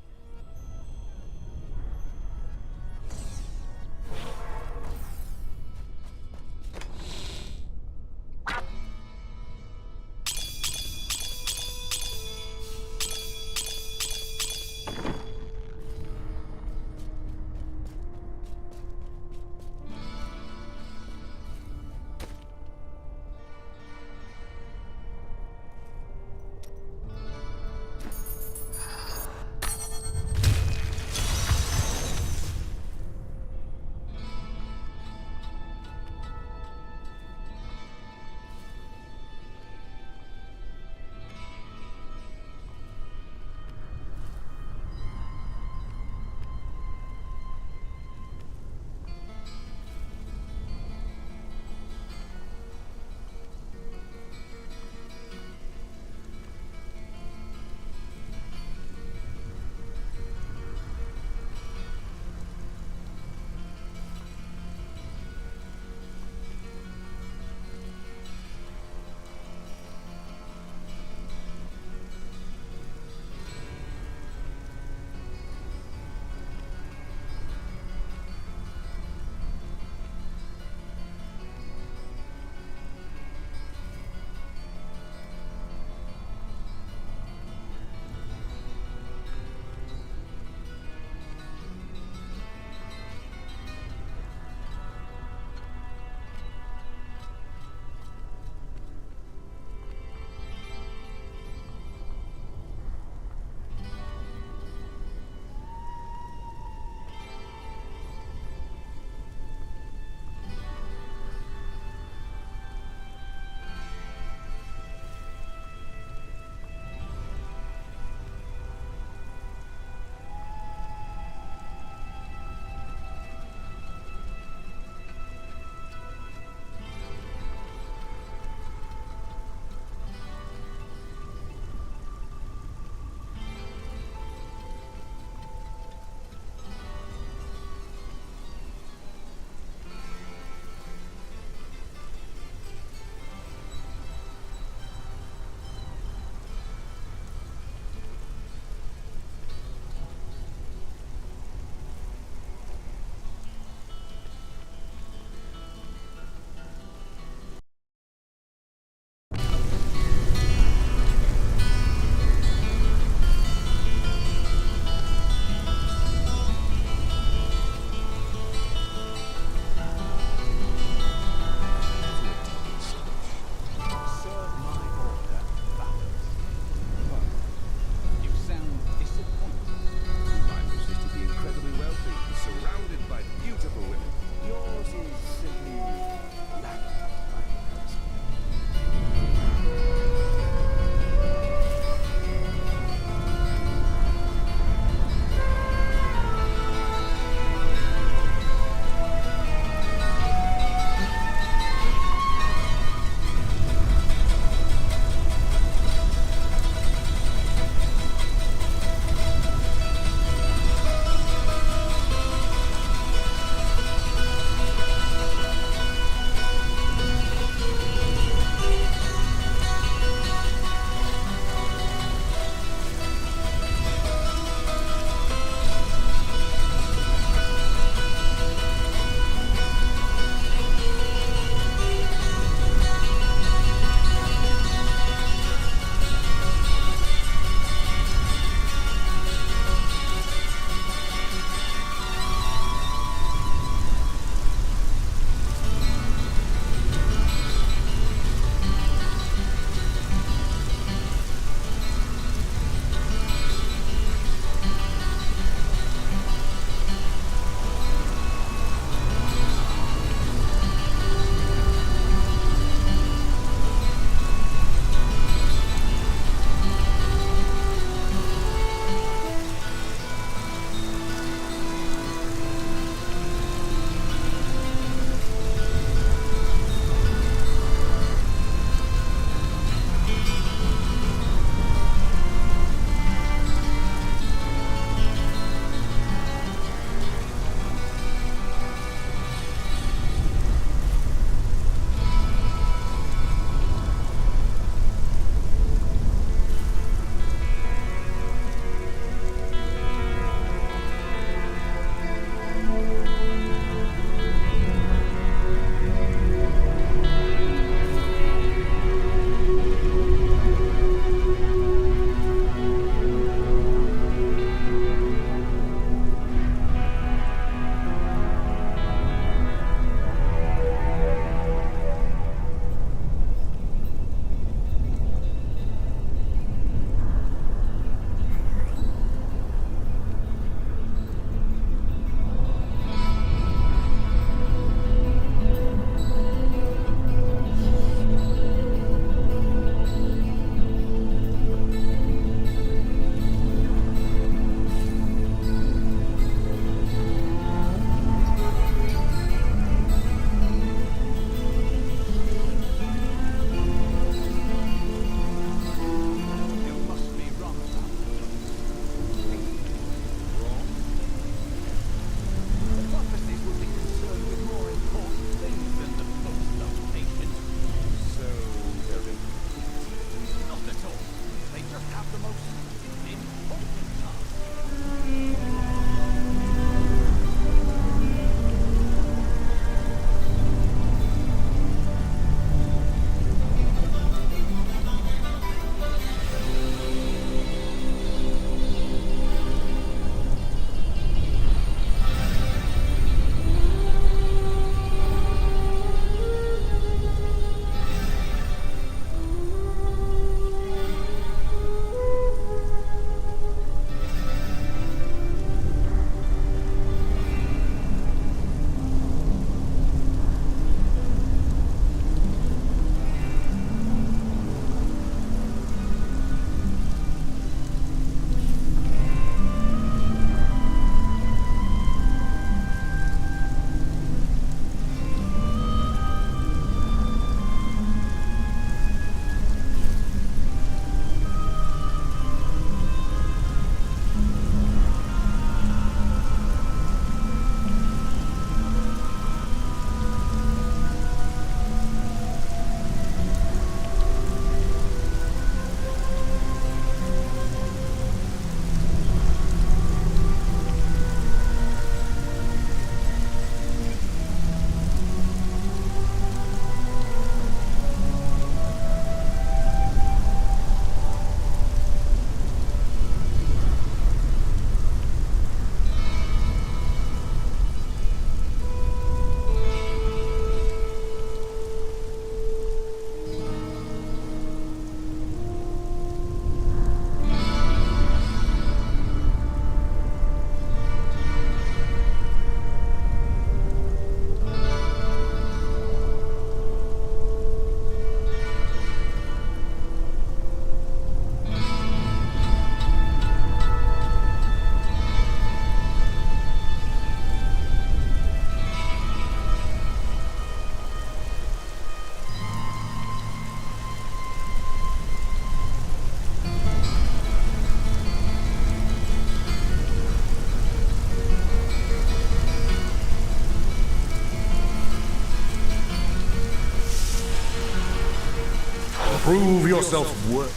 self-worth.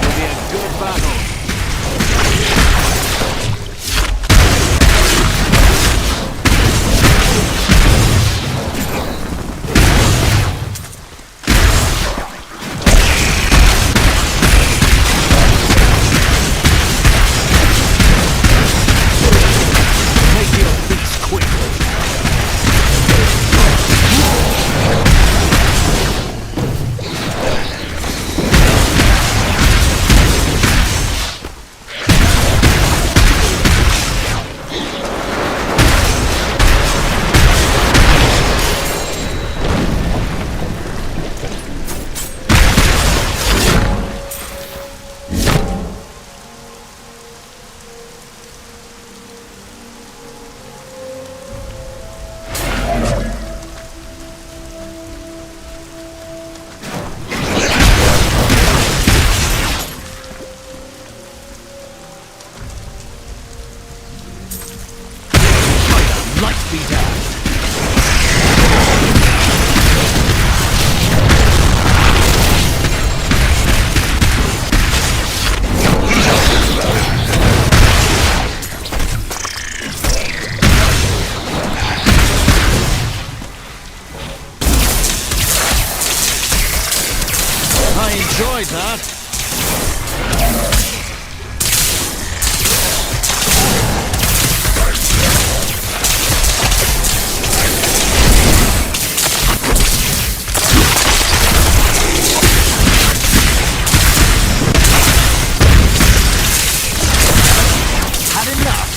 Will be a good battle. Make your peace quickly. Light be damned. I enjoyed that. Had enough.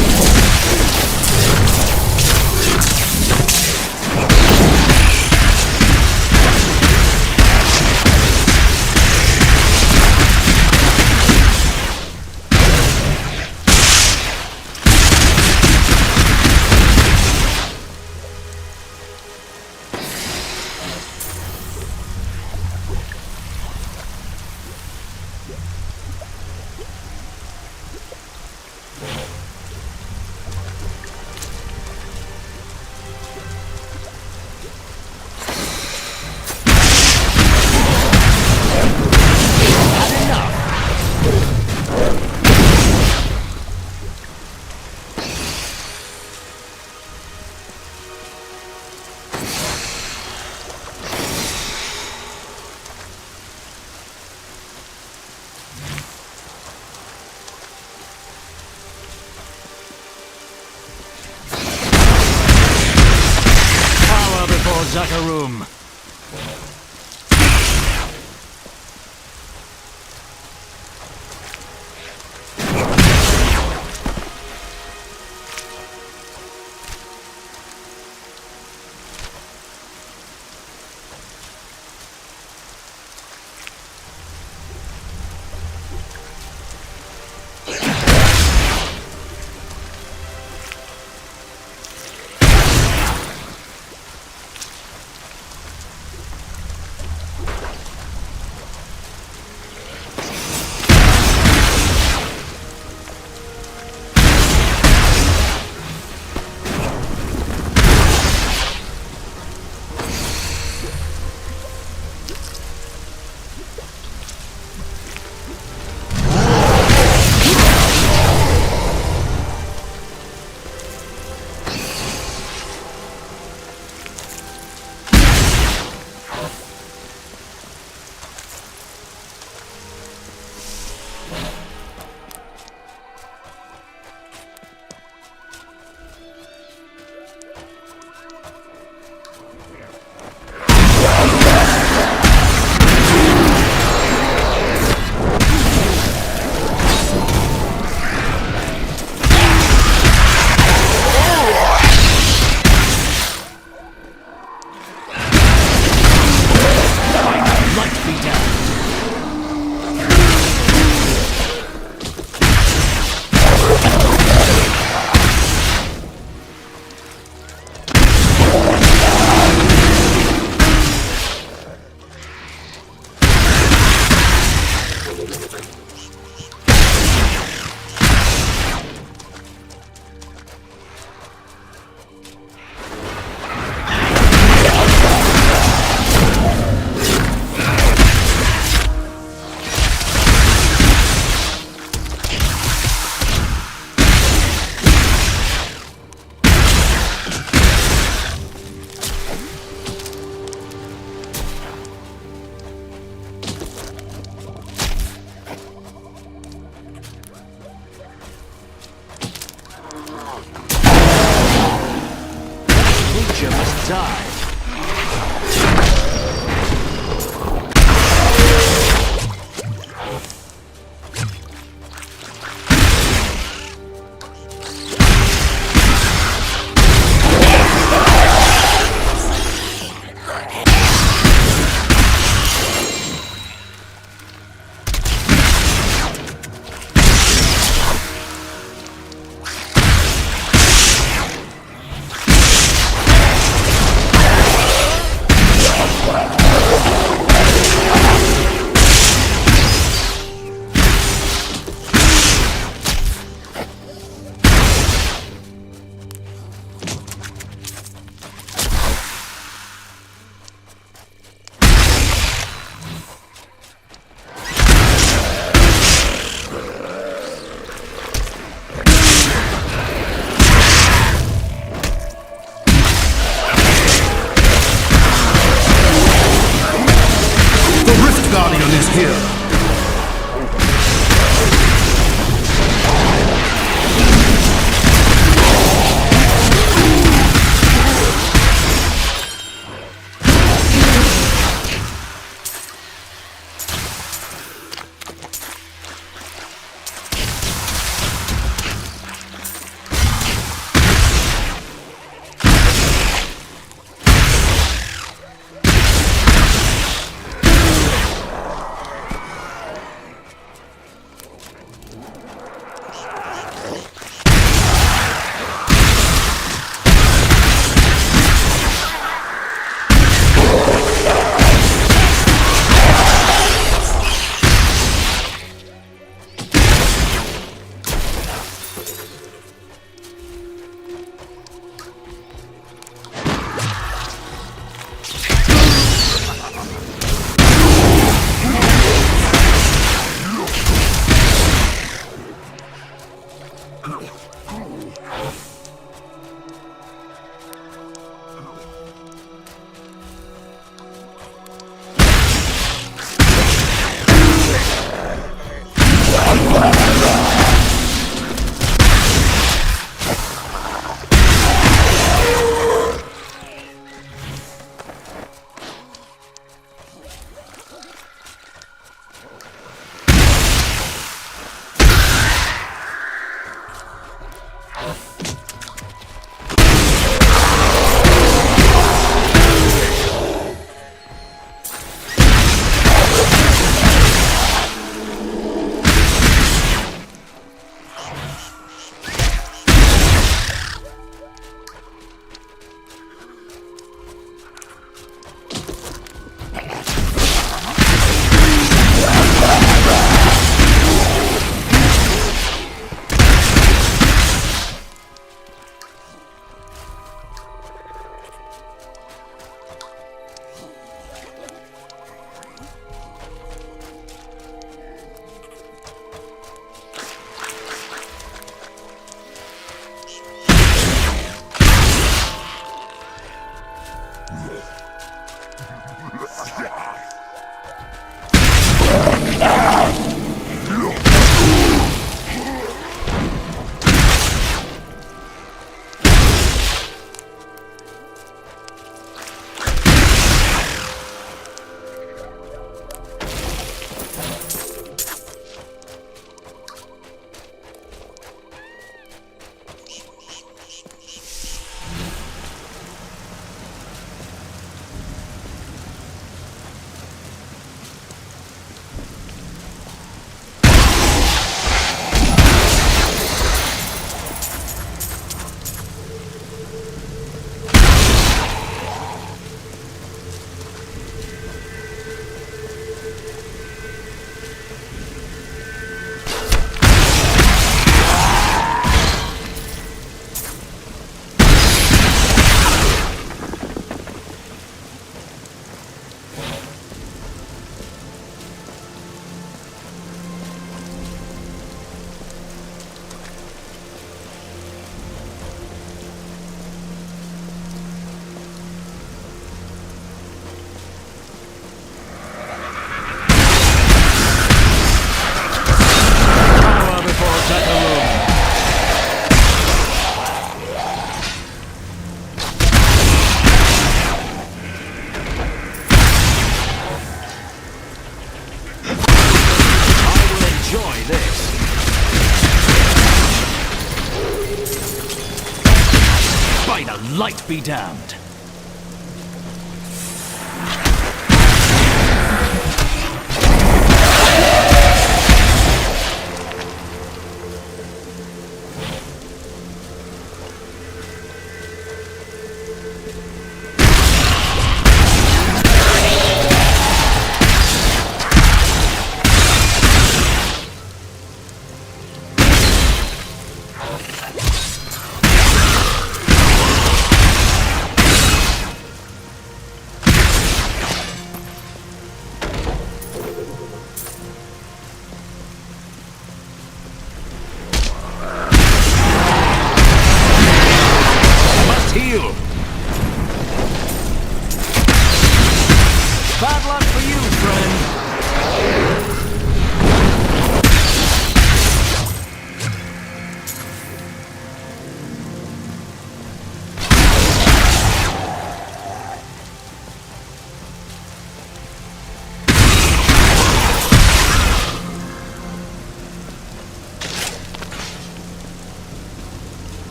Had enough. Power before Zakarum. creature must die. Guardian is here. light be damned. Heal. Bad luck for you, friend.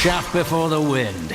Chaff before the wind.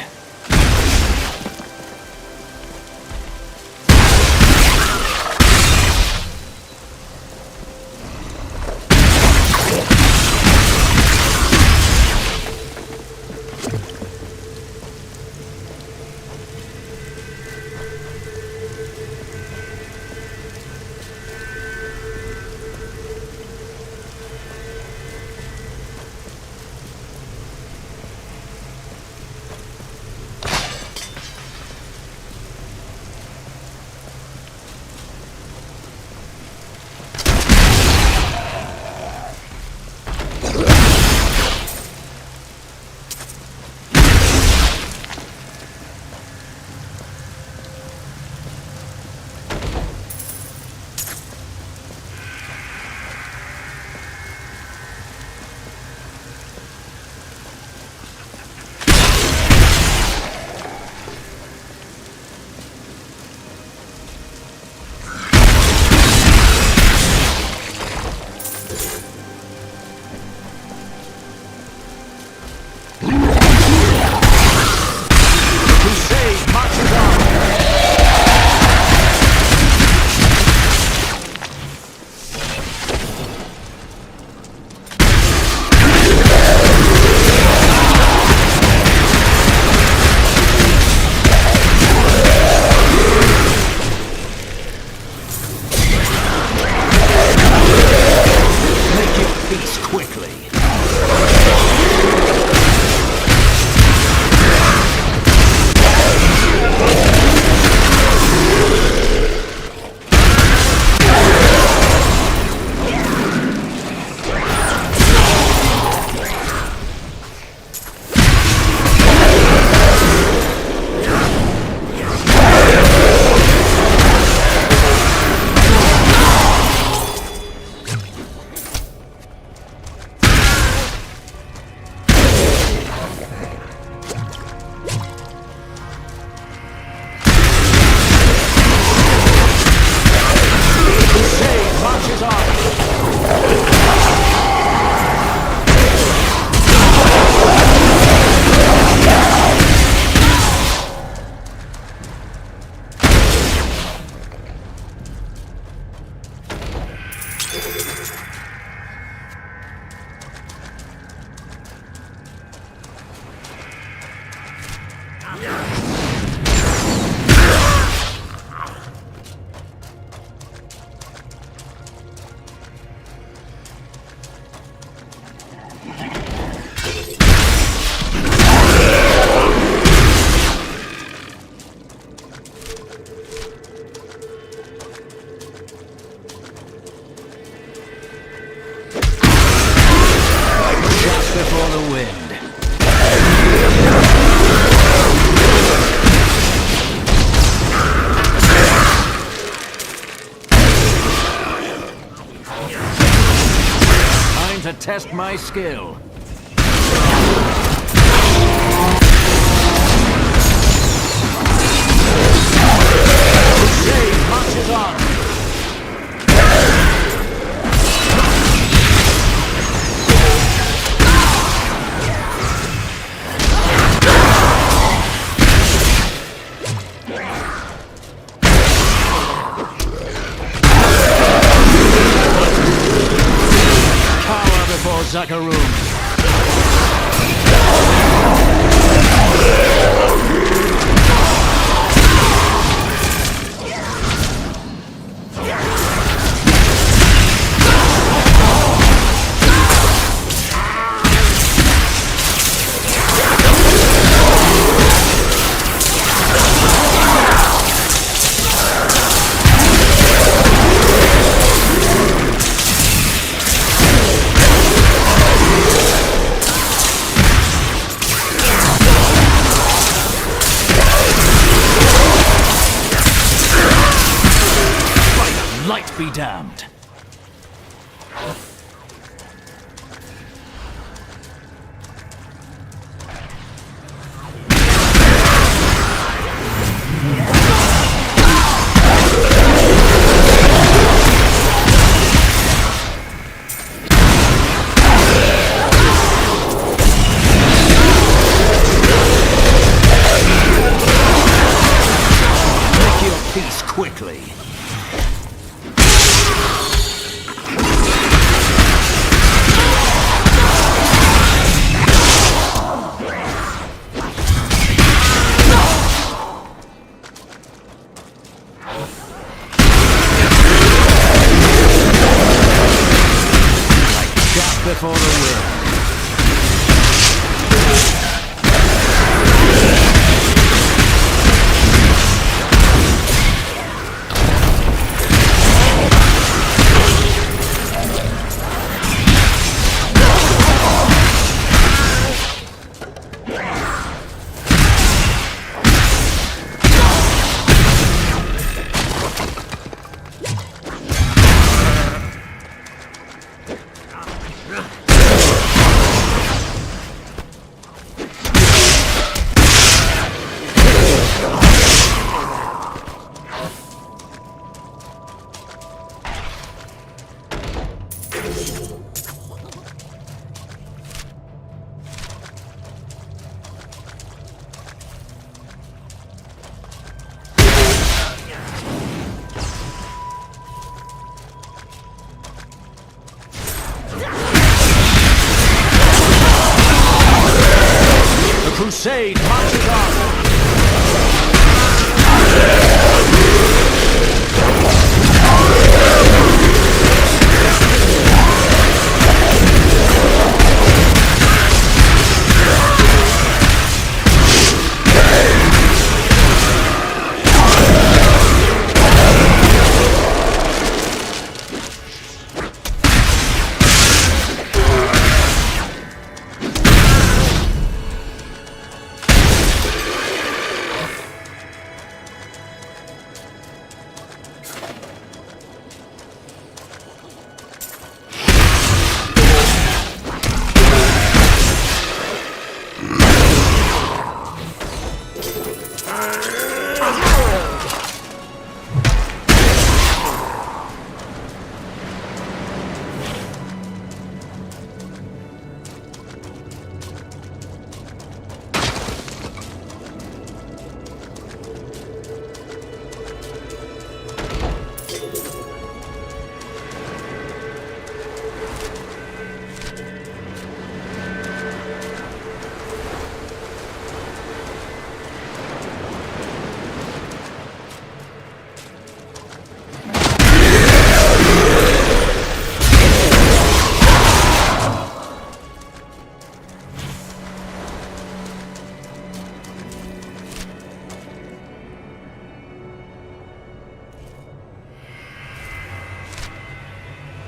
the wind. Time to test my skill. Crusade marches on. Zakaroon. Light be damned. Make your peace quickly. Before the wind. Crusade marches on!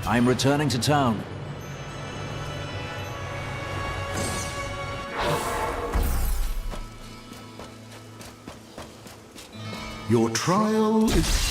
I'm returning to town. Your trial is...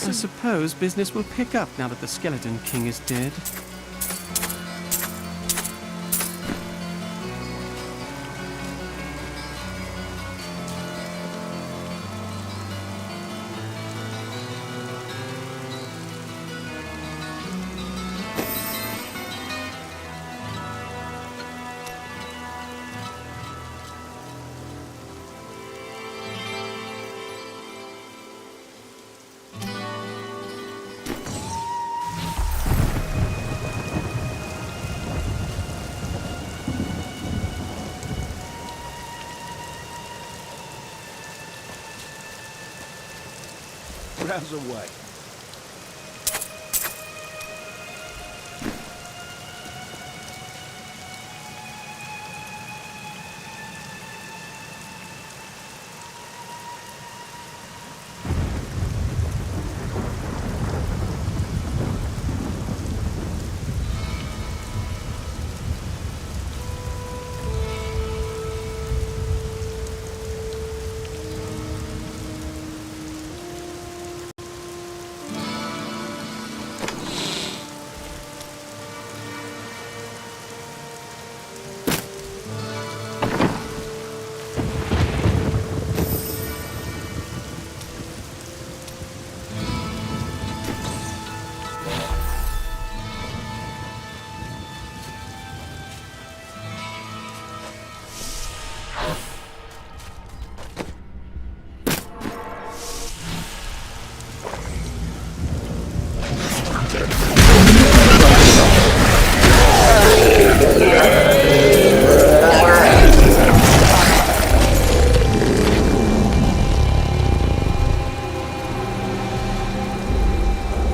I suppose business will pick up now that the Skeleton King is dead. Browse away.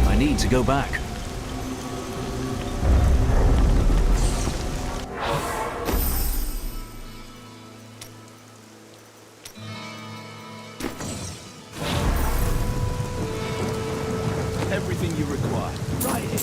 I need to go back. Everything you require. Right here.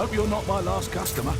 hope you're not my last customer.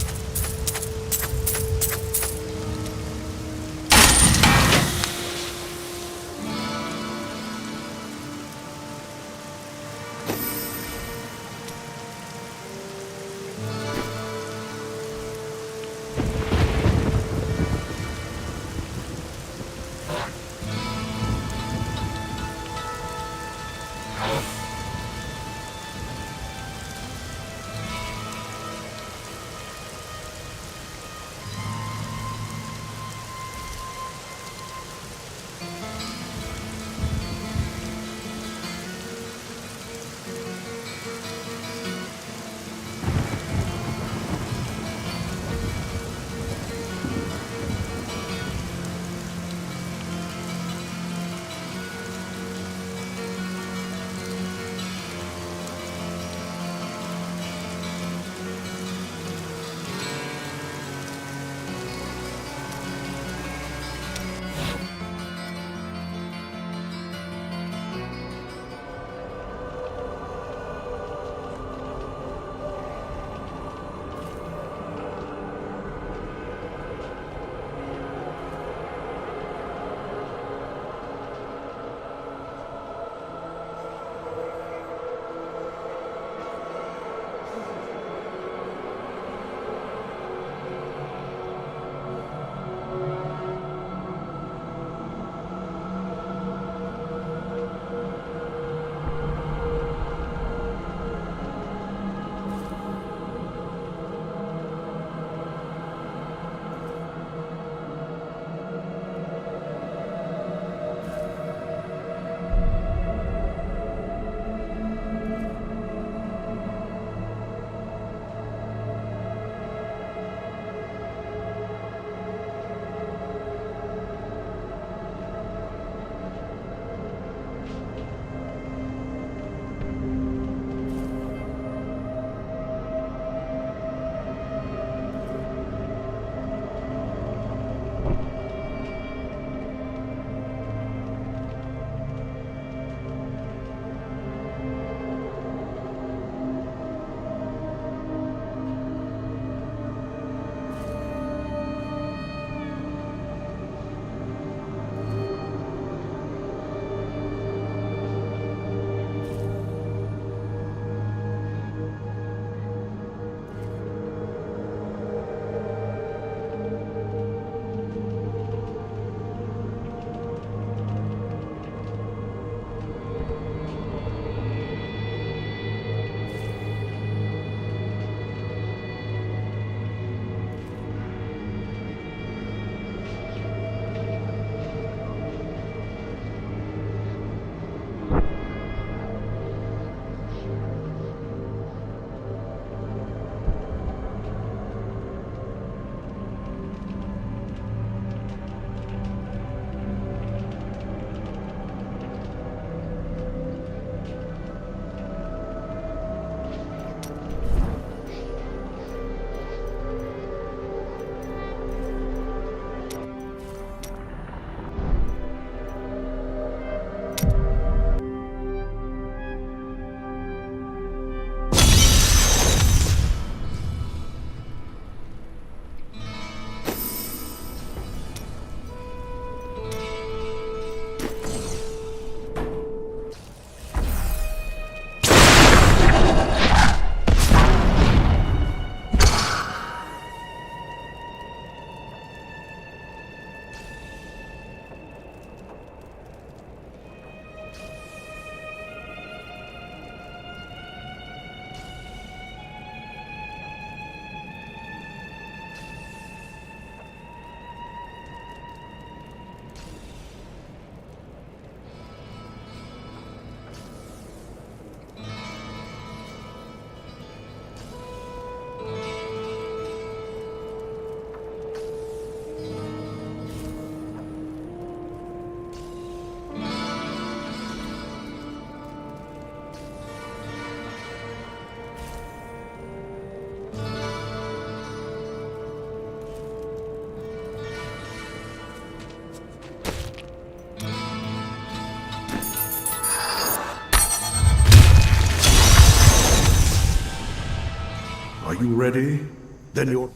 Are you ready? Then you're...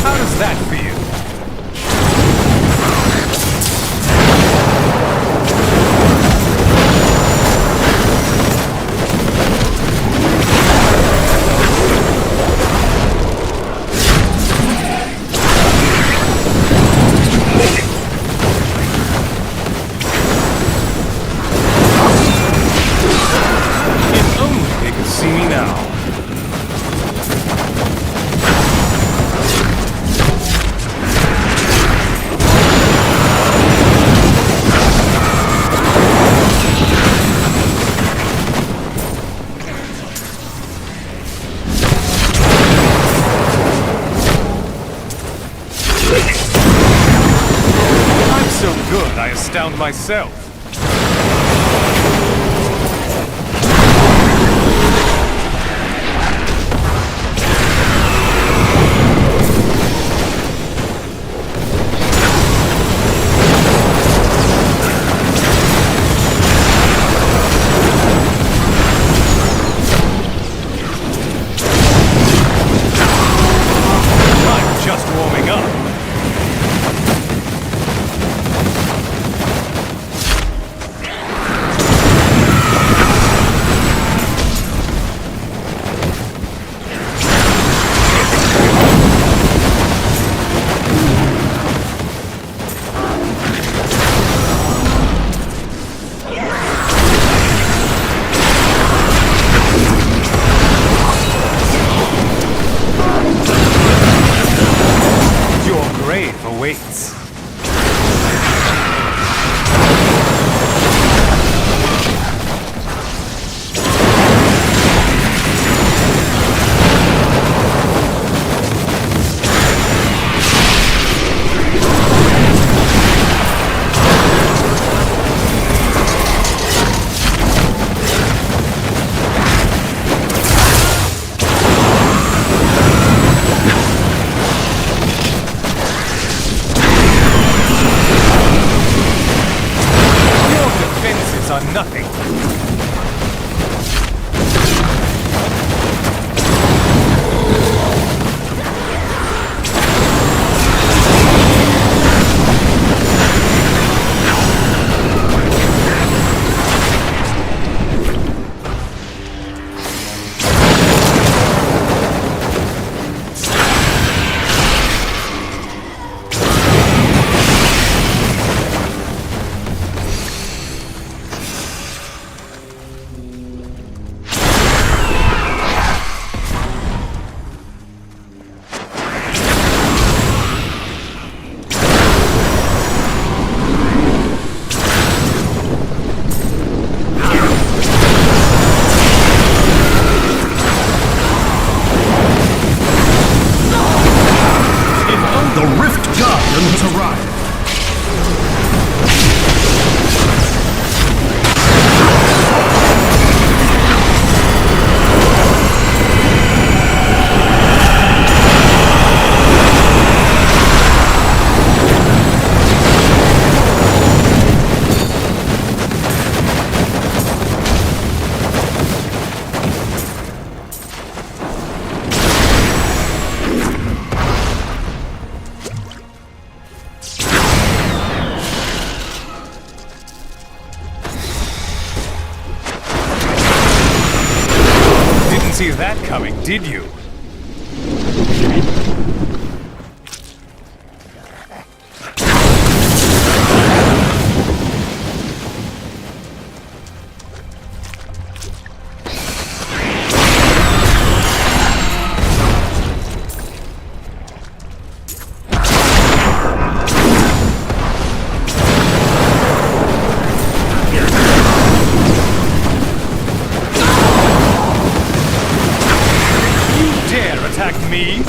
How does that feel? If only they could see me now. I'm so good, I astound myself. I'm just warming up. Your grave awaits. Your defenses are nothing. The Rift Guardian has arrived. Didn't see that coming, did you? attack me?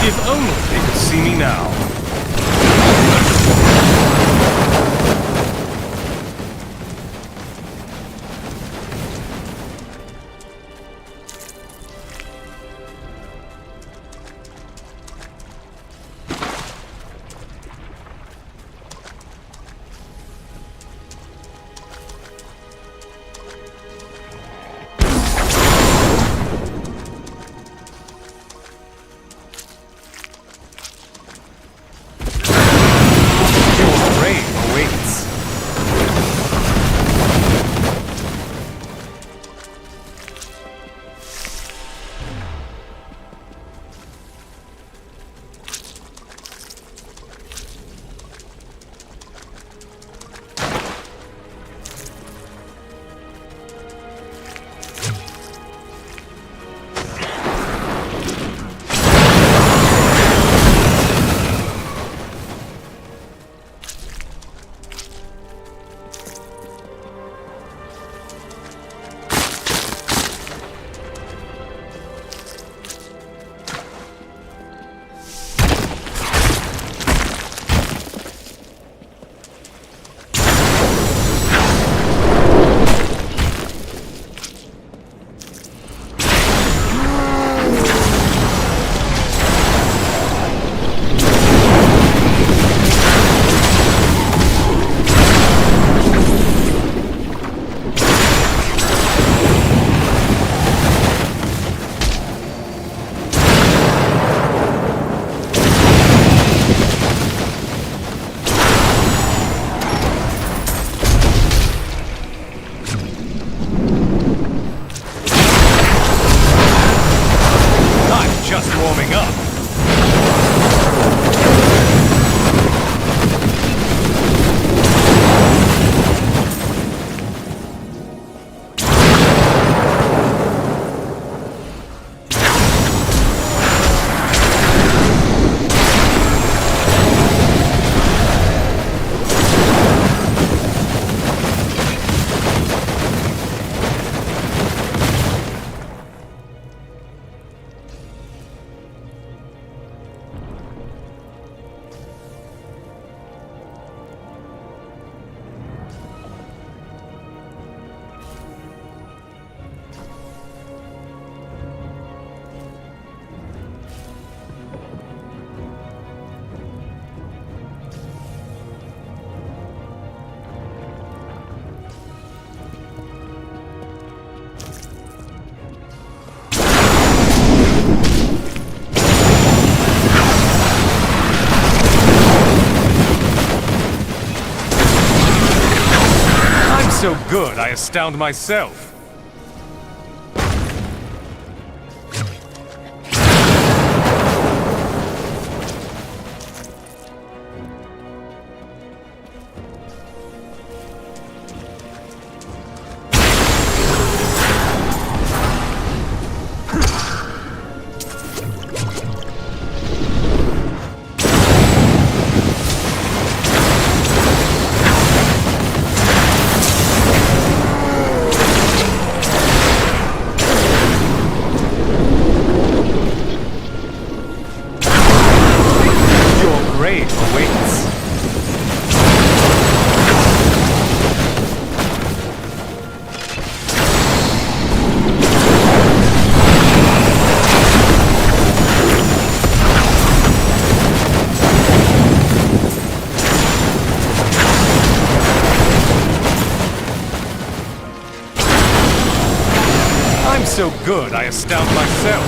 If only they could see me now. Your grave awaits. I'm just warming up. I'm so good, I astound myself. Your grave awaits. I'm so good, I astound myself.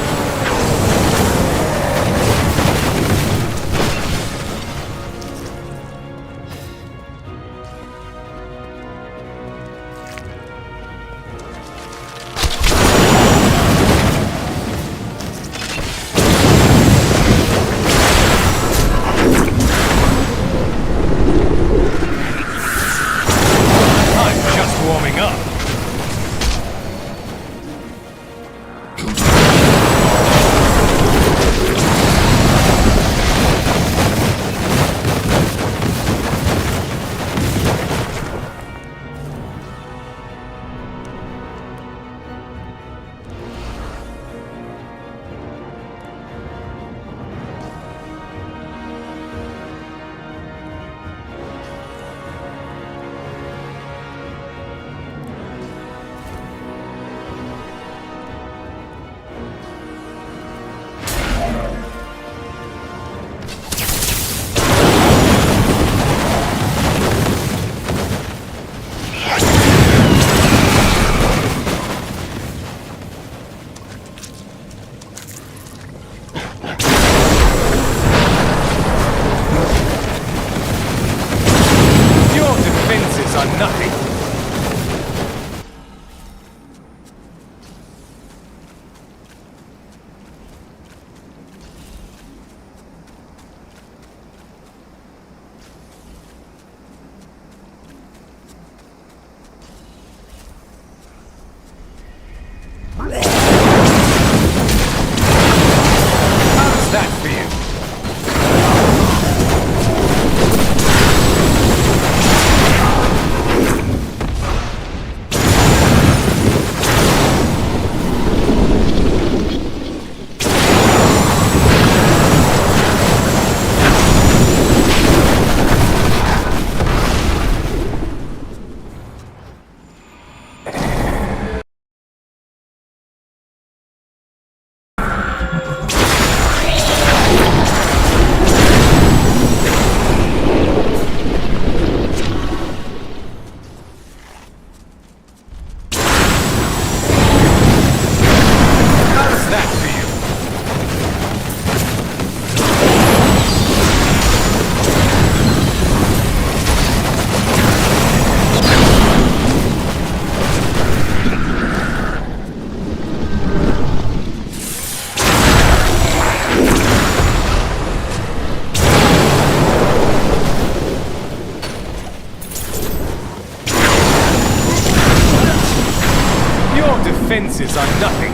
defenses are nothing.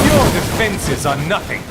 Your defenses are nothing.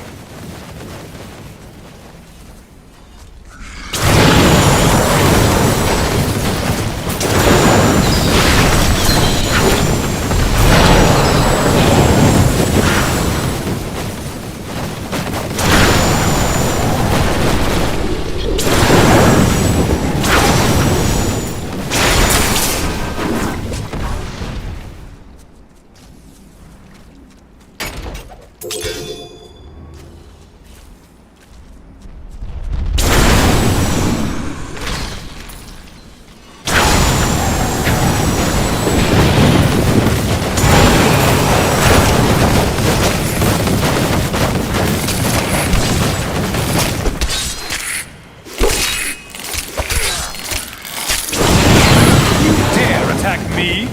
Me?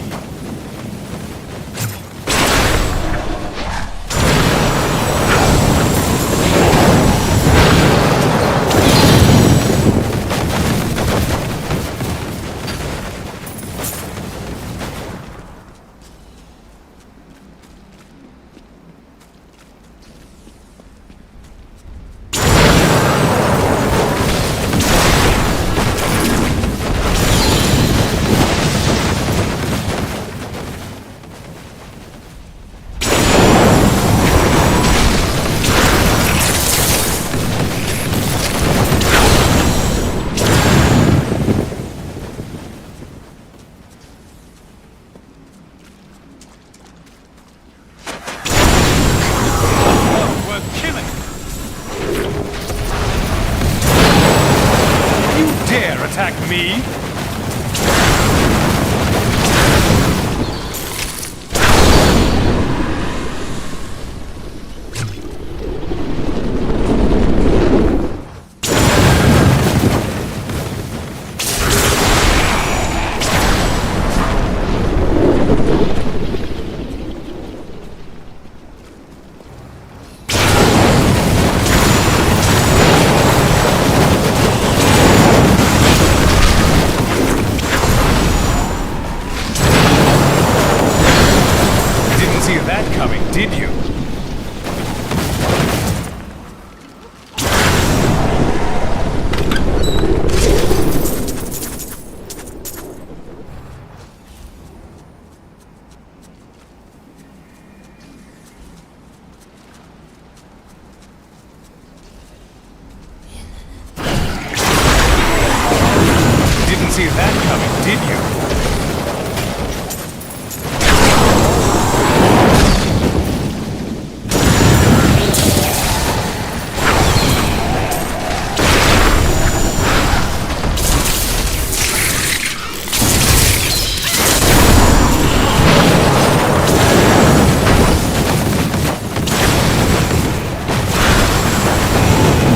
Attack me? See that coming, did you? Didn't see that coming, did you?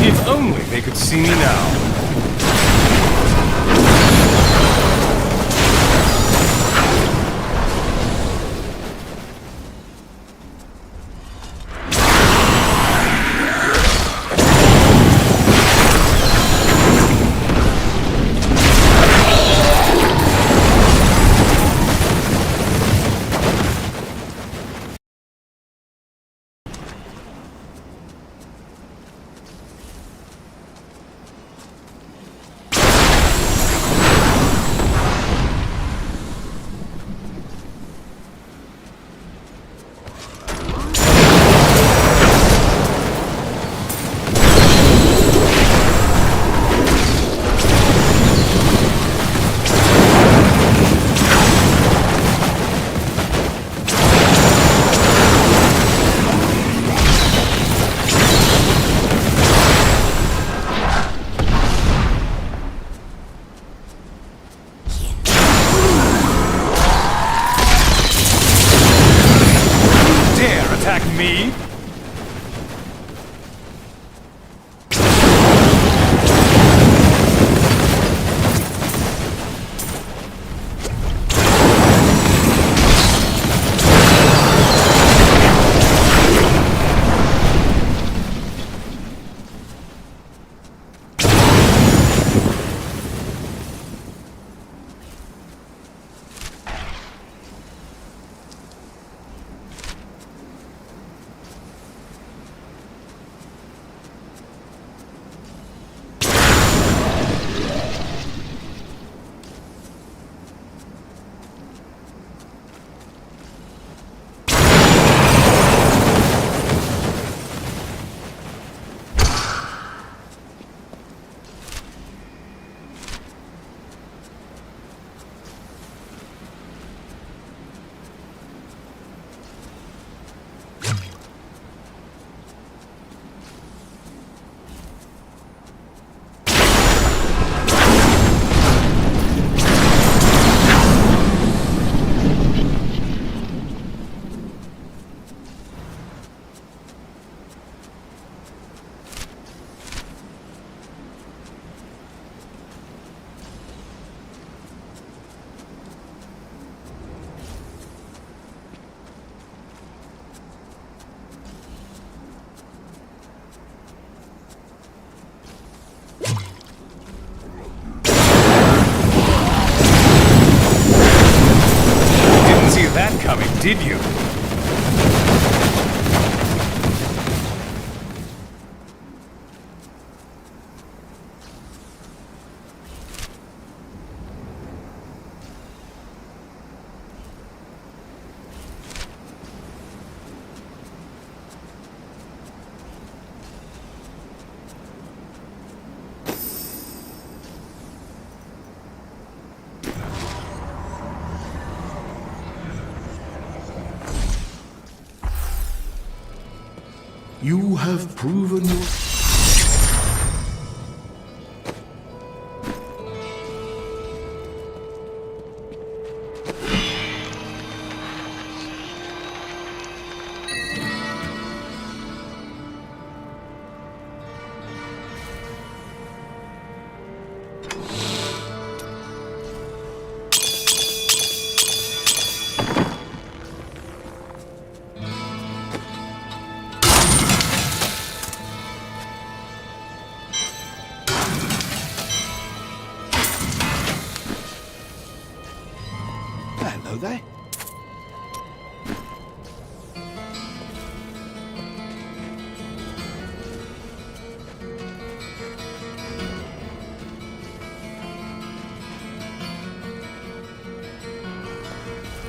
If only they could see me now. did you? You have proven your... Hello there.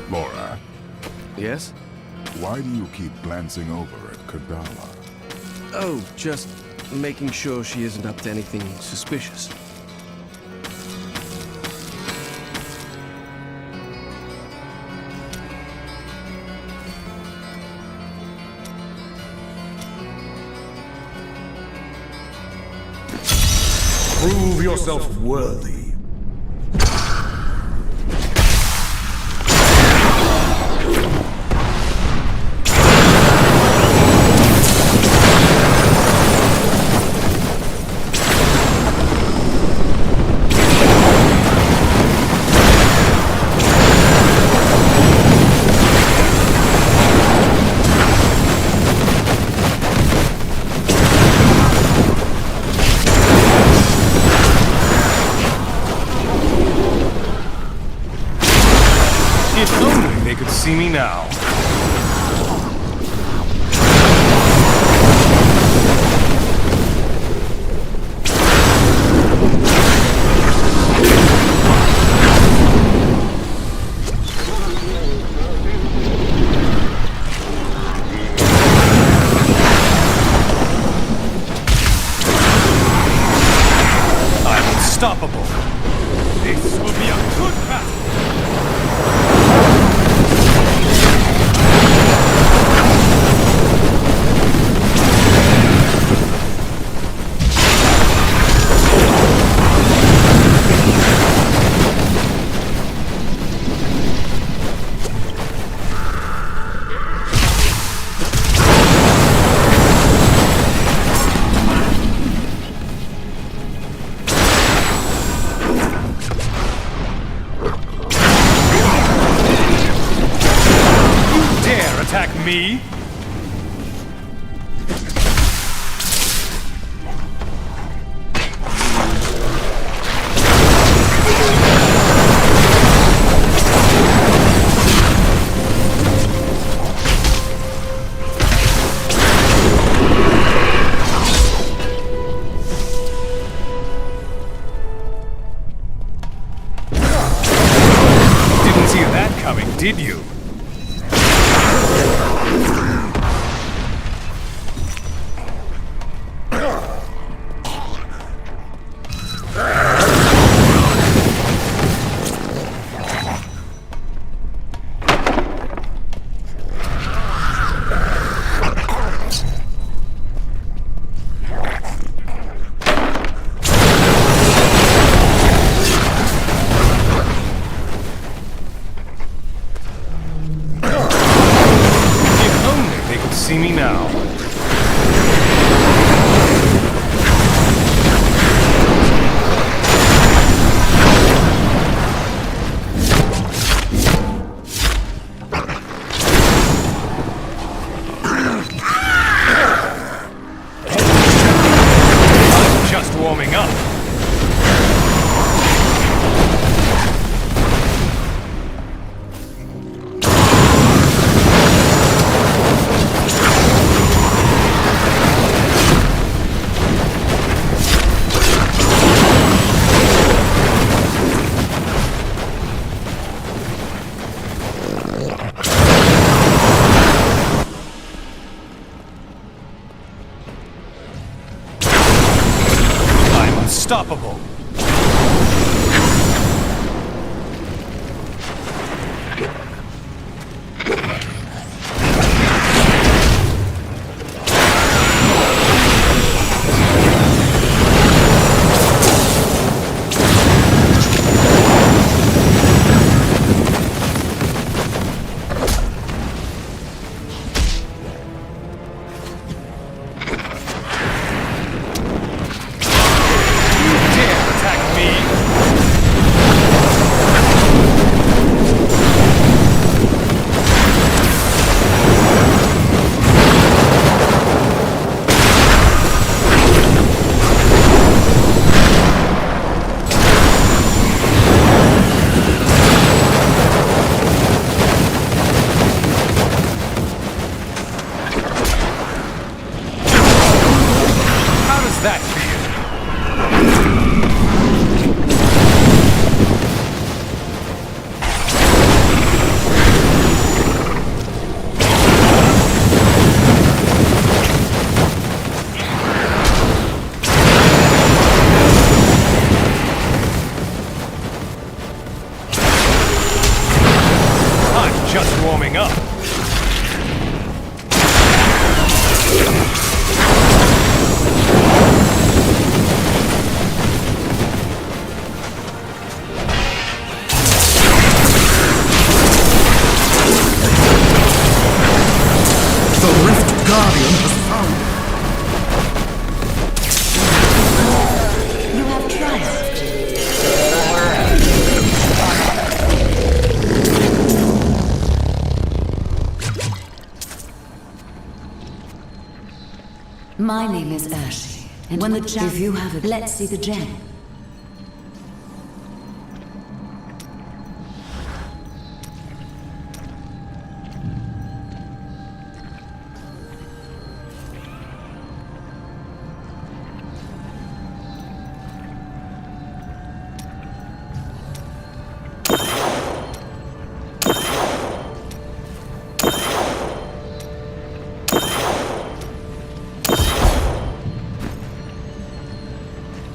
Laura, Yes? why do you keep glancing over at Kadala? Oh, just making sure she isn't up to anything suspicious. Prove yourself worthy. If only they could see me now. I'm unstoppable. This will be a good battle. Attack me? Didn't see that coming, did you? See me now. I'm just warming up. unstoppable. That feel? I'm just warming up. My name is Urshi, and when the gem, if you have it, let's see the gem.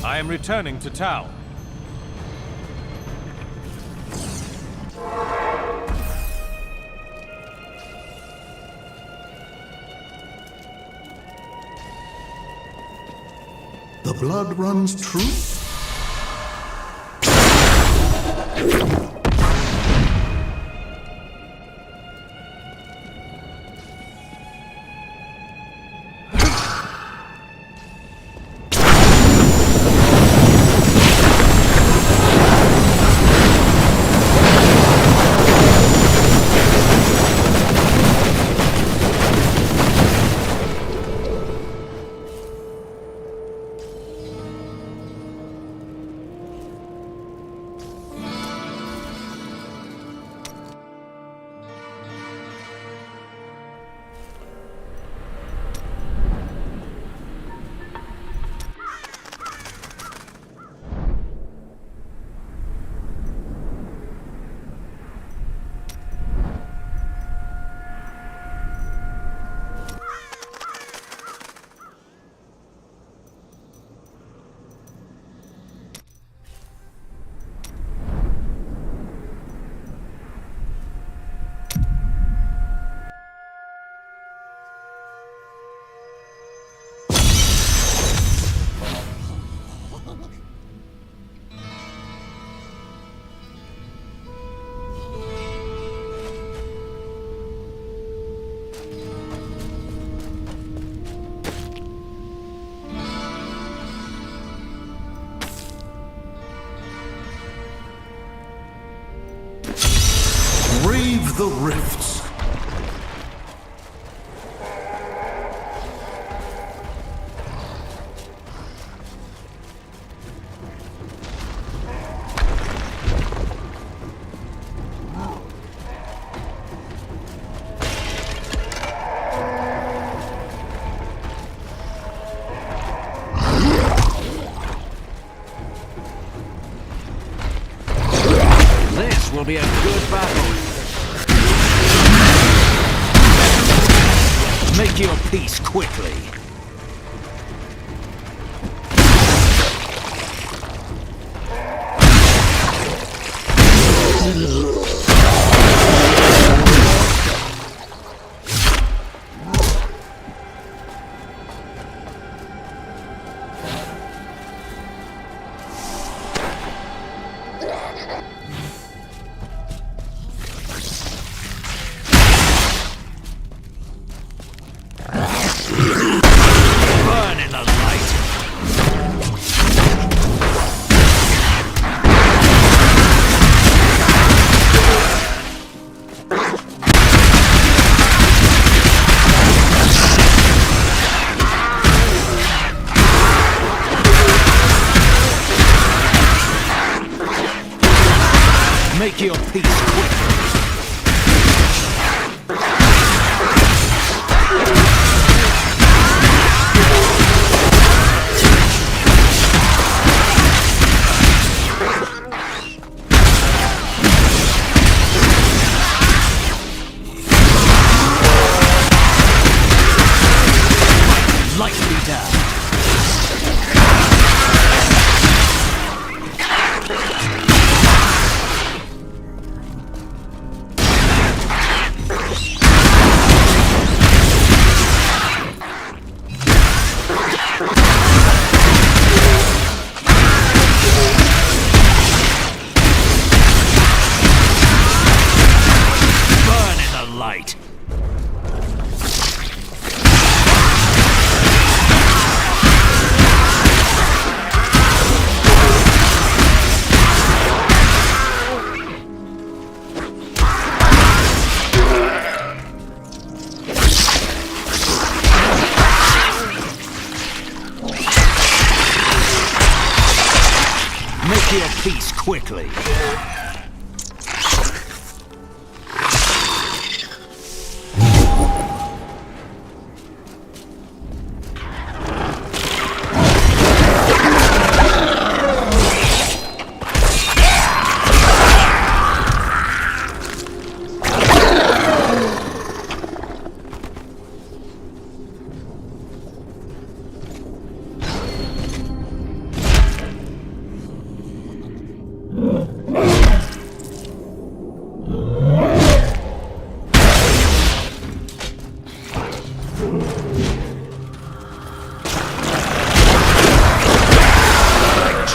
I am returning to town. The blood runs true? Brave the rifts. This will be a good battle. Make your peace quickly. peace quickly. Lightly down. Burn in the light. Make your peace quickly.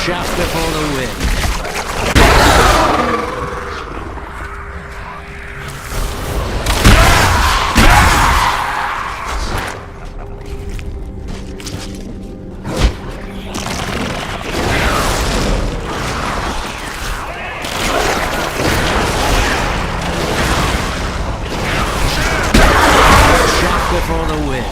Shaft before the wind. Shaft before the wind.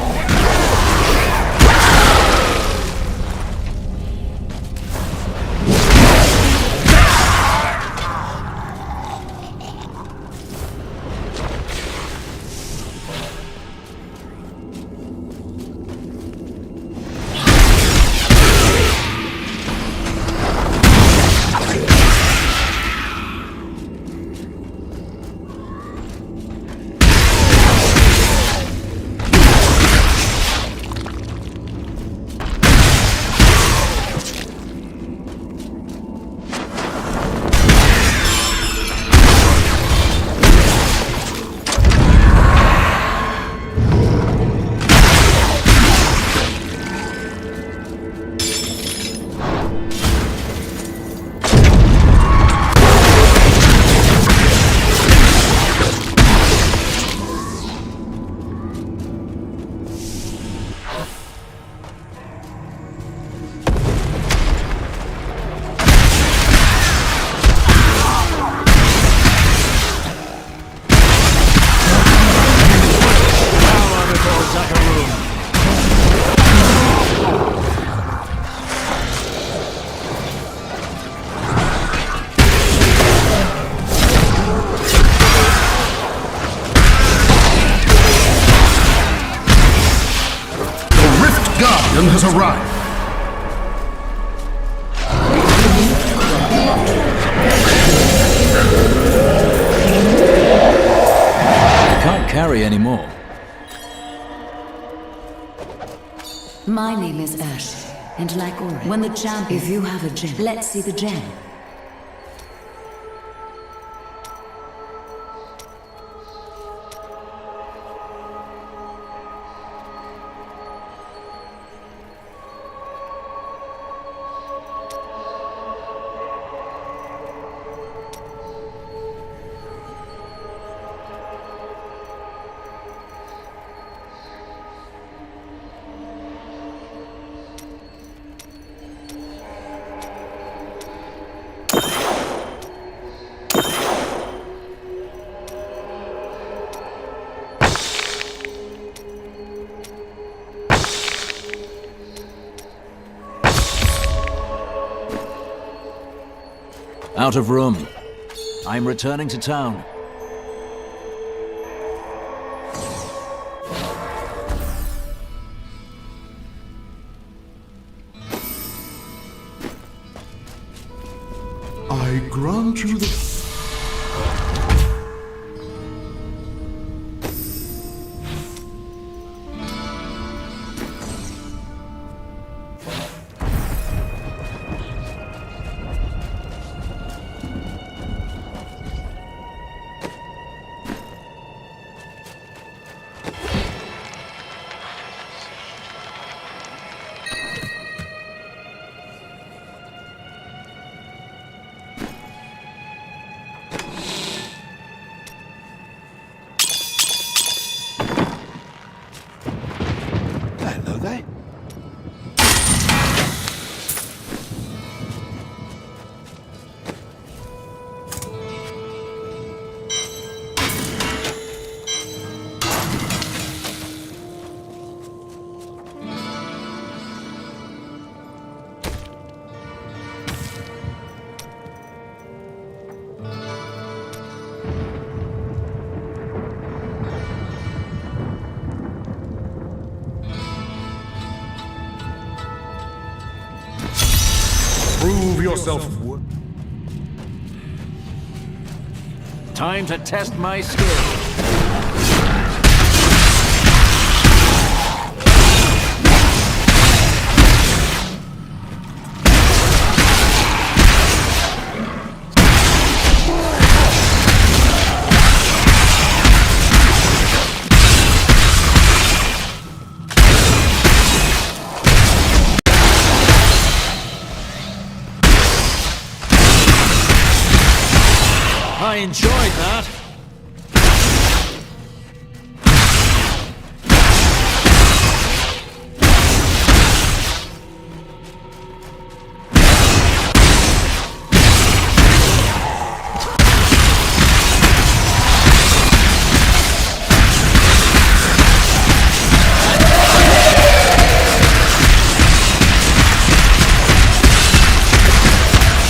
Guardian has arrived. I can't carry anymore. My name is Ash, and like always, when the champion, if you have a gem, let's see the gem. Out of room. I'm returning to town. I grant you the... Hello there. Prove yourself. Time to test my skill. I enjoyed that.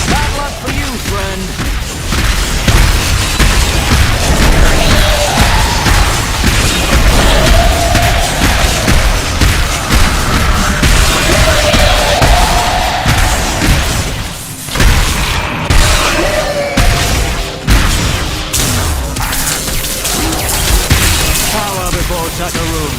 Bad luck for you, friend. Power before Takaroom.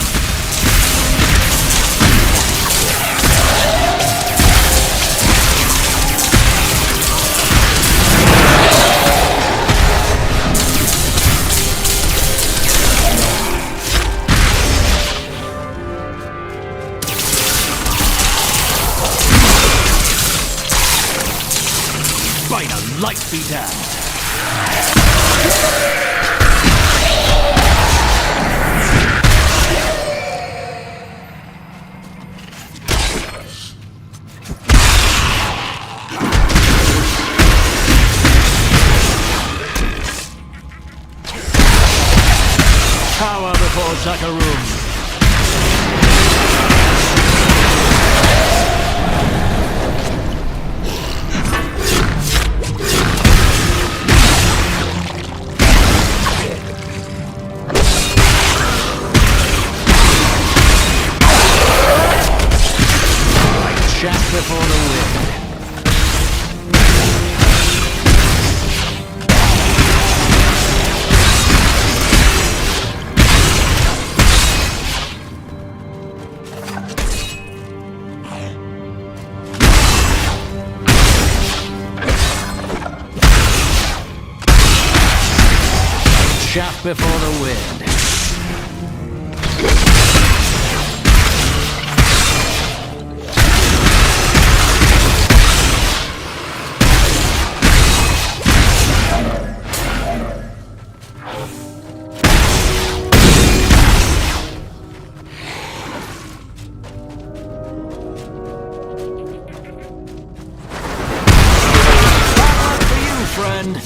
By the light be damned. Power before Takaroom. Shaft before the wind. Shaft before the wind. Friend.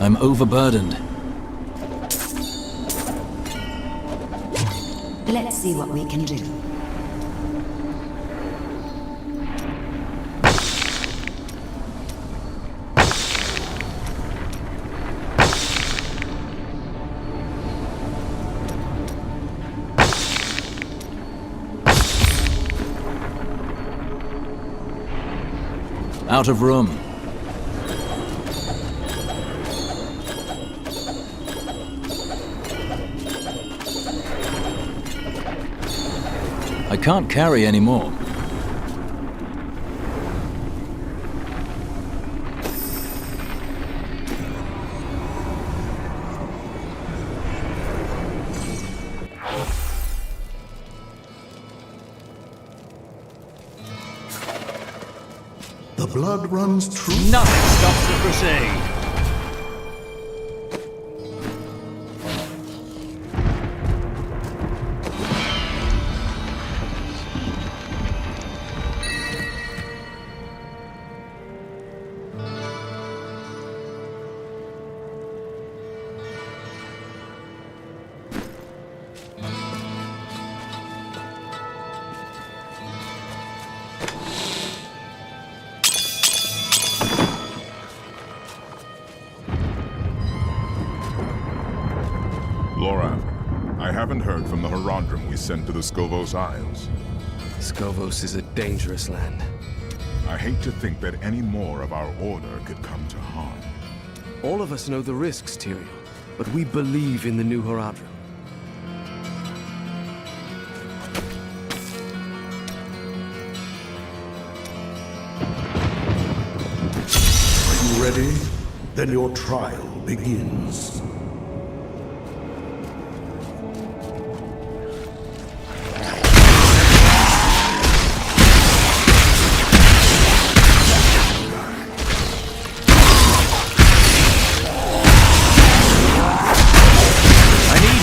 I'm overburdened. Let's see what we can do. Out of room. I can't carry any more. The blood runs true. Nothing stops the crusade. Loran, I haven't heard from the Herondrum we sent to the Skovos Isles. Skovos is a dangerous land. I hate to think that any more of our order could come to harm. All of us know the risks, Tyrael, but we believe in the new Herondrum. Are you ready? Then your trial begins.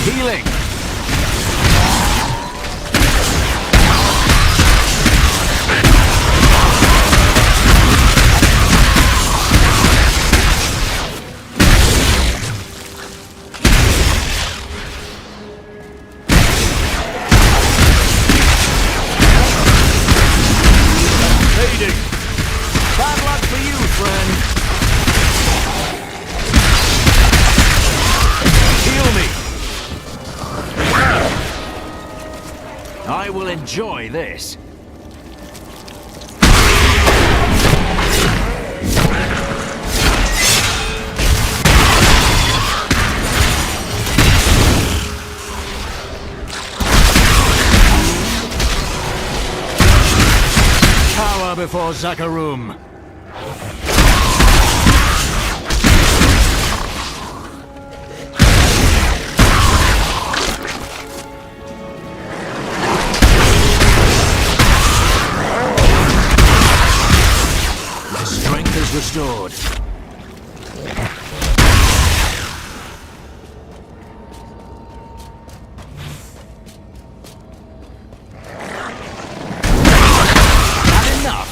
Healing! Fading! Bad luck for you, friend! Heal me! I will enjoy this. Power before Zakarum. Restored. Not enough.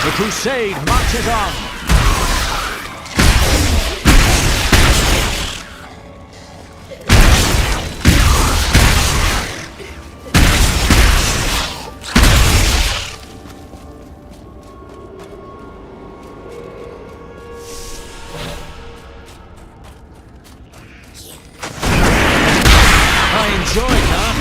The crusade marches on! I enjoy it, huh?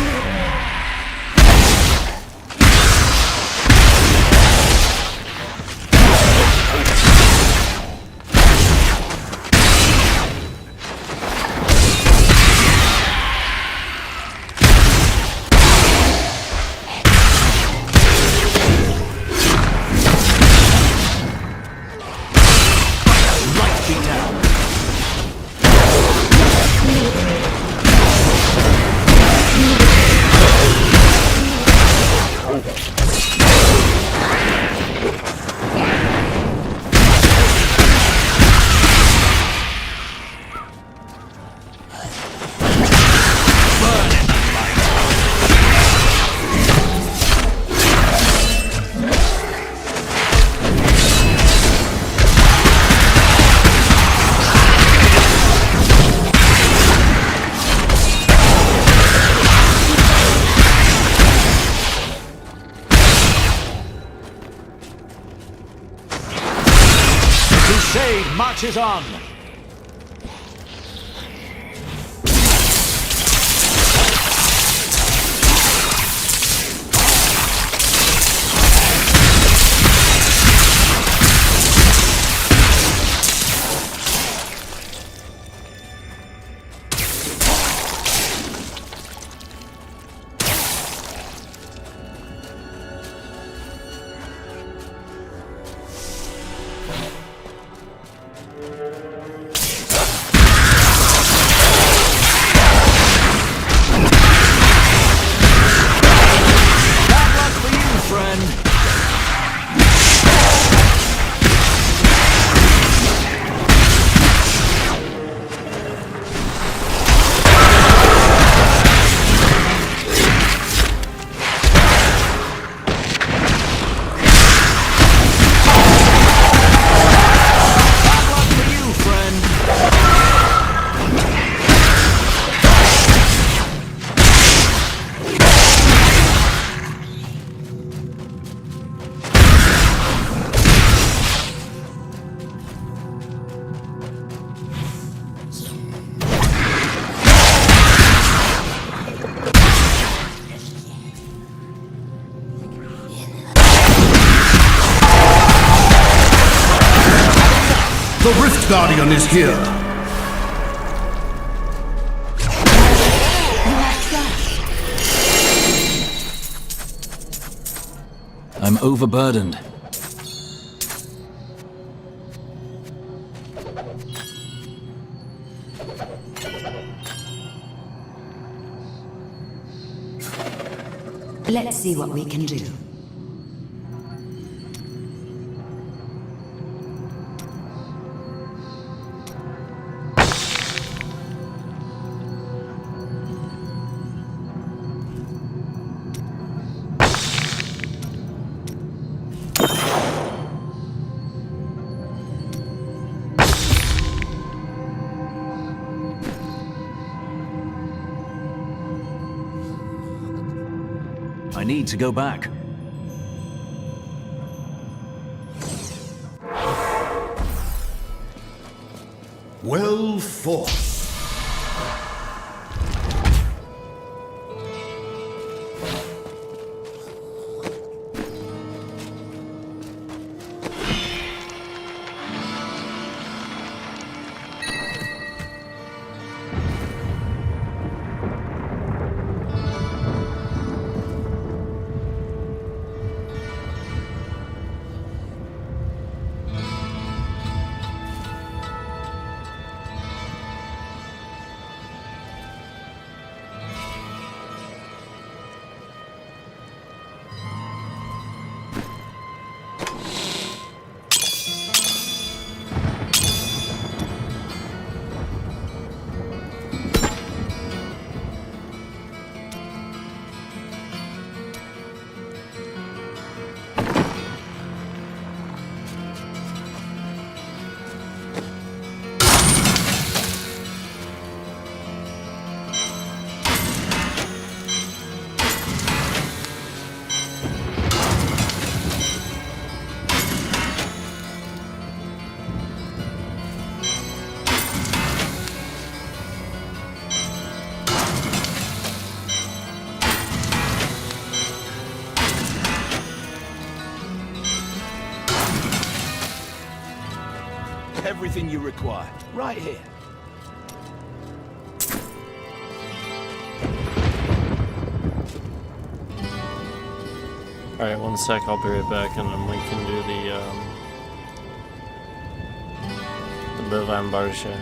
marches on! The Rift Guardian is here! I'm overburdened. Let's see what we can do. I need to go back. Well fought. Everything you require, right here. Alright, one sec, I'll be right back, and then we can do the Bovine Bar Show.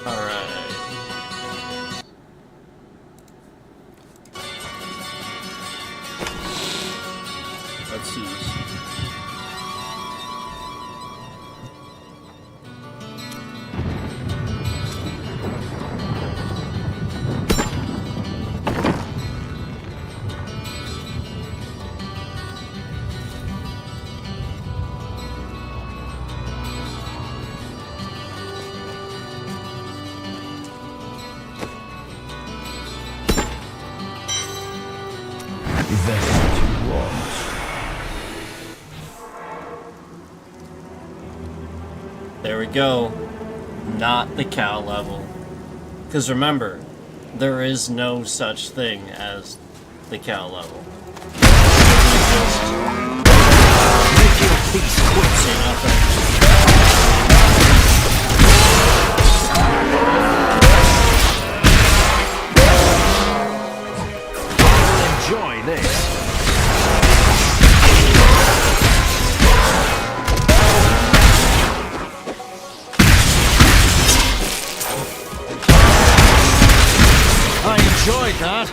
Alright. Let's use. There we go. Not the cow level. Because remember, there is no such thing as the cow level. Make your peace quick. See nothing. Enjoy this. I enjoyed that.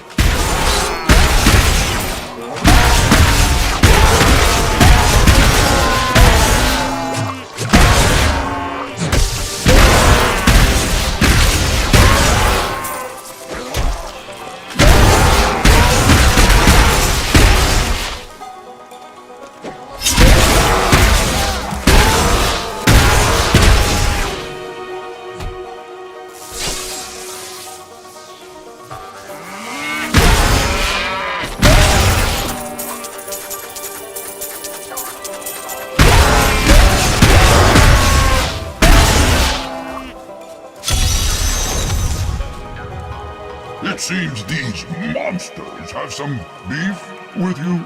It seems these monsters have some beef with you.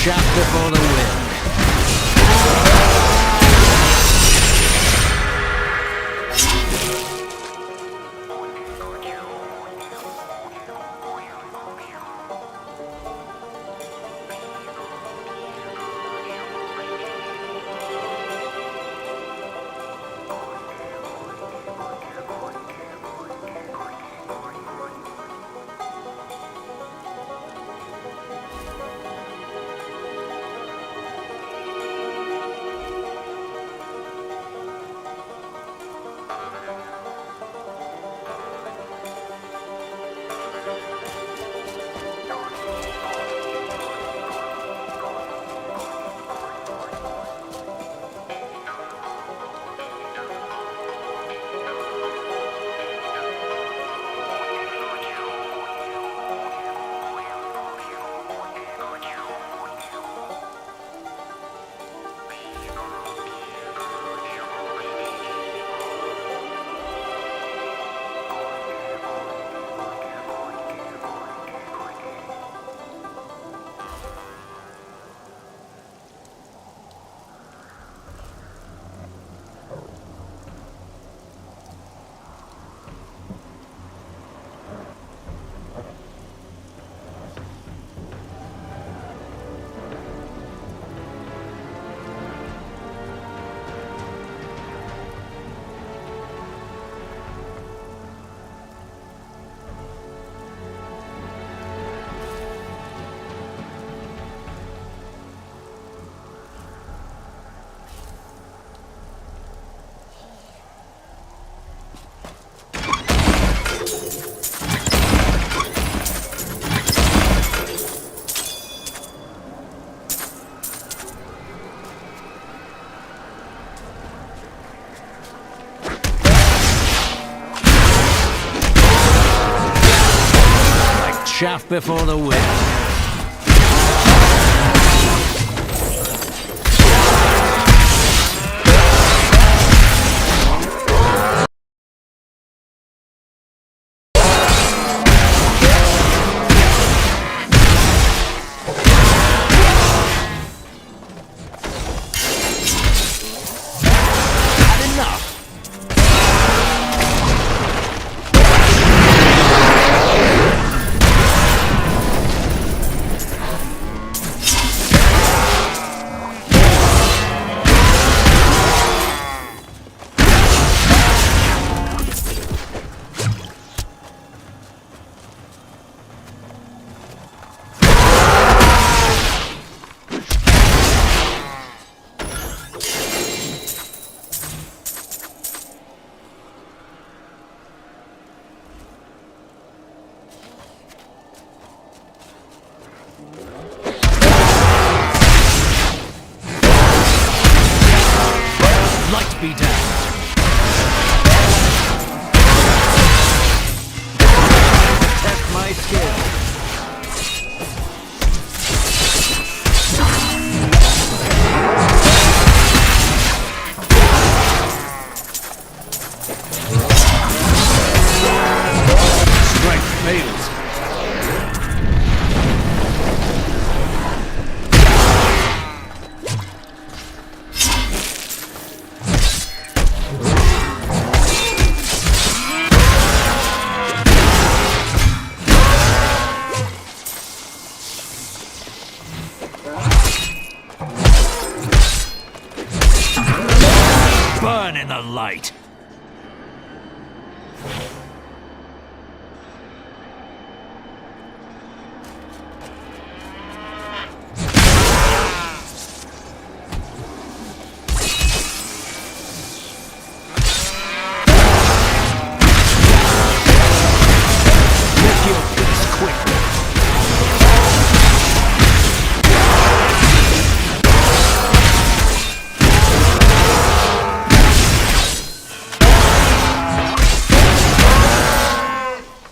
Chaff before the wind. Chaff before the wind. fails. Burn in the light. Make your peace quickly. Burn in the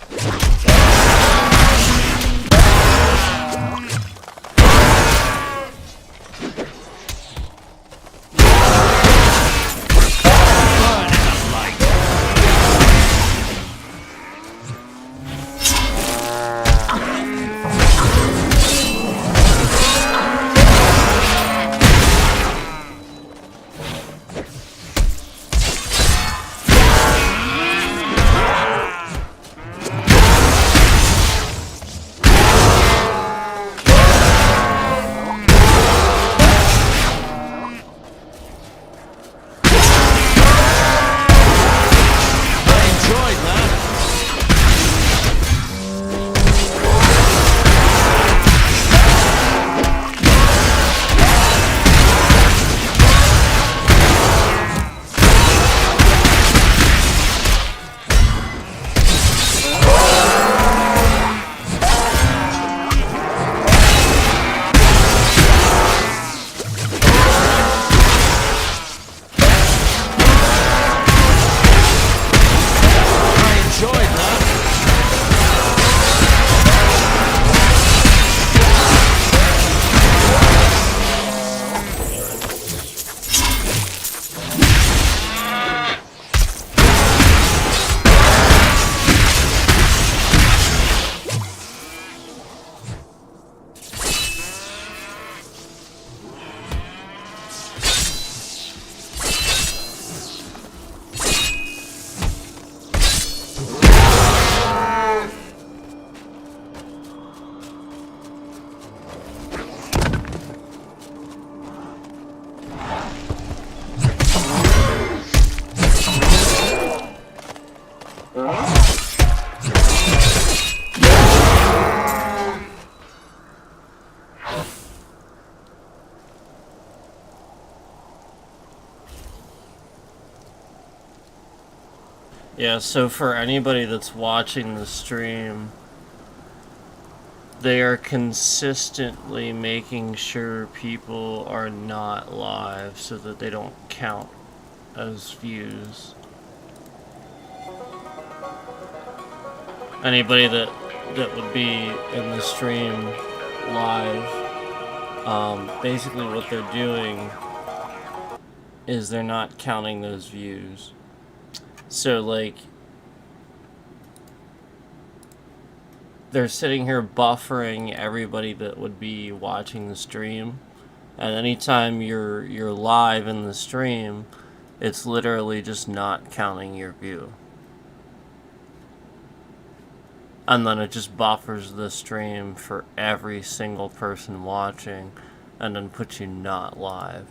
light. I enjoyed that. I enjoyed that. Yeah, so for anybody that's watching the stream, they are consistently making sure people are not live so that they don't count as views. Anybody that would be in the stream live, basically what they're doing is they're not counting those views. So, like, they're sitting here buffering everybody that would be watching the stream, and anytime you're live in the stream, it's literally just not counting your view. And then it just buffers the stream for every single person watching, and then puts you not live,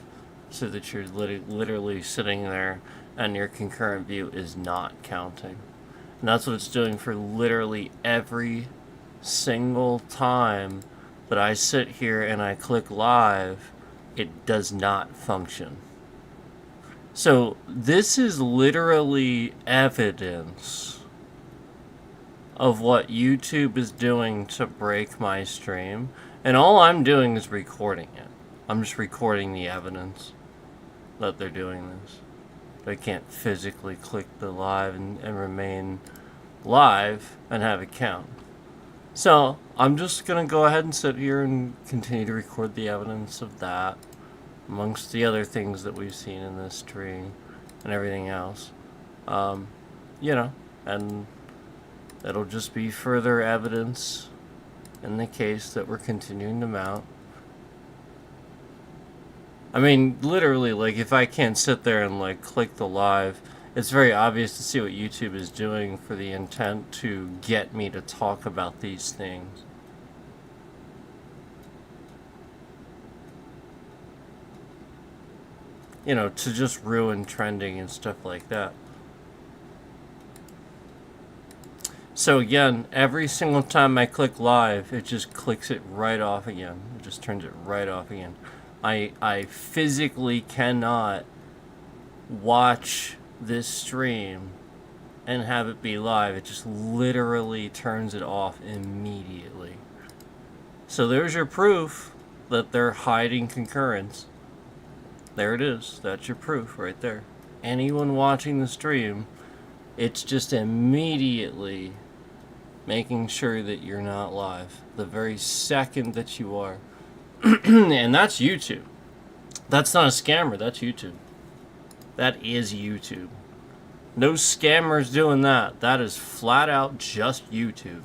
so that you're literally sitting there and your concurrent view is not counting. And that's what it's doing for literally every single time that I sit here and I click live. It does not function. So this is literally evidence of what YouTube is doing to break my stream, and all I'm doing is recording it. I'm just recording the evidence that they're doing this. They can't physically click the live and remain live and have it count. So I'm just gonna go ahead and sit here and continue to record the evidence of that, amongst the other things that we've seen in this stream and everything else. You know, and That'll just be further evidence in the case that we're continuing to mount. I mean, literally, like, if I can't sit there and, like, click the live, it's very obvious to see what YouTube is doing for the intent to get me to talk about these things. You know, to just ruin trending and stuff like that. So again, every single time I click live, it just clicks it right off again. It just turns it right off again. I physically cannot watch this stream and have it be live. It just literally turns it off immediately. So there's your proof that they're hiding concurrence. There it is. That's your proof right there. Anyone watching the stream, it's just immediately making sure that you're not live the very second that you are. And that's YouTube. That's not a scammer, that's YouTube. That is YouTube. No scammers doing that. That is flat out just YouTube.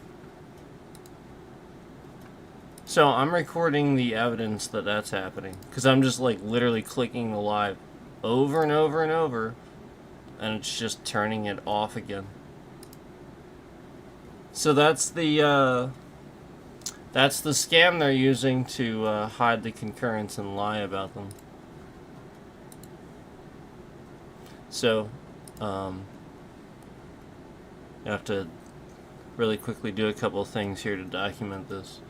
So I'm recording the evidence that that's happening, because I'm just like literally clicking the live over and over and over, and it's just turning it off again. So that's the scam they're using to hide the concurrence and lie about them. So, you have to really quickly do a couple of things here to document this.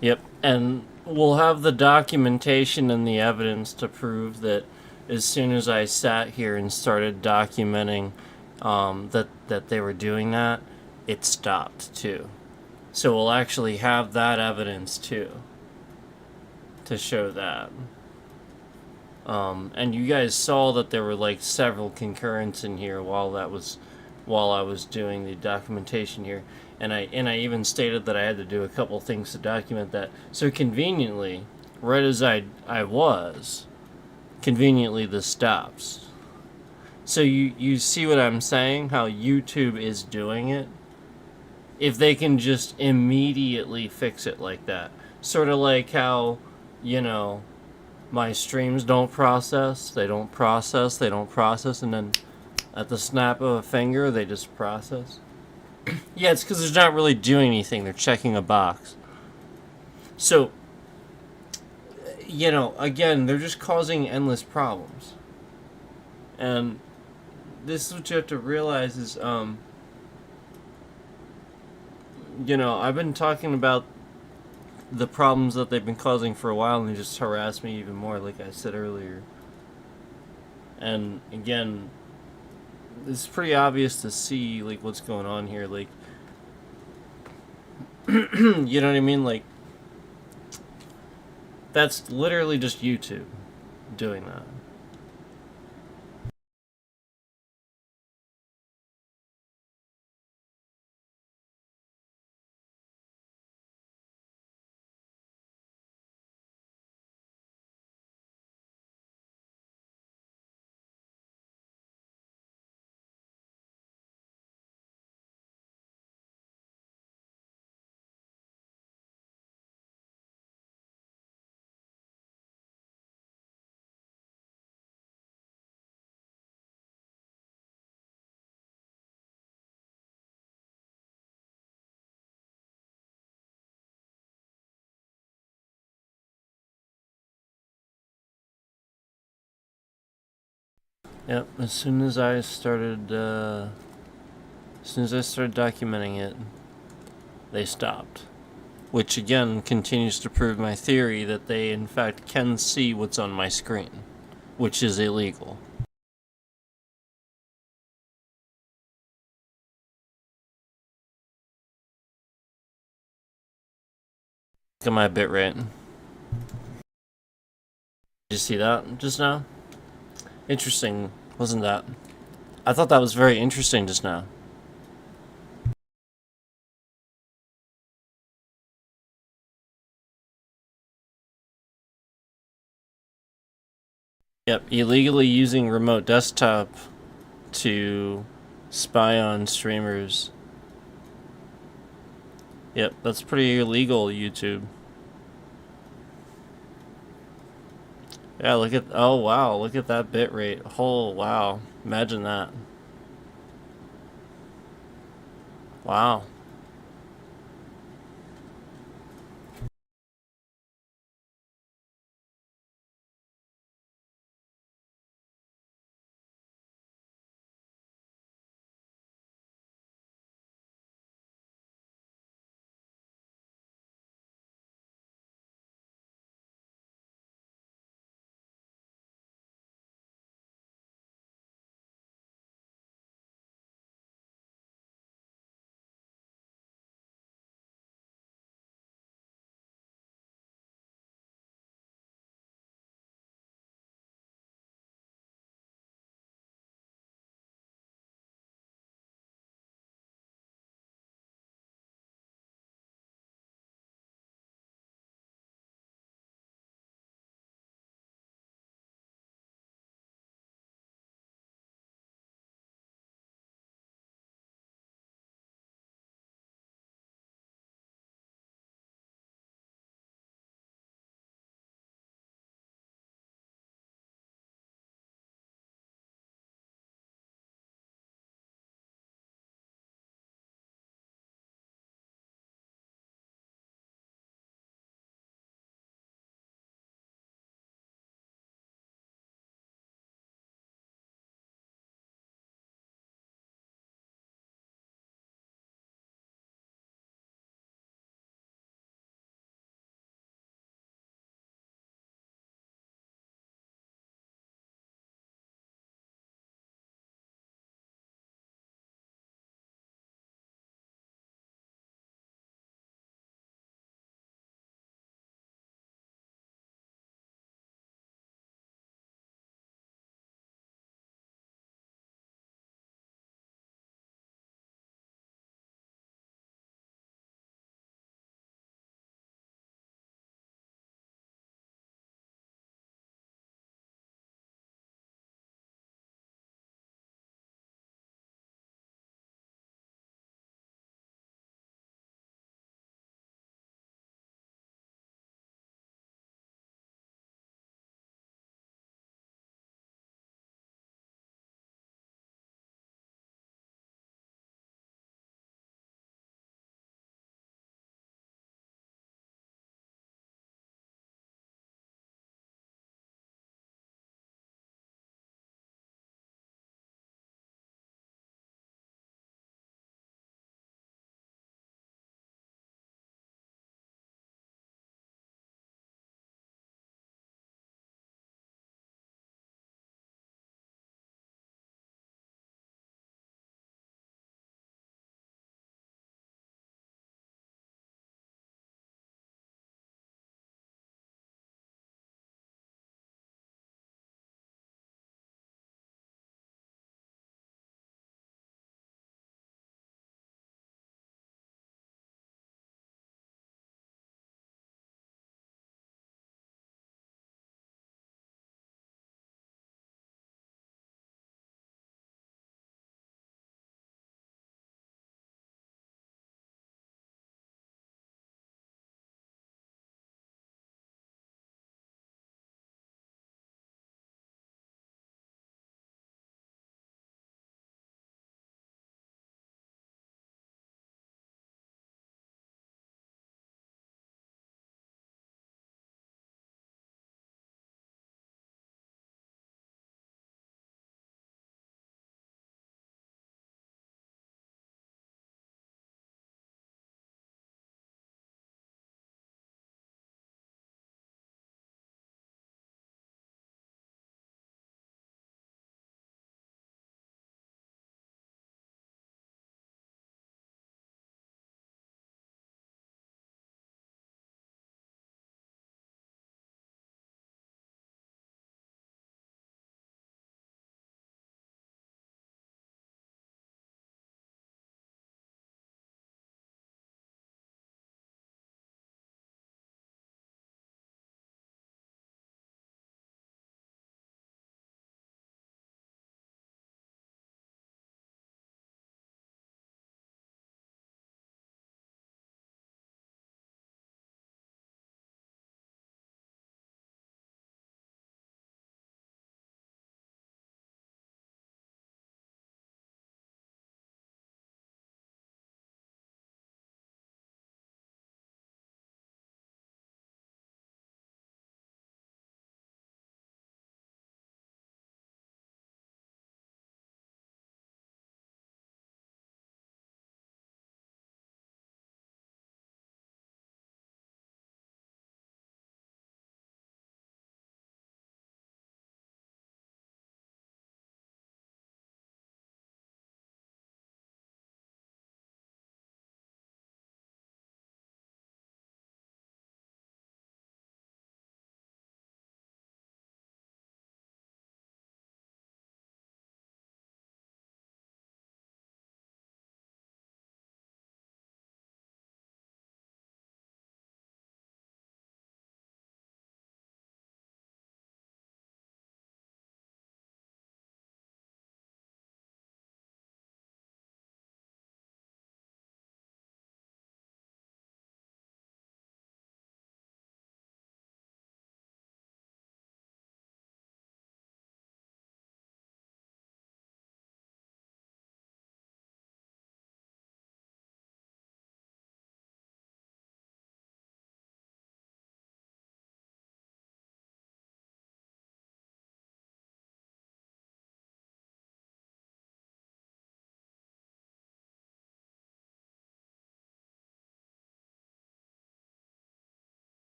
Yep, and we'll have the documentation and the evidence to prove that as soon as I sat here and started documenting that they were doing that, it stopped too. So we'll actually have that evidence too to show that. And you guys saw that there were like several concurrents in here while I was doing the documentation here. And I even stated that I had to do a couple things to document that. So conveniently, right as I was, conveniently this stops. So you see what I'm saying? How YouTube is doing it? If they can just immediately fix it like that. Sort of like how, you know, my streams don't process, they don't process, they don't process, and then at the snap of a finger, they just process. Yeah, it's because they're not really doing anything, they're checking a box. So, you know, again, they're just causing endless problems. And this is what you have to realize is, you know, I've been talking about the problems that they've been causing for a while, and they just harass me even more, like I said earlier. And again, it's pretty obvious to see, like, what's going on here. Like, you know what I mean? Like, that's literally just YouTube doing that. Yep, as soon as I started documenting it, they stopped. Which again continues to prove my theory that they in fact can see what's on my screen, which is illegal. Look at my bitrate. Did you see that just now? Interesting, wasn't that? I thought that was very interesting just now. Yep, illegally using remote desktop to spy on streamers. Yep, that's pretty illegal, YouTube. Yeah, look at, oh wow, look at that bitrate. Oh wow, imagine that. Wow.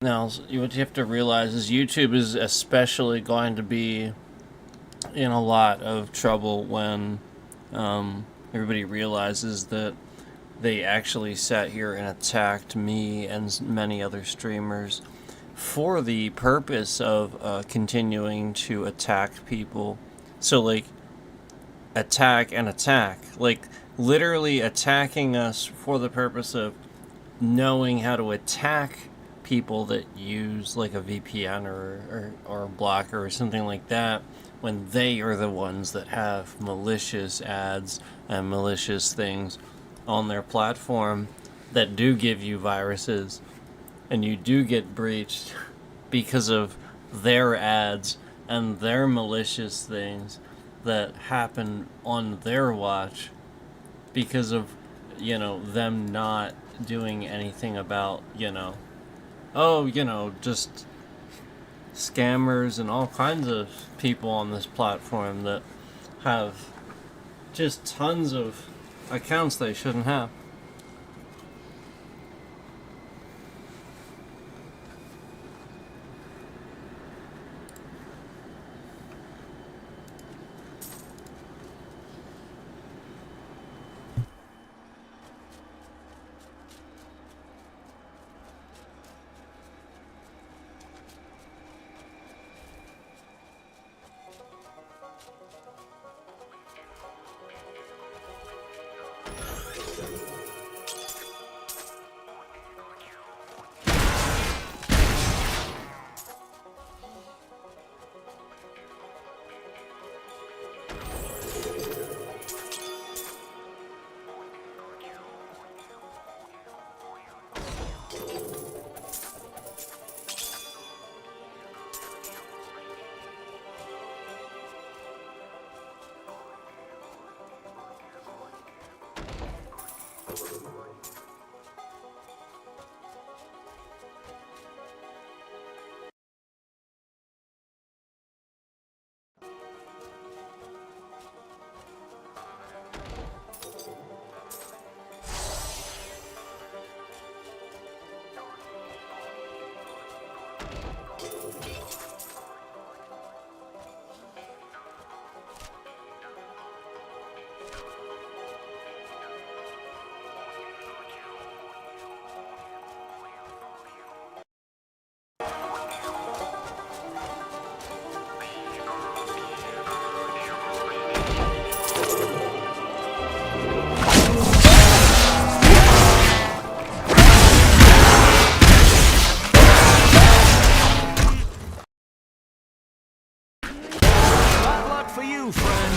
Now, what you have to realize is YouTube is especially going to be in a lot of trouble when everybody realizes that they actually sat here and attacked me and many other streamers for the purpose of continuing to attack people. So, like, attack and attack. Like, literally attacking us for the purpose of knowing how to attack people that use, like, a VPN or a blocker or something like that, when they are the ones that have malicious ads and malicious things on their platform that do give you viruses, and you do get breached because of their ads and their malicious things that happen on their watch because of, you know, them not doing anything about, you know, just scammers and all kinds of people on this platform that have just tons of accounts they shouldn't have. Bad luck for you, friend.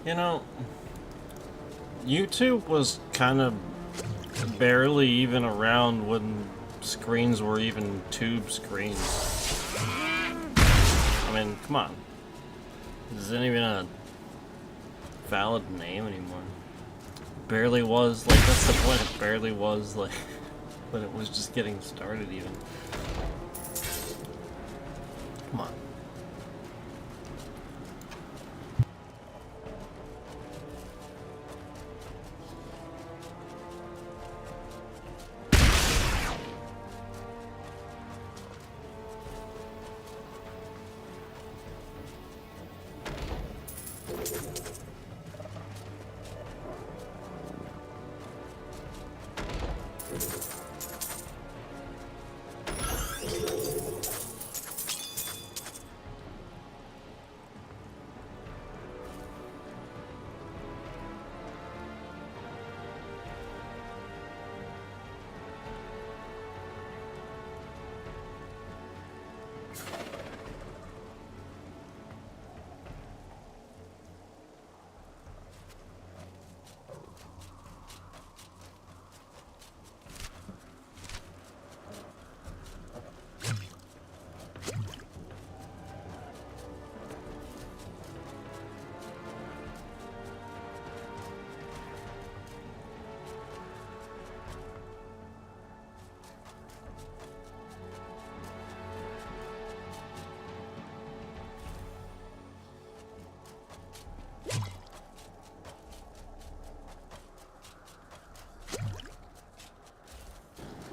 You know, YouTube was kind of barely even around when screens were even tube screens. I mean, come on. This isn't even a valid name anymore. Barely was, like, that's the point. It barely was, like, when it was just getting started even. Come on.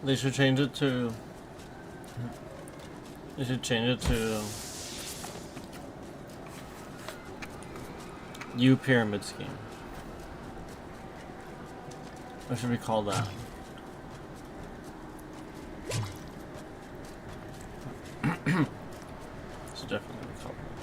They should change it to... They should change it to... U Pyramid Scheme. What should we call that? Should definitely be called that.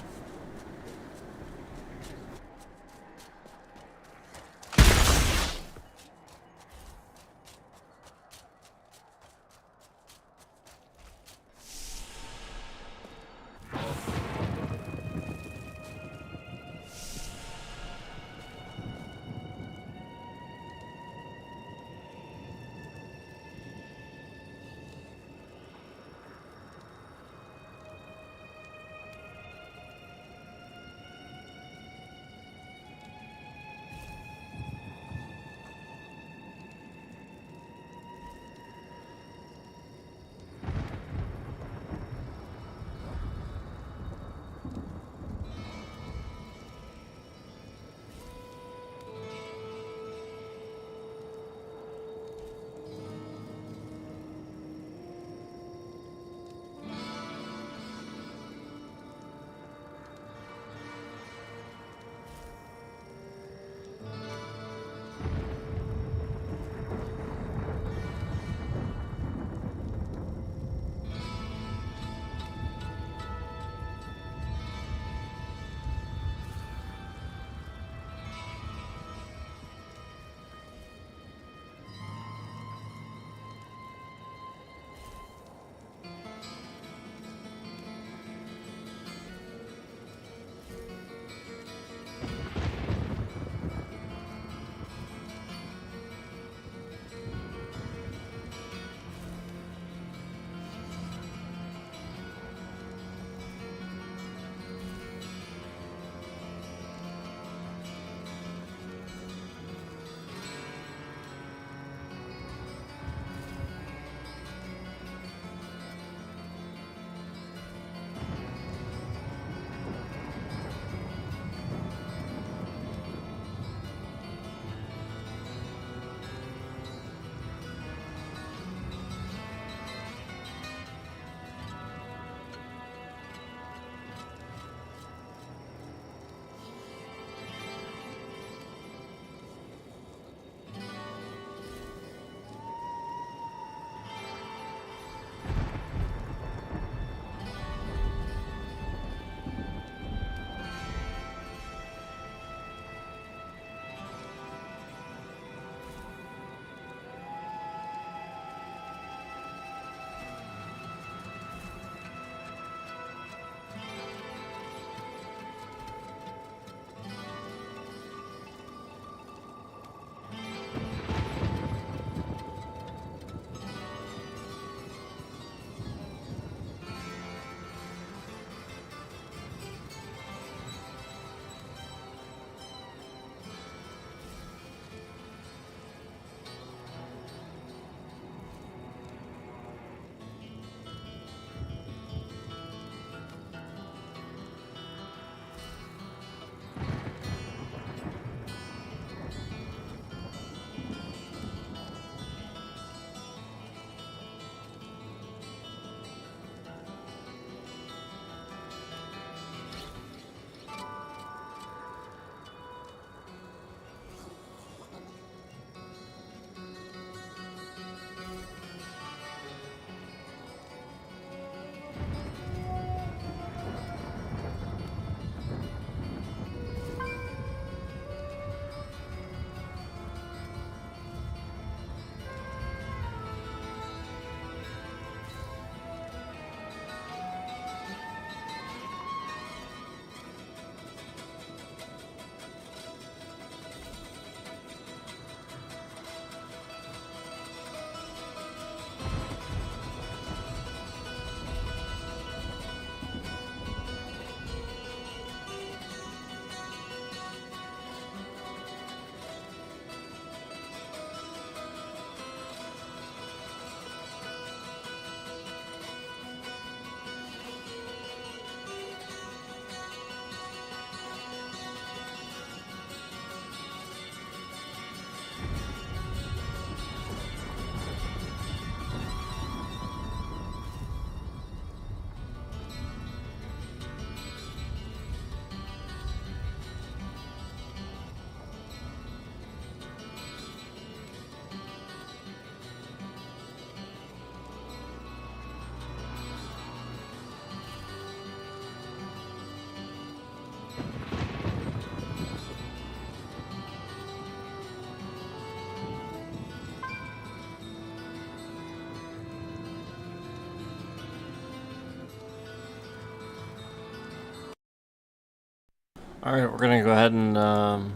Alright, we're gonna go ahead and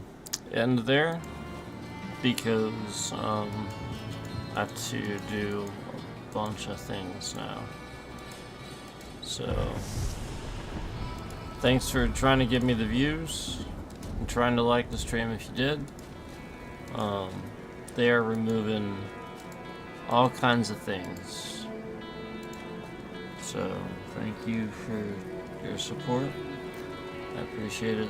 end there because I have to do a bunch of things now. So, thanks for trying to give me the views and trying to like the stream if you did. They are removing all kinds of things. So, thank you for your support. I appreciate it.